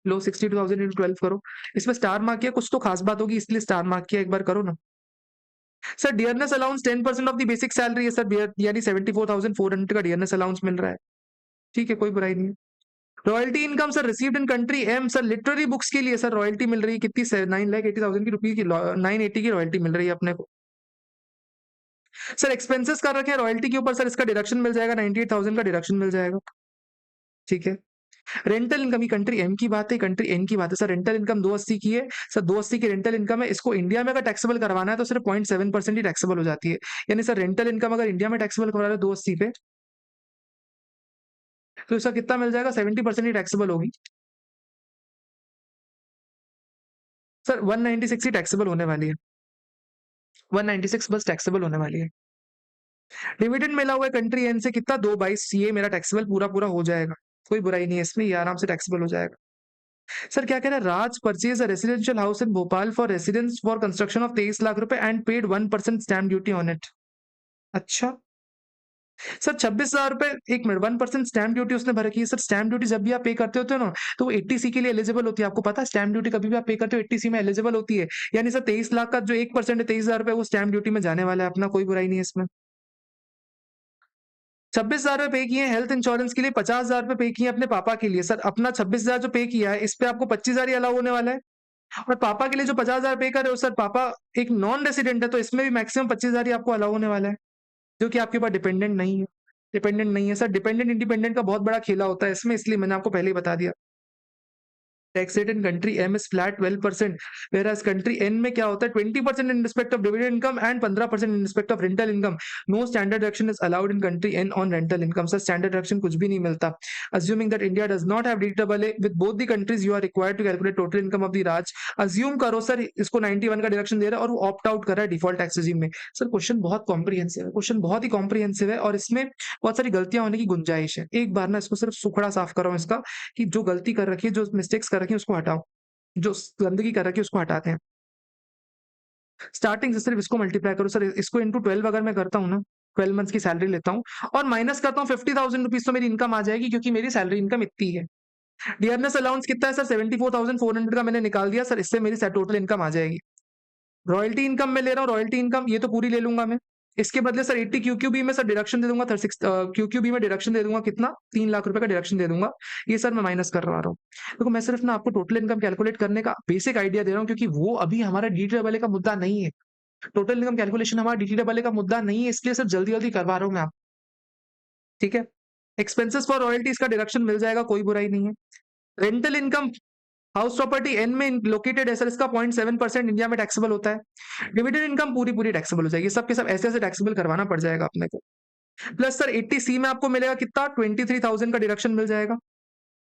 लो 62,000 इंटू 12 करो। इसमें स्टार मार्क किया, कुछ तो खास बात होगी इसलिए स्टार मार्क किया, एक बार करो ना। Sir dearness allowance 10% of the basic salary है सर, यानी 74,400 का डियरनेस अलाउंस मिल रहा है। ठीक है, कोई बुराई नहीं है। Royalty income sir received in country M, sir literary books के लिए सर रॉयल्टी मिल रही है कितनी? 9,80,000 की रुपीज की, 980 की रॉयल्टी मिल रही है अपने को। सर एक्सपेंसेस कर रखे हैं रॉयल्टी के ऊपर, सर इसका डिडक्शन मिल जाएगा, 98,000 का डिडक्शन मिल जाएगा। ठीक है, रेंटल इनकम की कंट्री एम की बात है, कंट्री एन की बात है। सर रेंटल इनकम 280 की है सर, 280 की रेंटल इनकम है। इसको इंडिया में अगर टैक्सेबल करवाना है तो सिर्फ 0.7% ही टैक्सेबल हो जाती है। यानी सर रेंटल इनकम अगर इंडिया में टैक्सेबल करवा रहे हो 280 पे, तो इसका कितना मिल जाएगा? 70% ही टैक्सेबल होगी। सर 196 ही टैक्सेबल होने वाली है, 196 बस टैक्सेबल होने वाली है। डिविडेंड मिला हुआ है कंट्री एन से कितना? 222, ये मेरा टैक्सेबल पूरा पूरा हो जाएगा, कोई बुराई नहीं है इसमें, ये आराम से टैक्सेबल हो जाएगा। सर क्या कह रहा है? Raj purchase a residential house in Bhopal for residence for construction of 23 lakh रुपए and paid 1% stamp duty on it. अच्छा, सर 26,000 रुपए, एक मिनट, 1% स्टैंप ड्यूटी उसने भर रखी है। सर स्टैंप ड्यूटी जब भी आप पे करते होते हो ना, तो वो 80C के लिए एलिजिबल होती है। आपको पता है स्टैंप ड्यूटी कभी भी आप पे करते हो 80C में एलिजिबल होती है। यानी सर 23 लाख का जो 1% है, 23,000 रुपए वो स्टैंप ड्यूटी में जाने वाला है अपना, कोई बुराई नहीं है इसमें। 26,000 रुपए पे किए हैं हेल्थ इंश्योरेंस के लिए, 50,000 रुपए पे किए हैं अपने पापा के लिए। सर अपना 26,000 जो पे किया है, इस पे आपको 25,000 ही अलाउ होने वाला है। और पापा के लिए जो 50,000 पे कर रहे हो सर, पापा एक नॉन रेसिडेंट है, तो इसमें भी मैक्सिमम 25,000 ही आपको अलाउ होने वाला है, जो कि आपके पास डिपेंडेंट नहीं है। डिपेंडेंट नहीं है सर, डिपेंडेंट इंडिपेंडेंट का बहुत बड़ा खेला होता है इसमें, इसलिए मैंने आपको पहले ही बता दिया। Tax rate in country M is flat 12%, whereas country N में क्या होता है 20% in respect of dividend income and 15% in respect of rental income. No standard deduction is allowed in country N on rental income. Sir standard deduction कुछ भी नहीं मिलता। Assuming that India does not have DWA with both the countries, you are required to calculate total income of the Raj. Assume करो sir इसको 91 का deduction दे रहा है और वो ऑप्ट आउट कर रहा है डिफॉल्ट टैक्स रेजिम में। सर क्वेश्चन बहुत कॉम्प्रिहेंसिव है, क्वेश्चन बहुत ही कॉम्प्रिहेंसिव है, और इसमें बहुत सारी गलतियां होने की गुंजाइश है। एक बार ना इसको सिर्फ सुखड़ा साफ करो इसका, कि जो गलती कर रखी है, जो मिस्टेक्स कर रखी है उसको हटाओ, जो गंदगी कर रखी है उसको हटाते हैं। स्टार्टिंग से सिर्फ इसको मल्टीप्लाई करो सर, इसको इंटू 12 अगर मैं करता हूँ ना, 12 मंथ्स की सैलरी लेता हूँ और माइनस करता हूँ 50,000 रुपीज, तो मेरी इनकम आ जाएगी, क्योंकि मेरी सैलरी इनकम इतनी है। डियरनेस अलाउंस कितना है सर, 74,400 का मैंने निकाल दिया सर, इससे मेरी टोटल इनकम आ जाएगी। रॉयल्टी इनकम में ले रहा हूँ, रॉयल्टी इनकम ये तो पूरी ले लूंगा मैं। इसके बदले सर 80 क्यूक्यूबी में सर डिडक्शन दे दूंगा, 36 क्यूक्यूबी में डिडक्शन दे दूंगा, कितना 3 लाख रुपए का डिडक्शन दे दूंगा। ये सर मैं माइनस करवा रहा हूँ। देखो मैं सिर्फ ना आपको टोटल इनकम कैलकुलेट करने का बेसिक आइडिया दे रहा हूँ, क्योंकि वो अभी हमारा डीटी का मुद्दा नहीं है। टोटल इनकम कैलकुलेशन हमारा डीटी का मुद्दा नहीं है, इसलिए सर जल्दी जल्दी करवा रहा हूँ मैं आप। ठीक है, एक्सपेंसेस फॉर रॉयल्टीज का डिडक्शन मिल जाएगा, कोई बुराई नहीं है। Rental income house property N में लोकेटेड है सर, इसका 0.7% इंडिया में टैक्सेबल होता है। डिविडेंड इनकम पूरी पूरी टैक्सेबल हो जाएगी, सबके सब ऐसे ऐसे टैक्सेबल करवाना पड़ जाएगा अपने को। प्लस सर 80C में आपको मिलेगा कितना, 23,000 का डिडक्शन मिल जाएगा।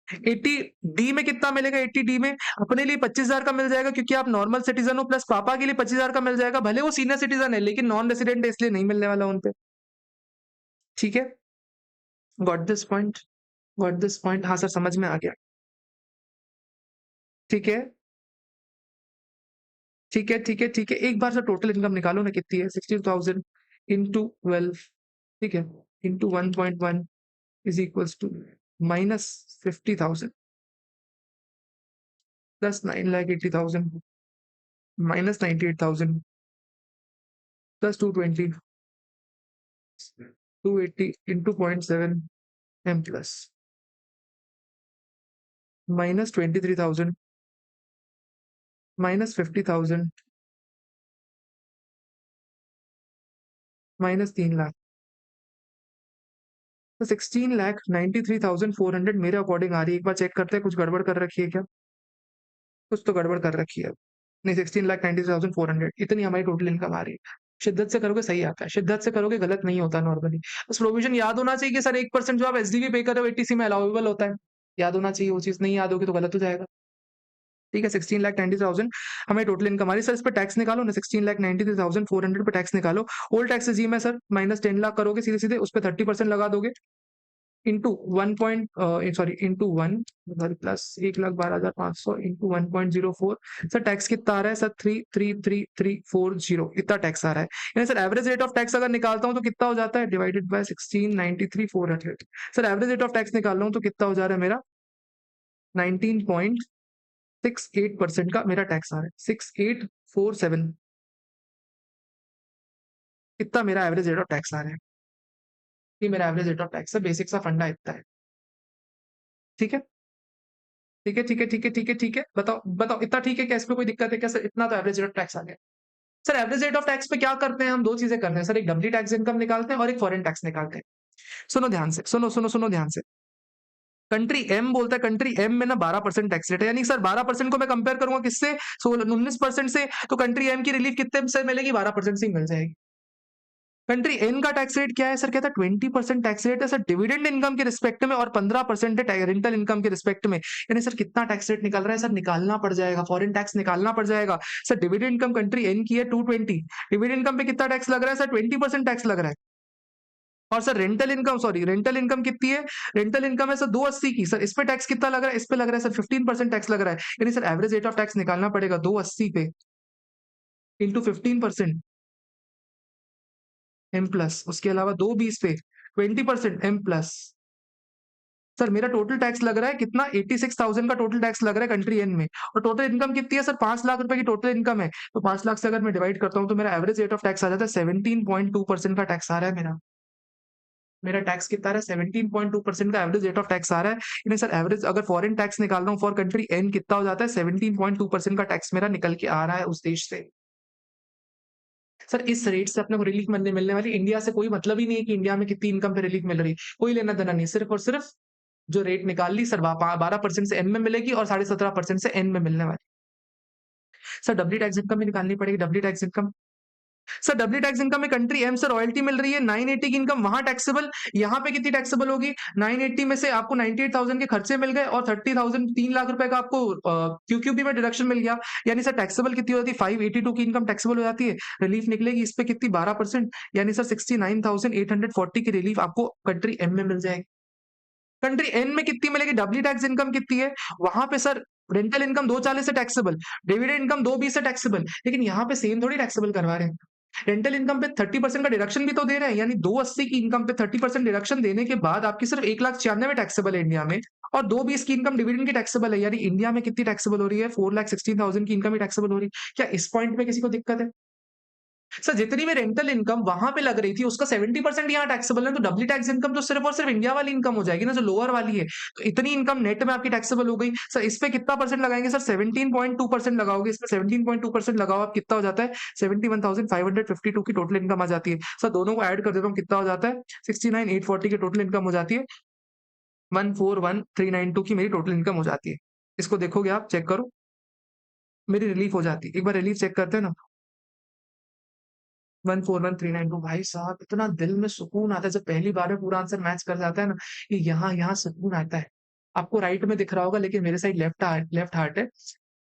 80D में कितना मिलेगा, 80D में अपने लिए 25,000 का मिल जाएगा, क्योंकि आप नॉर्मल सिटीजन हो, प्लस पापा के लिए 25,000 का मिल जाएगा, भले वो सीनियर सिटीजन है लेकिन नॉन रेसिडेंट है, इसलिए नहीं मिलने वाला उनपे। ठीक है, got this point, got this point, हाँ सर समझ में आ गया। ठीक है ठीक है ठीक है ठीक है, एक बार सर टोटल इनकम निकालो ना, कितनी है, 60,000 इंटू 12, ठीक है, into 1.1 is equals to minus 50,000 plus 9,80,000 minus 98,000 plus 220 280 into 0.7 M plus minus 23,000 minus 50,000 minus 3 lakh, तो 16,93,400 मेरे अकॉर्डिंग आ रही है। एक बार चेक करते हैं कुछ गड़बड़ कर रखी है क्या, कुछ तो गड़बड़ कर रखी है। नहीं, 16,93,400 इतनी हमारी टोटल इनकम आ रही है। शिद्दत से करोगे सही आता है, शिद्दत से करोगे गलत नहीं होता नॉर्मली। बस प्रोविजन याद होना चाहिए कि सर 1% जो आप एसडीवी पे कर रहे हो 80C में अलाउेबल होता है, याद होना चाहिए वो चीज, नहीं याद होगी तो गलत हो जाएगा। ठीक है, 16,90,000 हमें टोटल इनकम आ रही है सर, इस पे टैक्स निकालो ना, 16,93,400 पे टैक्स निकालो। ओल्ड टैक्स जी में सर माइनस 10 लाख करोगे सीधे सीधे, उस पर 30% लगा दोगे, into 1 plus 1,12,500 into 1.04। Sir tax कितना आ रहा है सर, 333,340 इतना टैक्स आ रहा है। यानी sir average rate of tax अगर निकालता हूं तो कितना हो जाता है, divided by 16,93,400। Sir average rate of tax निकाल रहा हूं तो कितना हो जा रहा है मेरा, 19.68% का मेरा टैक्स आ रहा है, 6847 इतना मेरा एवरेज रेट ऑफ टैक्स आ रहा है। ये मेरा एवरेज रेट ऑफ टैक्स है, बेसिक सा फंडा इतना है। ठीक है ठीक है ठीक है ठीक है ठीक है ठीक है, बताओ बताओ इतना ठीक है क्या, इसमें कोई दिक्कत है क्या सर, इतना तो एवरेज रेट ऑफ टैक्स आ गया। Sir average rate of tax पे क्या करते हैं हम, दो चीजें करते हैं सर, एक डब्ल्यू टैक्स इनकम निकालते हैं और एक फॉरेन टैक्स निकालते हैं। सुनो ध्यान से, सुनो सुनो सुनो ध्यान से। कंट्री एम बोलता है, कंट्री एम में ना 12% टैक्स रेट है, यानी सर 12% को मैं कंपेयर करूंगा किससे, 19% से, तो कंट्री एम की रिलीफ कितने से मिलेगी, 12% से ही मिल जाएगी। कंट्री एन का टैक्स रेट क्या है सर, कहता है 20% टैक्स रेट है सर डिविडेंड इनकम के रिस्पेक्ट में, और 15% है रेंटल इनकम के रिस्पेक्ट में। यानी सर कितना टैक्स रेट निकल रहा है सर, निकालना पड़ जाएगा, फॉरेन टैक्स निकालना पड़ जाएगा। Sir dividend income country N की है 220, डिविडेंड इनकम पे कितना टैक्स लग रहा है सर, 20% टैक्स लग रहा है। और sir rental income, sorry rental income कितनी है, रेंटल इनकम है सर 280 की, सर इस पे टैक्स कितना लग रहा है, इस पे लग रहा है सर 15% टैक्स लग रहा है। यानी sir average rate of tax निकालना पड़ेगा 280 पे इंटू 15% एम प्लस, उसके अलावा 220 पे 20% M प्लस। सर मेरा टोटल टैक्स लग रहा है कितना, 86,000 का टोटल टैक्स लग रहा है कंट्री एन में, और टोटल इनकम कितनी है सर, 5 लाख रुपए की टोटल इनकम है। तो 5 लाख से अगर मैं डिवाइड करता हूँ तो मेरा एवरेज रेट ऑफ टैक्स आ जाता है 17.2% का टैक्स आ रहा है मेरा। मेरा टैक्स कितना आ रहा है, 17.2% का एवरेज रेट ऑफ टैक्स आ रहा है। यानी सर एवरेज अगर फॉरेन टैक्स निकाल रहा हूँ फॉर कंट्री एन, कितना हो जाता है, 17.2% का टैक्स मेरा निकल के आ रहा है उस देश से। सर इस रेट से अपने को रिलीफ मिलने वाली, इंडिया से कोई मतलब ही नहीं है कि इंडिया में कितनी इनकम पे रिलीफ मिल रही है, कोई लेना देना नहीं, सिर्फ और सिर्फ जो रेट निकाल ली सर 12% से एन में मिलेगी और 17.5% से एन में मिलने वाली। सर डब्ल्यू टैक्स इनकम भी निकालनी पड़ेगी, W tax income. Sir W tax income में कंट्री एम से रॉयल्टी मिल रही है 980 की इनकम वहां टैक्सेबल, यहाँ पे कितनी टैक्सेबल होगी, 980 में से आपको 98,000 के खर्चे मिल गए और 30,000 3 लाख रुपए का आपको क्यूक्यूबी में डिडक्शन मिल गया। यानी सर टैक्सेबल कितनी होती है, 582 की इनकम टैक्सेबल हो जाती है, रिलीफ निकलेगी इस पे कितनी, 12%, यानी सर 69,840 की रिलीफ आपको कंट्री एम में मिल जाएगी। कंट्री एन में कितनी मिलेगी, डब्ल्यू टैक्स इनकम कितनी है वहां पे सर, रेंटल इनकम 240 से टैक्सेबल, डिविडेंड इनकम 220 से टैक्सेबल, लेकिन यहाँ पे सेम थोड़ी टैक्सेबल करवा रहे हैं। रेंटल इनकम पे 30% का डिडक्शन भी तो दे रहे हैं, यानी 280 की इनकम पे 30% डिडक्शन देने के बाद आपकी सिर्फ 1,96,000 टैक्सेबल है इंडिया में, और 220 की इनकम डिविडेंड की टैक्सेबल है, यानी इंडिया में कितनी टैक्सेबल हो रही है, 4,16,000 की इनकम ही टैक्सेबल हो रही है। क्या इस पॉइंट में किसी को दिक्कत है? सर जितनी भी रेंटल इनकम वहां पे लग रही थी उसका 70% यहाँ टैक्सेबल है, तो डब्ल्यू टैक्स इनकम तो सिर्फ और सिर्फ इंडिया वाली इनकम हो जाएगी ना, जो लोअर वाली है। तो इतनी इनकम नेट में आपकी टैक्सेबल हो गई। सर इस पे कितना परसेंट लगाएंगे सर, 17.2% लगाओगे, इस पे 17.2% लगाओ आप, कितना हो जाता है, 71,552 की टोटल इनकम आ जाती है। सर दोनों को ऐड कर देता हूँ, कितना हो जाता है, 69,840 की टोटल इनकम हो जाती है, 141,392 की मेरी टोटल इनकम हो जाती है। इसको देखोगे आप, चेक करो, मेरी रिलीफ हो जाती है, एक बार रिलीफ चेक करते हैं ना, 141,392। भाई साहब इतना दिल में सुकून आता है जब पहली बार में पूरा आंसर मैच कर जाता है ना, कि यहाँ यहाँ सुकून आता है। आपको राइट में दिख रहा होगा लेकिन मेरे साइड लेफ्ट हार्ट है,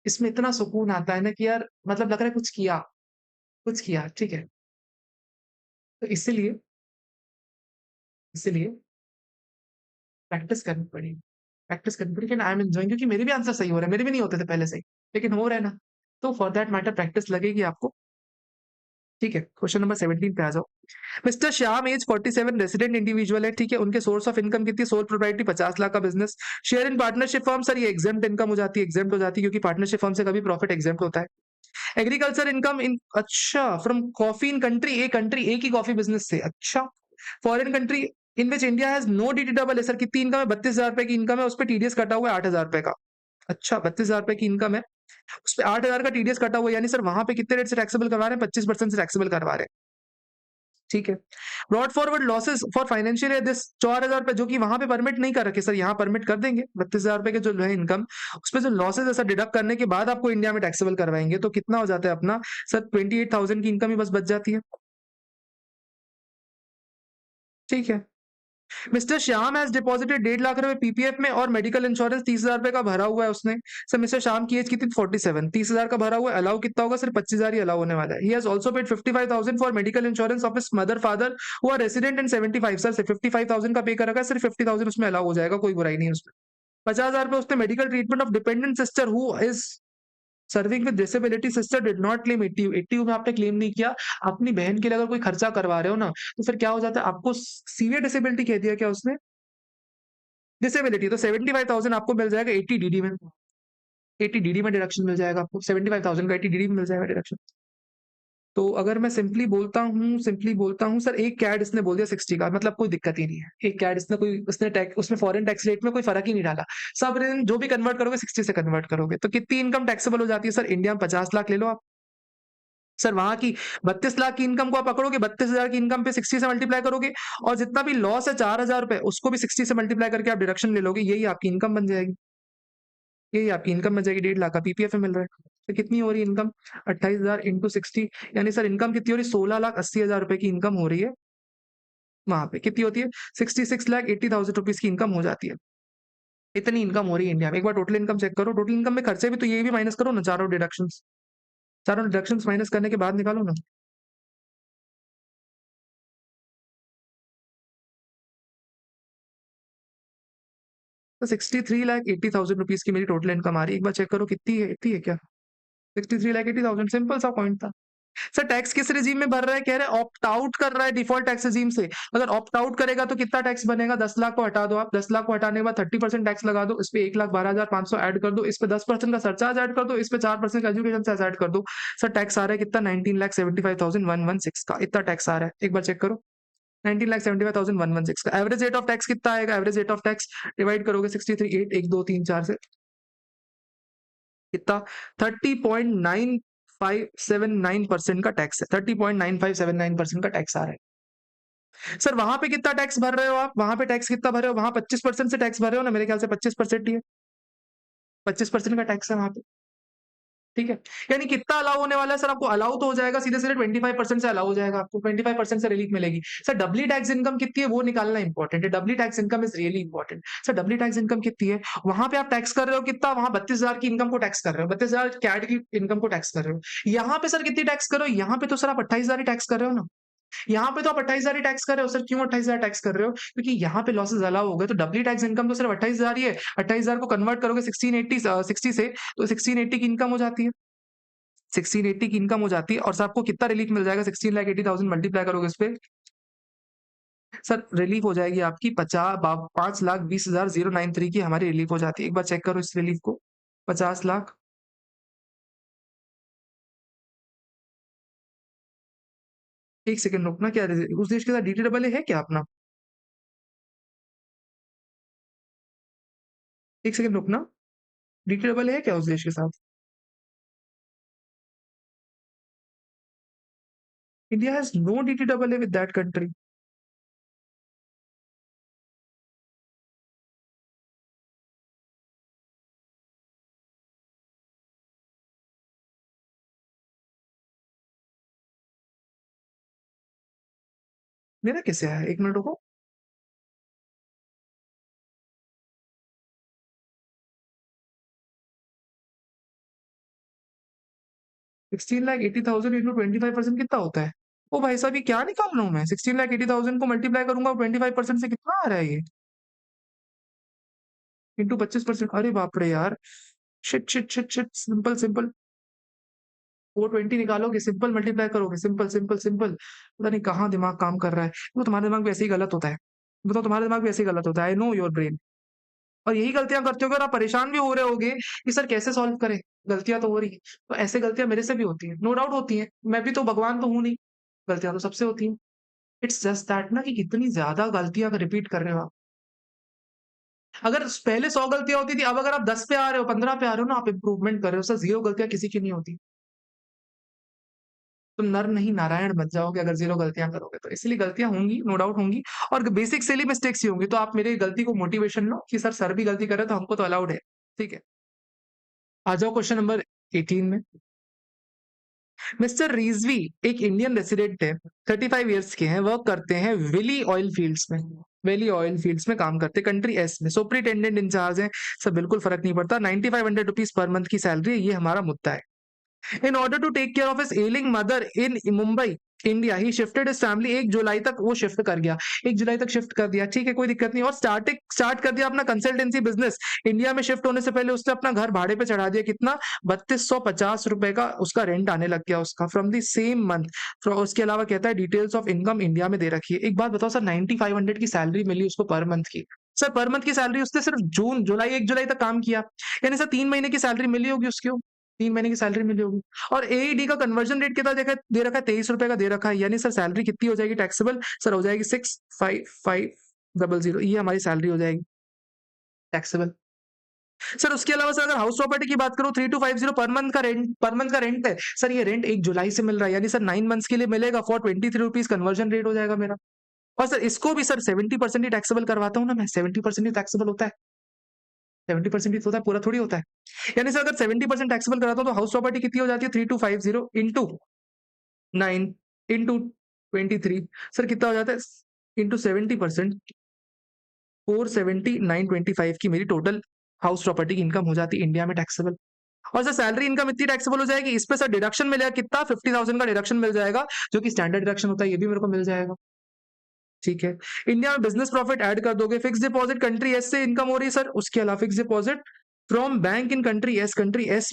इसमें इतना सुकून आता है ना कि यार मतलब लग रहा है कुछ किया, ठीक है। तो इसीलिए इसीलिए प्रैक्टिस करनी पड़ी, प्रैक्टिस करनी पड़ी, आई एम एंजॉइंग, क्योंकि मेरे भी आंसर सही हो रहे हैं, मेरे भी नहीं होते थे पहले से, लेकिन हो रहे हैं ना, तो फॉर दैट मैटर प्रैक्टिस लगेगी आपको। ठीक है, क्वेश्चन नंबर 17 पे आ जाओ। Mister Shyam age 47, resident individual है, ठीक है, उनके सोर्स ऑफ इनकम कितनी, सोल प्रोप्राइटी 50 लाख का business, share in partnership firm, sir ये एग्जेम्प्ट इनकम हो जाती है, एग्जेम्प्ट हो जाती है क्योंकि पार्टनरशिप फर्म से कभी प्रॉफिट एग्जेम्प्ट होता है। एग्रीकल्चर इनकम इन, अच्छा, from coffee in country A की कॉफी बिजनेस से, अच्छा, foreign country in which India has no DT double है, सर कितनी इनकम है, 32,000 रुपए की इनकम है, उस पर टीडीएस कटा हुआ है 8,000 रुपए का, अच्छा 32,000 रुपए की इनकम है, उस पर 8,000 का टीडीएस कटा हुआ है, यानी सर वहां पे कितने रेट से टैक्सेबल करवा रहे हैं, 25% से टैक्सेबल करवा रहे हैं, ठीक है। Brought forward losses for financial year this 4,000 रुपए, जो कि वहां पे परमिट नहीं कर रखे, सर यहाँ परमिट कर देंगे, 32,000 रुपए के जो है इनकम, उस पर जो लॉसेस है सर डिडक्ट करने के बाद आपको इंडिया में टैक्सेबल करवाएंगे, तो कितना हो जाता है अपना सर, 28,000 की इनकम ही बस बच जाती है, ठीक है। Mister Shyam has deposited 1.5 lakh रुपए पीपीएफ में और मेडिकल इंश्योरेंस 30,000 रुपए का भरा हुआ है उसने। सर मिस्टर श्याम की एज कितनी, 47, 30,000 का भरा हुआ है, अलाउ कितना होगा, सिर्फ 25,000 ही अलाउ होने वाला है। He has also paid 55,000 for medical insurance of his mother father who are resident in 75, sir 55,000 का पे कर रखा है, सिर्फ 50,000 उसमें अलाउ हो जाएगा, कोई बुराई नहीं है उसमें। 50,000 रुपए उसने medical treatment of dependent sister who is serving with disability, sister did not claim 80, 80 में आपने क्लेम नहीं किया, अपनी बहन के लिए अगर कोई खर्चा करवा रहे हो ना, तो फिर क्या हो जाता है, आपको सीवियर डिसेबिलिटी कह दिया क्या उसने, डिसेबिलिटी, तो 75,000 आपको मिल जाएगा 80 डीडी में, 80 डीडी में डिडक्शन मिल जाएगा आपको, 75,000 का 80 डीडी में मिल जाएगा डिडक्शन। तो अगर मैं सिंपली बोलता हूँ सर, एक कैड इसने बोल दिया 60 का, मतलब कोई दिक्कत ही नहीं है, एक कैड इसने कोई उसने टैक्स उसमें फॉरेन टैक्स रेट में कोई फर्क ही नहीं डाला, सब जो भी कन्वर्ट करोगे 60 से कन्वर्ट करोगे, तो कितनी इनकम टैक्सेबल हो जाती है सर, इंडिया में 50 लाख ले लो आप, सर वहां की 32 लाख की इनकम को आप पकड़ोगे, 32,000 की इनकम पे 60 से मल्टीप्लाई करोगे, और जितना भी लॉस है 4,000 रुपए उसको भी 60 से मल्टीप्लाई करके आप डिडक्शन ले लोगे, यही आपकी इनकम बन जाएगी, यही आपकी इनकम बन जाएगी, 1.5 लाख का पीपीएफ में मिल रहा है। तो कितनी हो रही है इनकम, 28,000 इंटू 60, यानी सर इनकम कितनी हो रही है, 16,80,000 रुपए की इनकम हो रही है, वहां पे कितनी होती है, 66,80,000 रुपीज की इनकम हो जाती है, इतनी इनकम हो रही है इंडिया में। एक बार टोटल इनकम चेक करो, टोटल इनकम में खर्चे भी तो ये भी माइनस करो ना, चारों डिडक्शन माइनस करने के बाद निकालो ना, तो 63,80,000 रुपीज की मेरी टोटल इनकम आ रही है, एक बार चेक करो कितनी है, इतनी है क्या, 63,80,000, सिंपल सा पॉइंट था। सर टैक्स किस रिजीम में भर रहा है, कह रहे हैं ऑप्ट आउट कर रहा है डिफॉल्ट टैक्स रिजीम से। अगर ऑप्ट आउट करेगा तो कितना टैक्स बनेगा, 10 लाख को हटा दो आप, 10 लाख को हटाने के बाद 30% टैक्स लगा दो, इस पे 1,12,500 ऐड कर दो, इस पे 10% का सरचार्ज ऐड कर दो, इस पे 4% का एजुकेशन सेस ऐड कर दो। सर टैक्स आ रहा है कितना, 19,75,116 का, इतना टैक्स आ रहा है, एक बार चेक करो। 19,75,116 का एवरेज रेट ऑफ टैक्स कितना आएगा, average rate of tax divide करोगे 63 8 1 2 3 4 से, कितना 30.9579% का टैक्स है, 30.9579% का टैक्स आ रहा है। सर वहां पे कितना टैक्स भर रहे हो आप, वहां पे टैक्स कितना भर रहे हो, वहां 25% से टैक्स भर रहे हो ना, मेरे ख्याल से 25% ही है, 25% का टैक्स है वहां पे, ठीक है। यानी कितना अलाउ होने वाला है सर आपको, अलाउ तो हो जाएगा सीधे सीधे 25% से अलाउ हो जाएगा आपको, 25% से रिलीफ मिलेगी। सर डबली टैक्स इनकम कितनी है वो निकालना इंपॉर्टेंट है, doubly tax income is really important. Sir doubly tax income कितनी है, वहां पे आप टैक्स कर रहे हो कितना, वहां 32,000 की इनकम को टैक्स कर रहे हो, 32,000 कैट की इनकम को टैक्स कर रहे हो। यहाँ पे सर कितनी टैक्स कर रहे हो, यहाँ पे तो सर आप 28,000 ही टैक्स कर रहे हो ना, यहाँ पे तो आप 28,000 ही टैक्स कर रहे हो। सर क्यों 28,000 टैक्स कर रहे हो, क्योंकि यहाँ पे लॉसेज अलाउ हो गए, तो डबली टैक्स इनकम तो सिर्फ 28,000 ही है, 28,000 को कन्वर्ट करोगे 1680 से, तो 1680 की इनकम हो जाती है, 1680 की इनकम हो जाती है। और सर आपको कितना रिलीफ मिल जाएगा, 16,80,000 मल्टीप्लाई करोगे इस पे, सर रिलीफ हो जाएगी आपकी 5,20,093 की हमारी रिलीफ हो जाती है। एक बार चेक करो इस रिलीफ को, 50 लाख, एक सेकंड रुकना, क्या उस देश के साथ डीटी डबल है क्या अपना, एक सेकंड रुकना, डीटी डबल है क्या उस देश के साथ, India has no DT double with that country. मेरा कैसे आया, एक मिनट रुको, 16,80,000 इंटू 25% कितना होता है, ओ भाई साहब ये क्या निकाल रहा हूँ मैं, 16,80,000 को मल्टीप्लाई करूंगा 25% से कितना आ रहा है ये, इंटू 25%, अरे बाप रे यार, shit shit shit shit, simple simple, 420 निकालोगे, सिंपल मल्टीप्लाई करोगे, सिंपल सिंपल सिंपल, पता नहीं कहाँ दिमाग काम कर रहा है, वो तुम्हारे दिमाग भी ऐसे ही गलत होता है, बताओ तुम्हारे दिमाग भी ऐसे ही गलत होता है, आई नो योर ब्रेन। और यही गलतियां करते हो, अगर आप परेशान भी हो रहे होगे कि सर कैसे सॉल्व करें, गलतियां तो हो रही है, तो ऐसे गलतियां मेरे से भी होती है, नो डाउट होती है, मैं भी तो भगवान तो हूं नहीं, गलतियां तो सबसे होती हैं। इट्स जस्ट दैट ना कि कितनी ज्यादा गलतियां रिपीट कर रहे हो आप, अगर पहले 100 गलतियां होती थी, अब अगर आप 10 पे आ रहे हो, 15 पे आ रहे हो ना, आप इंप्रूवमेंट कर रहे हो सर, 0 गलतियां किसी की नहीं होती, तुम नर नहीं नारायण बन जाओगे अगर 0 गलतियां करोगे तो, इसलिए गलतियां होंगी, नो डाउट होंगी, और बेसिक सिली मिस्टेक्स ही होंगी, तो आप मेरी गलती को मोटिवेशन लो कि सर भी गलती कर रहे हैं तो हमको तो अलाउड है, ठीक है। आ जाओ क्वेश्चन नंबर 18 में। मिस्टर रिजवी एक इंडियन रेसिडेंट है, 35 ईयर्स के हैं, वर्क करते हैं वेली ऑयल फील्ड्स में, वेली ऑयल फील्ड्स में काम करते हैं, कंट्री एस में, सुपरिटेंडेंट इंचार्ज है। सब बिल्कुल फर्क नहीं पड़ता, 9500 रुपीज पर मंथ की सैलरी है, ये हमारा मुद्दा है। In order to take care of his ailing mother in Mumbai, India, he shifted इस फैमिली, 1 जुलाई तक वो शिफ्ट कर गया, 1 जुलाई तक शिफ्ट कर दिया, ठीक है कोई दिक्कत नहीं, और स्टार्ट कर दिया अपना कंसल्टेंसी बिजनेस। इंडिया में शिफ्ट होने से पहले उसने अपना घर भाड़े पे चढ़ा दिया, कितना, 3250 रुपए का उसका रेंट आने लग गया उसका, फ्रॉम द सेम मंथ। उसके अलावा कहता है डिटेल्स ऑफ इनकम इंडिया में दे रखी है। एक बात बताओ सर, 9500 की सैलरी मिली उसको पर मंथ की, सर पर मंथ की सैलरी उसने सिर्फ जून जुलाई 1 जुलाई तक काम किया, यानी सर 3 महीने की सैलरी मिली होगी उसको, 3 महीने की सैलरी मिली होगी। और एईडी का कन्वर्जन रेट कितना देखा दे रखा है, 23 रुपए का दे रखा है, यानी सर सैलरी कितनी हो जाएगी टैक्सेबल, सर हो जाएगी 65500, ये हमारी सैलरी हो जाएगी टैक्सेबल। सर उसके अलावा सर अगर हाउस प्रॉपर्टी की बात करूं, 3250 पर मंथ का रेंट है सर, ये रेंट 1 जुलाई से मिल रहा है, यानी सर 9 मंथ्स के लिए मिलेगा, फॉर 23 रुपीज कन्वर्जन रेट हो जाएगा मेरा। और सर इसको भी सर 70% ही टैक्सेबल करवाता हूँ ना मैं, 70% ही टैक्सेबल होता है, 70% ही होता है, पूरा थोड़ी होता है। यानी सर अगर 70% टैक्सेबल कराता हूं तो हाउस प्रॉपर्टी कितनी हो जाती है, 3250 इंटू 9 इंटू 23, सर कितना हो जाता है, इंटू 70%, 470,925 की मेरी टोटल हाउस प्रॉपर्टी की इनकम हो जाती है इंडिया में टैक्सेबल। और सर सैलरी इनकम इतनी टैक्सेबल हो जाएगी, इस पे सर डिडक्शन मिलेगा कितना, 50,000 का डिडक्शन मिल जाएगा, जो कि स्टैंडर्ड डिडक्शन होता है, ये भी मेरे को मिल जाएगा, ठीक है। इंडिया में बिजनेस प्रॉफिट ऐड कर दोगे, फिक्स डिपॉजिट कंट्री एस से इनकम हो रही है सर, उसके अलावा fix deposit from bank in country S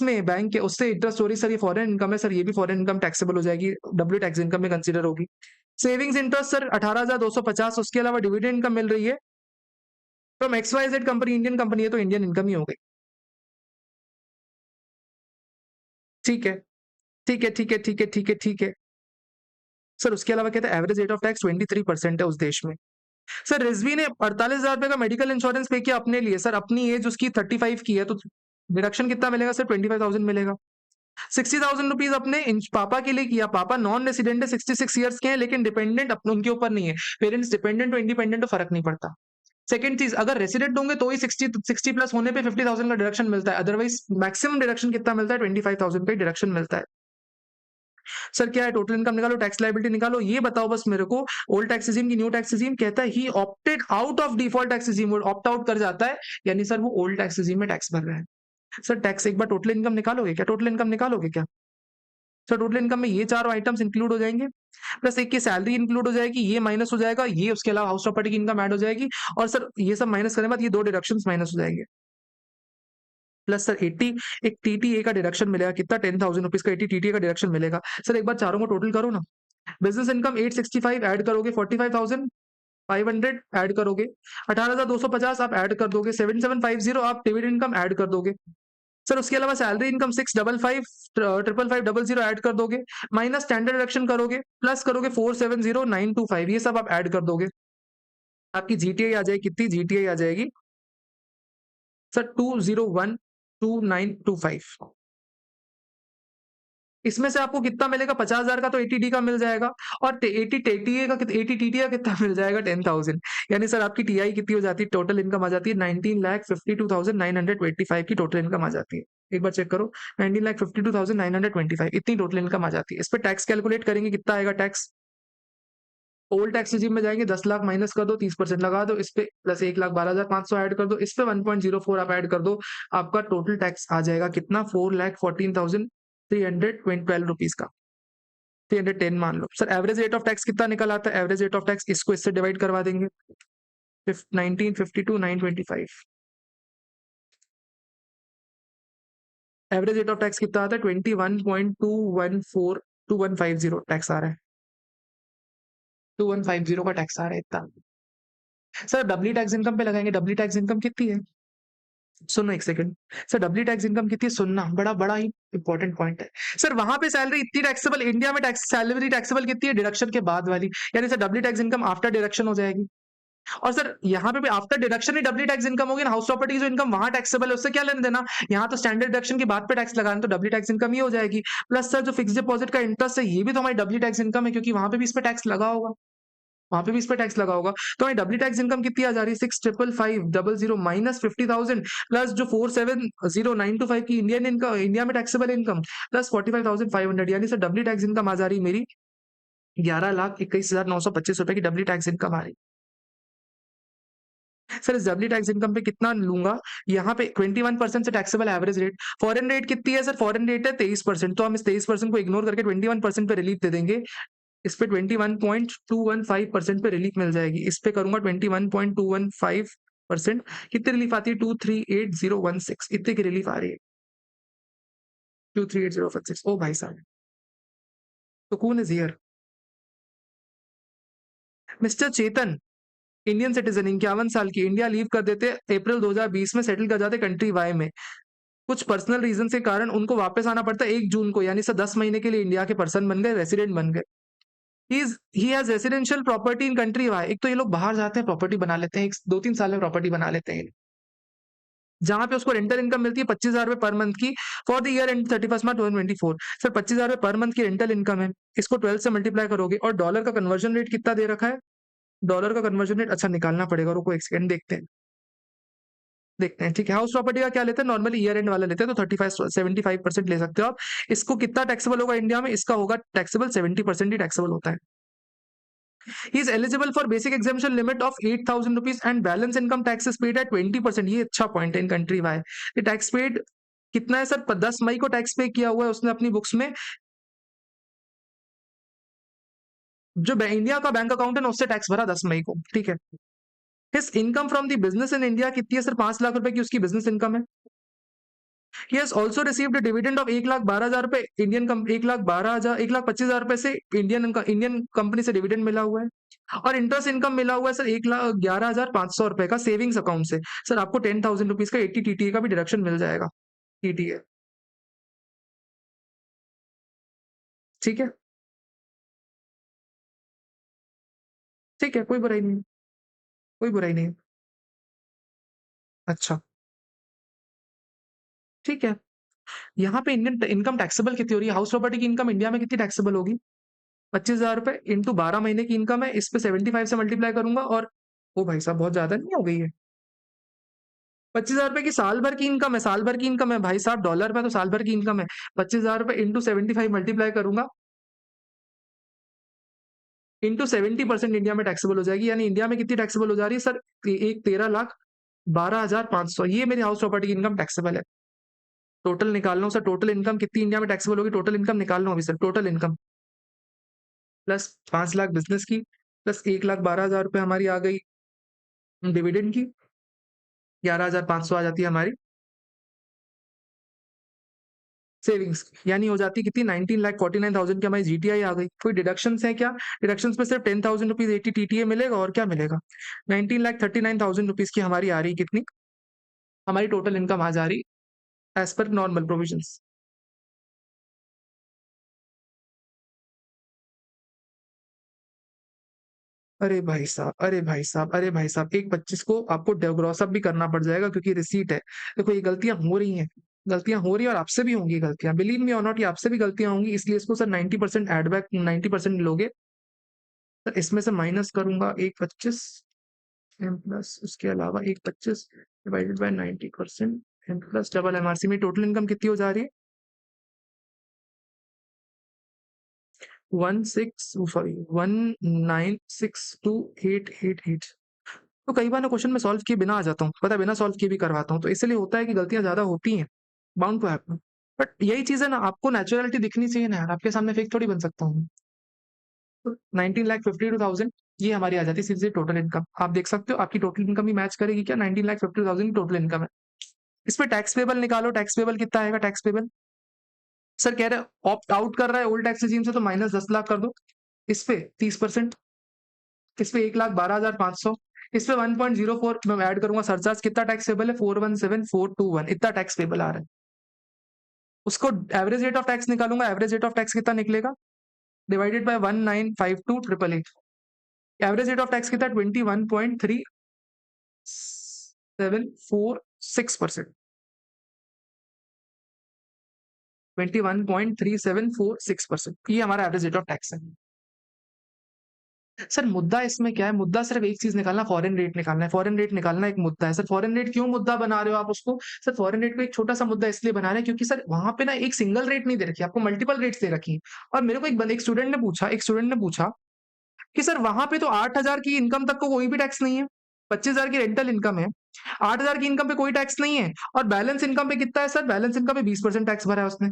में बैंक के उससे इंटरेस्ट हो रही सर, ये फॉरेन इनकम है सर, ये भी फॉरेन इनकम टैक्सेबल हो जाएगी, डब्ल्यू टैक्स इनकम में कंसीडर होगी। सेविंग्स इंटरेस्ट सर 18,250, उसके अलावा डिविडेंड इनकम मिल रही है from X Y Z company, Indian company है तो इंडियन इनकम ही हो गई। ठीक है ठीक है ठीक है ठीक है ठीक है ठीक है सर। उसके अलावा कहते हैं एवरेज रेट ऑफ टैक्स 23% है उस देश में। सर रिजवी ने 48,000 रुपए का मेडिकल इंश्योरेंस पे किया अपने लिए सर, अपनी एज उसकी 35 की है, तो डिडक्शन कितना मिलेगा सर? 25,000 मिलेगा। 60,000 रुपीज अपने पापा के लिए किया, पापा नॉन रेसिडेंट है, 66 ईयर्स के हैं, लेकिन डिपेंडेंट अपने उनके ऊपर नहीं है, पेरेंट्स डिपेंडेंट हो इंडिपेंडेंट हो फर्क नहीं पड़ता। सेकंड चीज, अगर रेसिडेंट होंगे तो ही 60 प्लस होने पे 50,000 का डिडक्शन मिलता है, अदरवाइज मैक्सिमम डिडक्शन कितना मिलता है? 25,000 का डिडक्शन मिलता है। सर क्या है? टोटल इनकम निकालो, टैक्स लायबिलिटी निकालो, ये बताओ बस मेरे को। ओल्ड टैक्स रिजीम की न्यू टैक्स रिजीम कहता है he opted out of default tax regime, opt out कर जाता है, यानी सर वो ओल्ड टैक्स रिजीम में टैक्स भर रहा है। सर टैक्स एक बार टोटल इनकम निकालोगे क्या? टोटल इनकम निकालोगे क्या? सर टोटल इनकम में ये चार आइटम्स इंक्लूड हो जाएंगे, प्लस एक की सैलरी इंक्लूड हो जाएगी, ये माइनस हो जाएगा, ये उसके अलावा हाउस प्रॉपर्टी की इनकम ऐड हो जाएगी, और सर ये सब माइनस करने के बाद ये दो डिडक्शंस माइनस हो जाएंगे। प्लस सर 80 एक टीटीए का डिडक्शन मिलेगा, कितना? 10,000 रुपीज का 80 टीटीए का डिडक्शन मिलेगा। सर एक बार चारों को टोटल करो ना। बिजनेस इनकम 865 ऐड करोगे, 45,500 ऐड करोगे, 18,250 आप ऐड कर दोगे, 7750 आप डिविडेंड इनकम ऐड कर दोगे। सर उसके अलावा सैलरी इनकम 655 55500 ऐड कर दोगे, माइनस स्टैंडर्ड डिडक्शन करोगे, प्लस करोगे 470925, ये सब आप ऐड कर दोगे। आपकी जीटीआई आ जाएगी कितनी? जीटीआई आ जाएगी सर 2012925। इसमें से आपको कितना मिलेगा? 50,000 का तो एटीडी का मिल जाएगा, और एटी टीटीए का 80 टीटी का कितना मिल जाएगा? 10,000। यानी सर आपकी टीआई कितनी हो जाती है? टोटल इनकम आ जाती है 19,52,925 की टोटल इनकम आ जाती है। एक बार चेक करो, 19,52,925 इतनी टोटल इनकम आ जाती है। इस पर टैक्स कैलकुलेट करेंगे, कितना आएगा टैक्स? ओल्ड टैक्स रिजीम में जाएंगे, 10 लाख माइनस कर दो, 30% लगा दो इस पे, प्लस 1,12,500 ऐड कर दो, इस पे 1.04 आप ऐड कर दो, आपका टोटल टैक्स आ जाएगा कितना? 4,14,312 रुपीज का, 310 मान लो। Sir average rate of tax कितना निकल आता है? एवरेज रेट ऑफ टैक्स इसको इससे डिवाइड करवा देंगे, 1952,925। एवरेज रेट ऑफ टैक्स कितना आता है? 21.214215 टैक्स आ रहा है, 2150 का टैक्स आ रहा है इतना। सर डब्ल्यू टैक्स इनकम पे लगाएंगे, डब्ल्यू टैक्स इनकम कितनी है? सुनो एक second. Sir W tax income कितनी है? सुनना, बड़ा बड़ा ही इंपॉर्टेंट पॉइंट है। सर वहां पे सैलरी इतनी टैक्सेबल, इंडिया में टैक्स सैलरी टैक्सेबल कितनी है? डिडक्शन के बाद वाली, यानी sir W tax income after deduction हो जाएगी। और सर यहाँ पे भी आफ्टर डिडक्शन ही डब्ल्यू टैक्स इनकम होगी ना, हाउस प्रॉपर्टी की जो इनकम वहां टैक्सेबल है उससे क्या लेना देना? यहाँ तो स्टैंडर्ड डिडक्शन के बाद पे टैक्स लगाना, तो डब्ल्यू टैक्स इनकम ही हो जाएगी। प्लस सर जो फिक्स डिपॉजिट का इंटरेस्ट है, ये भी तो हमारी डब्ल्यू टैक्स इनकम है, क्योंकि वहां पे भी इस पे टैक्स लगा होगा, वहां पे भी इस पे टैक्स लगा होगा। तो हमारी डब्ल्यू टैक्स इनकम कितनी आ जा रही है? 6,555,000 माइनस 50,000, प्लस जो 470925 की इंडियन इनकम, इंडिया में टैक्सेबल इनकम, प्लस 45,500, यानी सर डब्ल्यू टैक्स इनकम आ जा रही मेरी 11,21,925 रुपए की डब्ल्यू टैक्स इनकम आ रही। सर इस डब्ल्यू टैक्स इनकम पे कितना लूंगा? यहाँ पे 21% से taxable average rate. Foreign rate कितनी है सर? फॉरेन रेट है 23%, तो हम इस 23% को इग्नोर करके 21% पे रिलीफ दे देंगे। इस पे 21.215% पे रिलीफ मिल जाएगी। इस पे करूंगा 21.215%, कितनी रिलीफ आती है? 238,016 इतने की रिलीफ आ रही है, 238,016। ओ भाई साहब, सुकून is here. Mister Chetan, Indian citizen, 51 साल की, इंडिया लीव कर देते अप्रैल 2020 में, सेटल कर जाते कंट्री वाई में, कुछ पर्सनल रीजन के कारण उनको वापस आना पड़ता है 1 जून को, यानी सर 10 महीने के लिए इंडिया के पर्सन बन गए, रेसिडेंट बन गए। He has residential property in country Y. एक तो ये लोग बाहर जाते हैं प्रॉपर्टी बना लेते हैं, 2-3 साल में प्रॉपर्टी बना लेते हैं, जहां पे उसको रेंटल इनकम मिलती है 25,000 रुपए पर मंथ की, for the year and 31 March 2024। Sir 25,000 रुपए पर मंथ की रेंटल इनकम है, इसको 12 से मल्टीप्लाई करोगे, और डॉलर का कन्वर्जन रेट कितना दे रखा है? डॉलर का कन्वर्जन रेट अच्छा निकालना पड़ेगा, रुको एक सेकंड देखते हैं। ठीक है, हाउस प्रॉपर्टी का क्या लेते हैं? नॉर्मली ईयर एंड वाला लेते हैं, तो 35-75% ले सकते हो आप। इसको कितना टैक्सेबल होगा इंडिया में? इसका होगा टैक्सेबल 70% ही टैक्सेबल होता है। He is eligible for basic exemption limit of 8,000 rupees and balance income tax is paid at 20%। ये अच्छा पॉइंट है इन कंट्री वाई। ये टैक्स पेड कितना है सर? 10 मई को टैक्स पे किया हुआ है उसने अपनी बुक्स में, जो इंडिया का बैंक अकाउंट है ना उससे टैक्स भरा 10 मई को। ठीक है, his income from the business in India कितनी है सर? 5 लाख रुपए की उसकी बिजनेस इनकम है। He has also received a dividend of 1,12,000 रुपए इंडियन 1,12,000 1,25,000 रुपए से इंडियन कंपनी से डिविडेंड मिला हुआ है और इंटरेस्ट इनकम मिला हुआ है सर 1,11,500 रुपए का सेविंग्स अकाउंट से। सर आपको 10,000 रुपीज का 80 टीटीए का भी डिडक्शन मिल जाएगा। टीटीए ठीक है, ठीक है, कोई बुराई नहीं है, कोई बुराई नहीं है। अच्छा, ठीक है। यहाँ पे इंडियन इनकम टैक्सेबल कितनी हो रही है? हाउस प्रॉपर्टी की इनकम इंडिया में कितनी टैक्सेबल होगी? 25,000 रुपए इंटू 12 महीने की इनकम है, इस पे 75 से मल्टीप्लाई करूंगा और ओ भाई साहब बहुत ज्यादा नहीं हो गई है? 25,000 रुपए की साल भर की इनकम है, साल भर की इनकम है भाई साहब, डॉलर में तो साल भर की इनकम है। 25,000 रुपए इंटू 75 मल्टीप्लाई करूंगा, इंटू 70% इंडिया में टैक्सेबल हो जाएगी। यानी इंडिया में कितनी टैक्सेबल हो जा रही है सर? एक 13,12,500, ये मेरी हाउस प्रॉपर्टी की इनकम टैक्सेबल है। टोटल निकाल लो सर, टोटल इनकम कितनी इंडिया में टैक्सेबल होगी? टोटल इनकम निकाल लो अभी sir, total income plus 5 lakh business की प्लस 1,12,000 रुपए हमारी आ गई डिविडेंड की, 11,500 आ जाती है हमारी सेविंग्स, यानी हो जाती कितनी? 19,49,000 की हमारी जीटीआई आ गई। कोई डिडक्शन है क्या? डिडक्शन पे सिर्फ 10,000 रुपीज 80 टीटीए मिलेगा और क्या मिलेगा? 19,39,000 रुपीज की हमारी आ रही कितनी? हमारी टोटल इनकम आ जा रही एज पर नॉर्मल प्रोविजंस। अरे भाई साहब, अरे भाई साहब, अरे भाई साहब, 1,25 को आपको ग्रॉस अप भी करना पड़ जाएगा क्योंकि रिसीट है। देखो ये गलतियां हो रही हैं, गलतियां हो रही है और आपसे भी होंगी गलतियां, बिलीव मी और नॉट, ये आपसे भी गलतियां होंगी, इसलिए इसको सर 90% एड बैक 90% लोगे। सर इसमें से माइनस करूंगा 1,25 एम प्लस उसके अलावा 1,25 divided by 90% M plus double MRC में टोटल इनकम कितनी हो जा रही है? 1,962,888। तो कई बार ना क्वेश्चन में सॉल्व किए बिना आ जाता हूँ, पता है, बिना सॉल्व किए भी करवाता हूँ, तो इसलिए होता है कि गलतियां ज्यादा होती हैं, बाउंड टू हैपन। बट यही चीज है ना, आपको नेचुरलिटी दिखनी चाहिए ना यार, आपके सामने फेक थोड़ी बन सकता हूँ। तो 19,52,000 ये हमारी आ जाती है सीधे टोटल इनकम। आप देख सकते हो आपकी टोटल इनकम ही मैच करेगी क्या? 19,52,000 की टोटल इनकम है। इस पे टैक्स पेबल निकालो, टैक्स पेबल कितना आएगा? टैक्स पेबल सर कह रहे ऑप्ट आउट कर रहा है ओल्ड टैक्स रेजिम से, तो -10 लाख कर दो। इस पे 30%, इस पे 1,12,500, इस पे 1.04 मैं ऐड करूंगा सरचार्ज। कितना टैक्स पेबल है? 417,421, इतना टैक्स पेबल आ रहा है। उसको एवरेज रेट ऑफ टैक्स निकालूंगा, एवरेज रेट ऑफ टैक्स कितना निकलेगा? Divided by 1952,888। Average rate of tax कितना? 21.3746%। 21.3746%, ये हमारा एवरेज रेट ऑफ टैक्स है। सर मुद्दा इसमें क्या है? मुद्दा सिर्फ एक चीज निकालना, फॉरेन रेट निकालना है, फॉरेन रेट निकालना एक मुद्दा है। सर फॉरेन रेट क्यों मुद्दा बना रहे हो आप उसको? सर फॉरेन रेट को एक छोटा सा मुद्दा इसलिए बना रहे हैं क्योंकि सर वहां पे ना एक सिंगल रेट नहीं दे रखी, आपको मल्टीपल रेट्स दे रखी है। और मेरे को एक स्टूडेंट ने पूछा कि सर वहां पे तो 8,000 की इनकम तक को कोई भी टैक्स नहीं है, 25,000 की रेंटल इनकम है, 8,000 की इनकम पे कोई टैक्स नहीं है, और बैलेंस इनकम पे कितना है सर? बैलेंस इनकम पे 20% टैक्स भरा है उसने,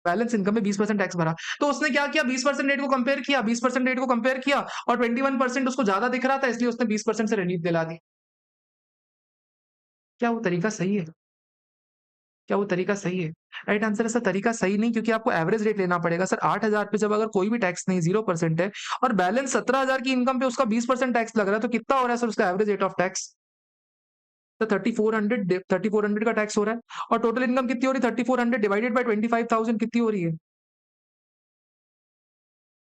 बैलेंस इनकम में 20% टैक्स भरा। तो उसने क्या किया? 20% रेट को कंपेयर किया, 20% रेट को कंपेयर किया और 21% उसको ज्यादा दिख रहा था, इसलिए उसने 20% से रिलीफ दिला दी। क्या वो तरीका सही है? क्या वो तरीका सही है? राइट आंसर है सर, तरीका सही नहीं, क्योंकि आपको एवरेज रेट लेना पड़ेगा सर। 8,000 पे जब अगर कोई भी टैक्स नहीं, 0% है, और बैलेंस 17,000 की इनकम पे उसका 20% टैक्स लग रहा है, तो कितना हो रहा है सर उसका एवरेज रेट ऑफ टैक्स? तो 3,400 का टैक्स हो रहा है। और टोटल इनकम कितनी हो रही है? 3,400 डिवाइडेड बाई 25,000 कितनी हो रही है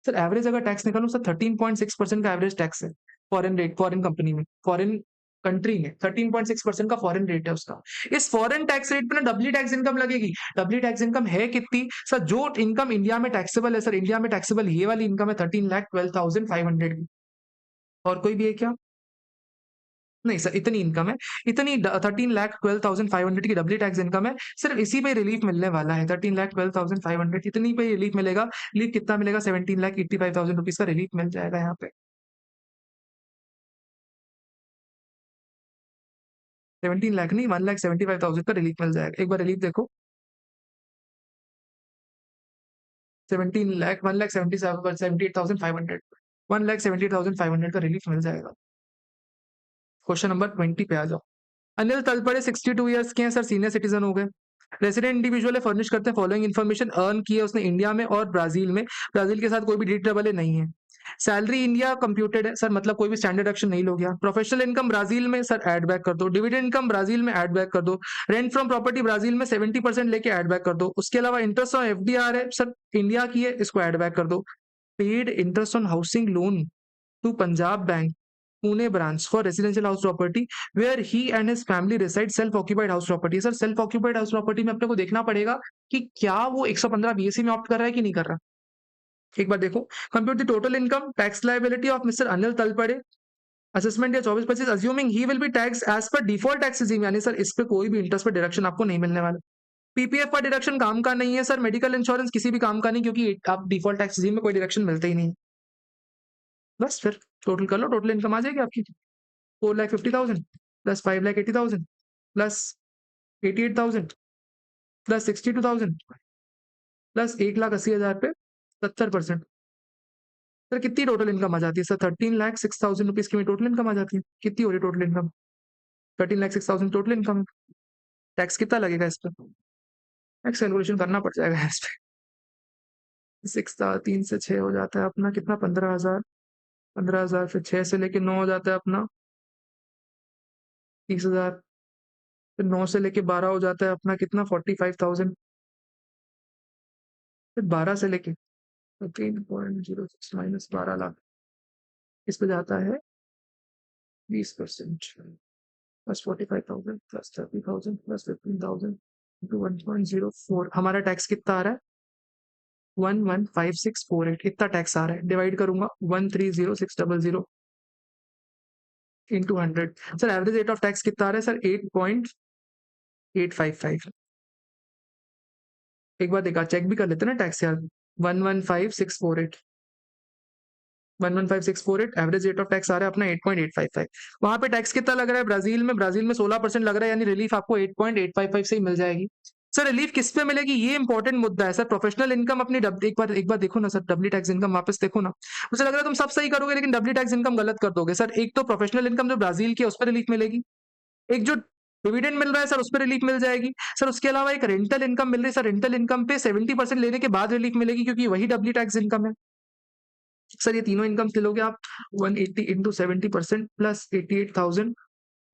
सर? एवरेज अगर टैक्स निकालूं सर, 13.6% का एवरेज टैक्स है फॉरेन रेट, फॉरेन कंपनी में, फॉरेन कंट्री में 13.6% का फॉरेन रेट है उसका। इस फॉरेन टैक्स रेट पे ना डब्ल्यू टैक्स इनकम लगेगी। डब्ल्यू टैक्स इनकम है कितनी सर? जो इनकम इंडिया में टैक्सेबल है सर, इंडिया में टैक्सेबल ये वाली इनकम है 13,12,500 की। और कोई भी है क्या? नहीं सर, इतनी इनकम है, इतनी 13,12,500 की डब्ल्यू टैक्स इनकम है। सिर्फ इसी पे रिलीफ मिलने वाला है, 13,12,500, इतनी पे रिलीफ मिलेगा। रिलीफ कितना मिलेगा? 17,85,000 रुपीज का रिलीफ मिल जाएगा यहाँ पे। 17 लाख नहीं, 1,75,000 का रिलीफ मिल जाएगा। एक बार रिलीफ देखो, 17 लाख, 1,78,500, 1,78,500 का रिलीफ मिल जाएगा। क्वेश्चन नंबर 20 पे आ जाओ। अनिल तलपड़े 62 ईयर्स के हैं सर, सीनियर सिटीजन हो गए। रेसिडेंट इंडिविजुअल है, फर्निश करते हैं फॉलोइंग इन्फॉर्मेशन, अर्न की है उसने इंडिया में और ब्राजील में, ब्राजील के साथ कोई भी डीटी डबल ए नहीं है। सैलरी इंडिया कंप्यूटेड है सर, मतलब कोई भी स्टैंडर्ड एक्शन नहीं लो गया। प्रोफेशनल इनकम ब्राजील में सर ऐड बैक कर दो, डिविडेंड इनकम ब्राजील में ऐड बैक कर दो, रेंट फ्रॉम प्रॉपर्टी ब्राजील में 70% लेके ऐड बैक कर दो। उसके अलावा इंटरेस्ट ऑन एफडीआर है सर, इंडिया की है, इसको ऐड बैक कर दो। Paid interest on housing loan to Punjab bank Pune branch for residential house property where he and his family reside, self occupied house property। Sir self occupied house property में अपने को देखना पड़ेगा कि क्या वो 115 बीएससी में ऑप्ट कर रहा है कि नहीं कर रहा। एक बार देखो, compute the total income tax liability of mister Anil Talpade, assessment year 24-25, assuming he will be tax as per default tax regime, यानी सर इस पे कोई भी इंटरेस्ट पर डिडक्शन आपको नहीं मिलने वाला। पीपीएफ पर डिडक्शन काम का नहीं है सर, मेडिकल इंश्योरेंस किसी भी काम का नहीं, क्योंकि आप डिफॉल्ट टैक्स regime में कोई डिडक्शन मिलते ही नहीं। बस फिर टोटल कर लो, टोटल इनकम आ जाएगी आपकी 4,50,000 प्लस 5,80,000 प्लस 88,000 प्लस 62,000 प्लस 1,80,000 पे 70%। सर कितनी टोटल इनकम आ जाती है सर? 13,06,000 रुपीज की टोटल इनकम आ जाती है। कितनी हो रही है टोटल इनकम? 13,06,000 टोटल इनकम है। टैक्स कितना लगेगा इस पर? टैक्स कैलकुलेशन करना पड़ जाएगा इस पे। 3 से 6 हो जाता है अपना कितना? 15,000। 15,000 फिर 6 से लेके 9 हो जाता है अपना 30,000। फिर 9 से लेके 12 हो जाता है अपना कितना? 45,000। फिर 12 से लेके 13.06 माइनस 12 लाख, इस पे जाता है 20% प्लस 45,000 प्लस 30,000 प्लस 15,000 इंटू 1.04। हमारा टैक्स कितना आ रहा है? 115648, इतना टैक्स आ रहा है। डिवाइड करूंगा 130600 into 100। Sir average rate of tax कितना आ रहा है सर? 8.855। एक बार देखा, चेक भी कर लेते ना टैक्स यार। 115648, 115648 एवरेज रेट ऑफ टैक्स आ रहा है अपना 8.855। वहां पे टैक्स कितना लग रहा है ब्राजील में? ब्राजील में 16% लग रहा है, यानी रिलीफ आपको 8.855 से ही मिल जाएगी। सर रिलीफ किस पे मिलेगी, ये इंपॉर्टेंट मुद्दा है सर। प्रोफेशनल इनकम अपनी एक बार देखो ना सर, डब्ल्यू टैक्स इनकम वापस देखो ना। मुझे लग रहा है तुम सब सही करोगे लेकिन डब्ल्यू टैक्स इनकम गलत कर दोगे सर। एक तो प्रोफेशनल इनकम जो ब्राजील की है उस पर रिलीफ मिलेगी, एक जो डिविडेंड मिल रहा है सर उस पर रिलीफ मिल जाएगी सर। उसके अलावा एक रेंटल इनकम मिल रही है सर, रेंटल इनकम पे 70% लेने के बाद रिलीफ मिलेगी, क्योंकि वही डब्ल्यू टैक्स इनकम है सर। ये तीनों इनकम ले लोगे आप, 180 इंटू 70% प्लस 88,000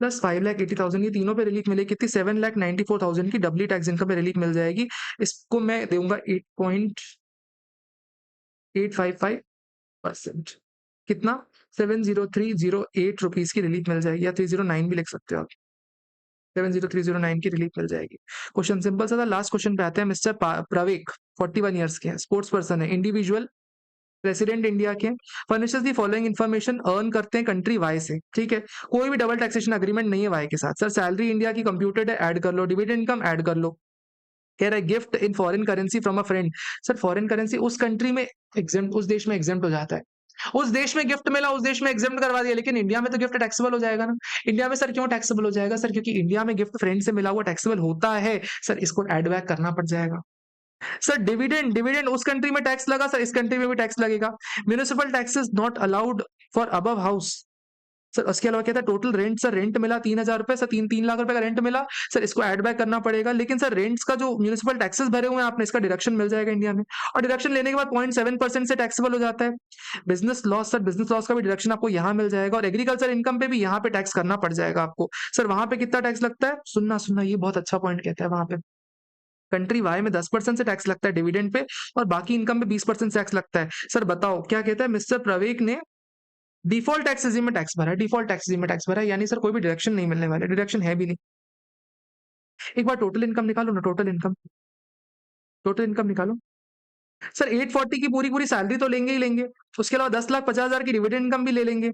प्लस 5,80,000, ये तीनों पे रिलीफ मिलेगी कितनी? 7,94,000 की डब्ल्यू टैक्स इनकम पे रिलीफ मिल जाएगी। इसको मैं दूंगा 8.855%। कितना? 70308 रुपीज की रिलीफ मिल जाएगी, या 309 भी लिख सकते हो आप। 70309 की रिलीफ मिल जाएगी। क्वेश्चन सिंपल सा था। लास्ट क्वेश्चन पे आते हैं। मिस्टर प्रवेक 41 ईयर्स के हैं, स्पोर्ट्स पर्सन है, इंडिविजुअल, रेसिडेंट इंडिया के, furnishes the following information, earn करते हैं कंट्री वाई से, ठीक है। कोई भी डबल टैक्सेशन एग्रीमेंट नहीं है वाई के साथ। सर सैलरी इंडिया की कंप्यूटेड है, ऐड कर लो। डिविडेंड इनकम ऐड कर लो। कह रहा है gift in foreign currency from a friend. Sir foreign currency उस कंट्री में एग्जेम्प्ट, उस देश में एग्जेम्प्ट हो जाता है। उस देश में गिफ्ट मिला, उस देश में एग्जेम्प्ट करवा दिया, लेकिन इंडिया में तो गिफ्ट टैक्सेबल हो जाएगा ना। इंडिया में सर क्यों टैक्सेबल हो जाएगा सर? क्योंकि इंडिया में गिफ्ट फ्रेंड से मिला हुआ टैक्सेबल होता है सर, इसको एड बैक करना पड़ जाएगा। सर डिविडेंड, डिविडेंड उस कंट्री में टैक्स लगा सर, इस कंट्री में भी टैक्स लगेगा। Municipal taxes not allowed for above house. Sir उसके अलावा क्या था? टोटल रेंट, सर रेंट मिला 3,000 रुपए सर, 3 लाख रुपए का रेंट मिला सर, इसको एड बैक करना पड़ेगा। लेकिन सर रेंट्स का जो म्यूनिसिपल टैक्सेस भरे हुए हैं आपने, इसका डिडक्शन मिल जाएगा इंडिया में, और डिडक्शन लेने के बाद 0.7% से टैक्सेबल हो जाता है। Business loss, sir business loss का भी डिडक्शन आपको यहाँ मिल जाएगा, और एग्रीकल्चर इनकम पे भी यहाँ पे टैक्स करना पड़ जाएगा आपको। सर वहां पे कितना टैक्स लगता है? सुनना सुनना, ये बहुत अच्छा पॉइंट कहता है। वहां पे कंट्री वाई में 10% से टैक्स लगता है डिविडेंड पे, और बाकी इनकम पे 20% टैक्स लगता है। सर बताओ क्या कहता है मिस्टर प्रवेक ने? डिफॉल्ट टैक्स regime में टैक्स भरा है, डिफॉल्ट टैक्स regime में टैक्स भरा है, यानी सर कोई भी डिडक्शन नहीं मिलने वाला, डिडक्शन है भी नहीं। एक बार टोटल इनकम निकालो ना, टोटल इनकम, टोटल इनकम निकालो। सर 840 की पूरी पूरी सैलरी तो लेंगे ही लेंगे, उसके अलावा 10,50,000 की डिविडेंड इनकम भी ले लेंगे,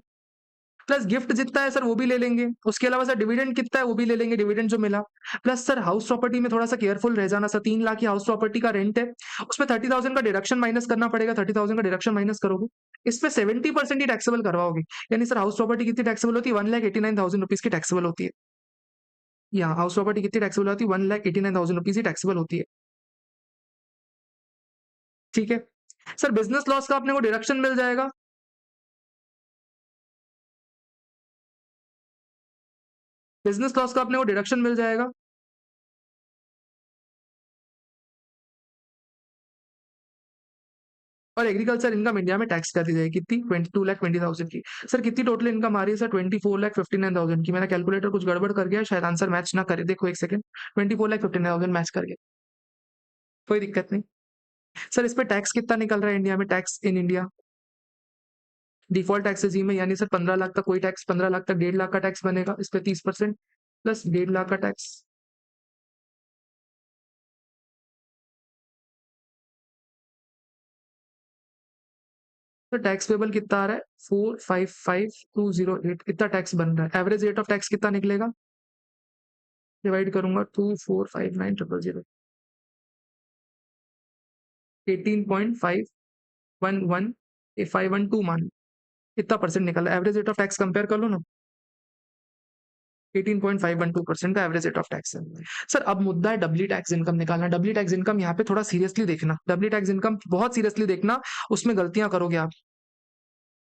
प्लस गिफ्ट जितना है सर वो भी ले लेंगे। उसके अलावा सर डिविडेंड कितना है वो भी ले लेंगे, डिविडेंड जो मिला। प्लस सर हाउस प्रॉपर्टी में थोड़ा सा केयरफुल रह जाना सर, 3 लाख की हाउस प्रॉपर्टी का रेंट है, उसमें 30,000 का डिडक्शन माइनस करना पड़ेगा। 30,000 का डिडक्शन माइनस करोगे, इस पे 70% ही टैक्सेबल करवाओगे, यानी सर हाउस प्रॉपर्टी कितनी टैक्सेबल होती है? 1,89,000 रुपीज की टैक्सेबल होती है। यहाँ हाउस प्रॉपर्टी कितनी टैक्सेबल होती है? 1,89,000 रुपीज ही टैक्सेबल होती है, ठीक है। सर बिजनेस लॉस का अपने को डिडक्शन मिल जाएगा। बिजनेस लॉस का अपने को डिडक्शन मिल जाएगा। और एग्रीकल्चर इनकम इंडिया में टैक्स कर दी जाएगी कितनी, 22,20,000 की। सर कितनी टोटल इनकम आ रही है सर, 24,59,000 की। मेरा कैलकुलेटर कुछ गड़बड़ कर गया, शायद आंसर मैच ना करे, देखो एक सेकंड, 24,59,000 मैच कर गया, कोई दिक्कत नहीं। सर इस पे टैक्स कितना निकल रहा है इंडिया में, tax in India default tax जी में, यानी सर 15 लाख तक कोई टैक्स, 15 लाख तक 1.5 लाख का टैक्स बनेगा, इस पे 30% प्लस 1.5 लाख का टैक्स। तो टैक्स पेबल कितना आ रहा है, 455,208, इतना टैक्स बन रहा है। एवरेज रेट ऑफ टैक्स कितना निकलेगा, डिवाइड करूंगा 2459,000, 18.511 512 मान, इतना परसेंट निकल रहा है। Average rate of tax compare कर लो ना, 18.512% का एवरेज रेट ऑफ टैक्स है। सर अब मुद्दा है डब्ल्यू टैक्स इनकम निकालना। डब्ल्यू टैक्स इनकम यहाँ पे थोड़ा सीरियसली देखना, डब्ल्यू टैक्स इनकम बहुत सीरियसली देखना, उसमें गलतियां करोगे आप।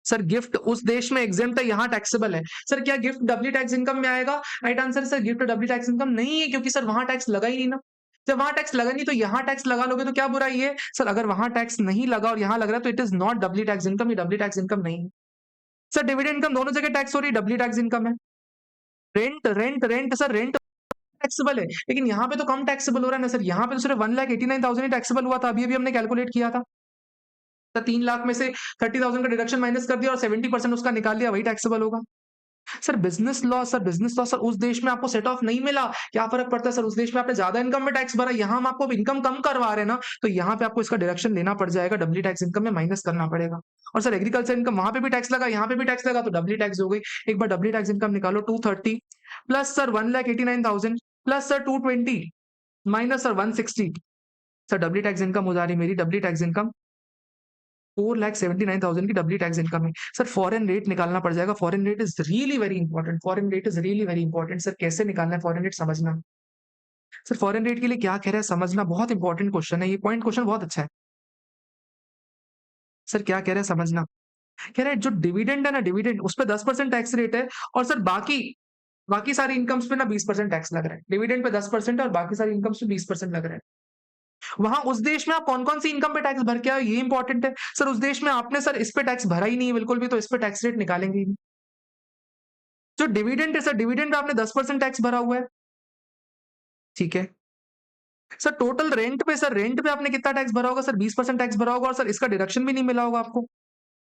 सर गिफ्ट उस देश में एग्जेम्प्ट है, यहाँ टैक्सेबल है। सर क्या गिफ्ट डब्ल्यू टैक्स इनकम में आएगा, right answer sir gift W tax income नहीं है, क्योंकि सर वहां टैक्स लगा ही नहीं ना। जब वहां टैक्स लगा नहीं तो यहाँ टैक्स लगा लोगे तो क्या बुराई है सर, अगर वहां टैक्स नहीं लगा और यहाँ लग रहा है तो it is not W tax income, ये डब्ल्यू टैक्स इनकम नहीं है। सर डिविडेंड इनकम दोनों जगह टैक्स हो रही है, डब्ल्यू टैक्स इनकम है। Rent rent rent sir rent taxable है, लेकिन यहाँ पे तो कम टैक्सेबल हो रहा है ना सर, यहाँ पे तो सिर्फ 1,89,000 ही टैक्सेबल हुआ था, अभी अभी हमने कैलकुलेट किया था। तो 3 लाख में से 30,000 का डिडक्शन माइनस कर दिया और 70% उसका निकाल लिया, वही टैक्सेबल होगा। Sir business law, sir business law, sir उस देश में आपको सेट ऑफ नहीं मिला, क्या फर्क पड़ता है सर, उस देश में आपने ज्यादा इनकम में टैक्स भरा, यहाँ हम आपको इनकम कम करवा रहे हैं ना, तो यहाँ पे आपको इसका डिडक्शन लेना पड़ जाएगा, डब्ल्यू टैक्स इनकम में माइनस करना पड़ेगा। और सर एग्रीकल्चर इनकम वहां पे भी टैक्स लगा, यहाँ पे भी टैक्स लगा, तो डब्ल्यू टैक्स हो गई। एक बार डब्ल्यू टैक्स इनकम निकालो, 230 plus sir 1,89,000 plus sir 220 minus sir 160, sir W tax income हो जा रही मेरी, डब्ल्यू टैक्स इनकम 4,79,000 की डब्ल्यू टैक्स इनकम है। सर फॉरेन रेट निकालना पड़ जाएगा, foreign rate is really very important, foreign rate is really very important. Sir कैसे निकालना है फॉरेन रेट समझना, सर फॉरेन रेट के लिए क्या कह रहा है समझना, बहुत इंपॉर्टेंट क्वेश्चन है ये, पॉइंट क्वेश्चन बहुत अच्छा है। सर क्या कह रहा है समझना, कह रहा है जो डिविडेंड है ना, डिविडेंड उस पर 10% टैक्स रेट है, और सर बाकी बाकी सारी इनकम्स पे ना 20% टैक्स लग रहा है। डिविडेंड पे 10% है और बाकी सारी इनकम्स पे 20% लग रहा है। वहां उस देश में आप कौन कौन सी इनकम पे टैक्स भर के आए ये इंपॉर्टेंट है। सर उस देश में आपने सर इस पे टैक्स भरा ही नहीं है बिल्कुल भी, तो इस पे टैक्स रेट निकालेंगे ही नहीं। जो डिविडेंड है सर, डिविडेंड पे आपने 10% टैक्स भरा हुआ है, ठीक है। सर टोटल रेंट पे, सर रेंट पे आपने कितना टैक्स भरा होगा सर, 20% टैक्स भरा होगा, और सर इसका डिडक्शन भी नहीं मिला होगा आपको।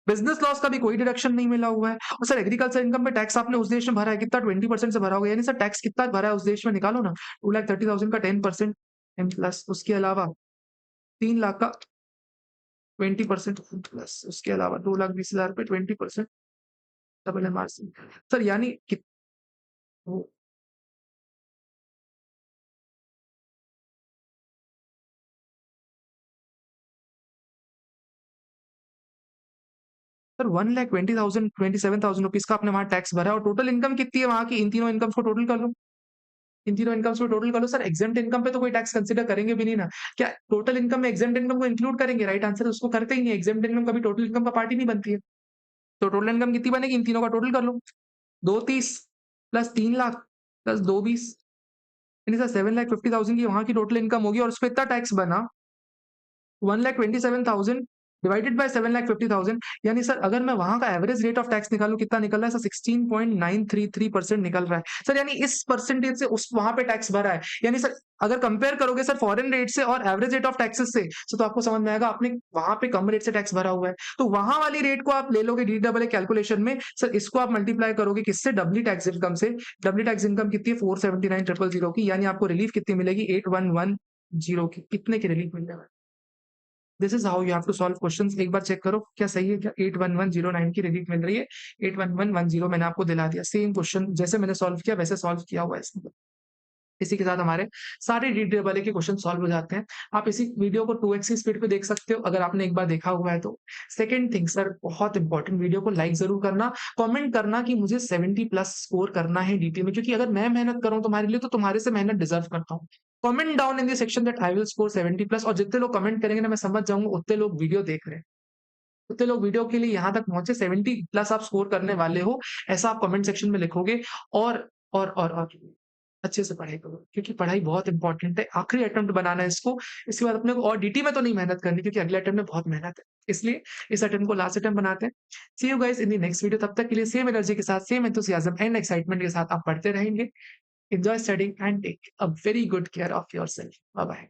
बिजनेस लॉस का भी कोई डिडक्शन नहीं मिला हुआ है। और सर एग्रीकल्चर इनकम पे टैक्स आपने उस देश में भरा है कितना, 20% से भरा होगा, यानी सर टैक्स कितना भरा है उस देश में निकालो ना, 2,30,000 का 10% प्लस उसके अलावा 3 लाख का 20% प्लस उसके अलावा 2,20,000 पे 20% डबल एमआरसी, सर यानी सर 1,20,000 27,000 रुपीज का आपने वहां टैक्स भरा है, और टोटल इनकम कितनी है वहां की, इन तीनों इनकम को टोटल कर लो, इन तीनों इनकम्स को टोटल कर लो। सर एग्जेम्प्ट इनकम पे तो कोई टैक्स कंसीडर करेंगे भी नहीं ना, क्या टोटल इनकम में एग्जेम्प्ट इनकम को इंक्लूड करेंगे, राइट आंसर उसको करते ही नहीं, एग्जेम्प्ट इनकम कभी टोटल इनकम का पार्ट ही नहीं बनती है। तो टोटल इनकम कितनी बनेगी, इन तीनों का टोटल कर लो, 230 प्लस 3 लाख प्लस 220, यानी सर 7,50,000 की वहां की टोटल इनकम होगी, और उस पर इतना टैक्स बना 1,27,000 डिवाइडेड बाय 7,50,000, यानी सर अगर मैं वहां का एवरेज रेट ऑफ टैक्स निकालूं कितना निकल रहा है सर, 16.933% निकल रहा है। सर यानी इस परसेंटेज से उस वहां पे टैक्स भरा है, यानी सर अगर कंपेयर करोगे सर फॉरेन रेट से और एवरेज रेट ऑफ टैक्सेस से, तो आपको समझ में आएगा आपने वहां पे कम रेट से टैक्स भरा हुआ है। तो वहां वाली रेट को आप ले लोगे DAA कैलकुलेशन में, सर इसको आप मल्टीप्लाई करोगे किससे, डब्ल्यू टैक्स इनकम से। डब्ल्यू टैक्स इनकम कितनी है, 479,000 की, यानी आपको रिलीफ कितनी मिलेगी, 8,110 की, कितने की रिलीफ मिल जाएगा। This is how you have to solve questions, एक बार चेक करो क्या सही है, क्या 8,1,109 की रिलीफ मिल रही है, 8,1,110 मैंने आपको दिला दिया, सेम क्वेश्चन जैसे मैंने सॉल्व किया वैसे सॉल्व किया हुआ है इसमें। इसी के साथ हमारे सारे DAA वाले के क्वेश्चन सॉल्व हो जाते हैं। आप इसी वीडियो को 2x की स्पीड पे देख सकते हो अगर आपने एक बार देखा हुआ है तो। सेकंड थिंग सर, बहुत इंपॉर्टेंट, वीडियो को लाइक जरूर करना, कमेंट करना कि मुझे 70 प्लस स्कोर करना है DT में, क्योंकि अगर मैं मेहनत करूं तुम्हारे लिए तो तुम्हारे से मेहनत डिजर्व करता हूँ। Comment down in the section that I will score 70 plus, और जितने लोग कमेंट करेंगे ना मैं समझ जाऊंगा उतने लोग वीडियो देख रहे हैं, उतने लोग वीडियो के लिए यहाँ तक पहुंचे, 70 प्लस आप स्कोर करने वाले हो, ऐसा आप कमेंट सेक्शन में लिखोगे। और अच्छे से पढ़ाई करो क्योंकि पढ़ाई बहुत इंपॉर्टेंट है। आखिरी अटेम्प्ट बनाना है इसको, इसके बाद अपने को और डीटी में तो नहीं मेहनत करनी क्योंकि अगले अटेम्प्ट में बहुत मेहनत है। इसलिए इस अटेम्प्ट को लास्ट अटेम्प्ट बनाते हैं। See you guys in the next video, तब तक के लिए सेम एनर्जी के साथ, सेम एंथुसियाज्म एंड एक्साइटमेंट के साथ आप पढ़ते रहेंगे। Enjoy studying and take a very good care of yourself. Bye bye.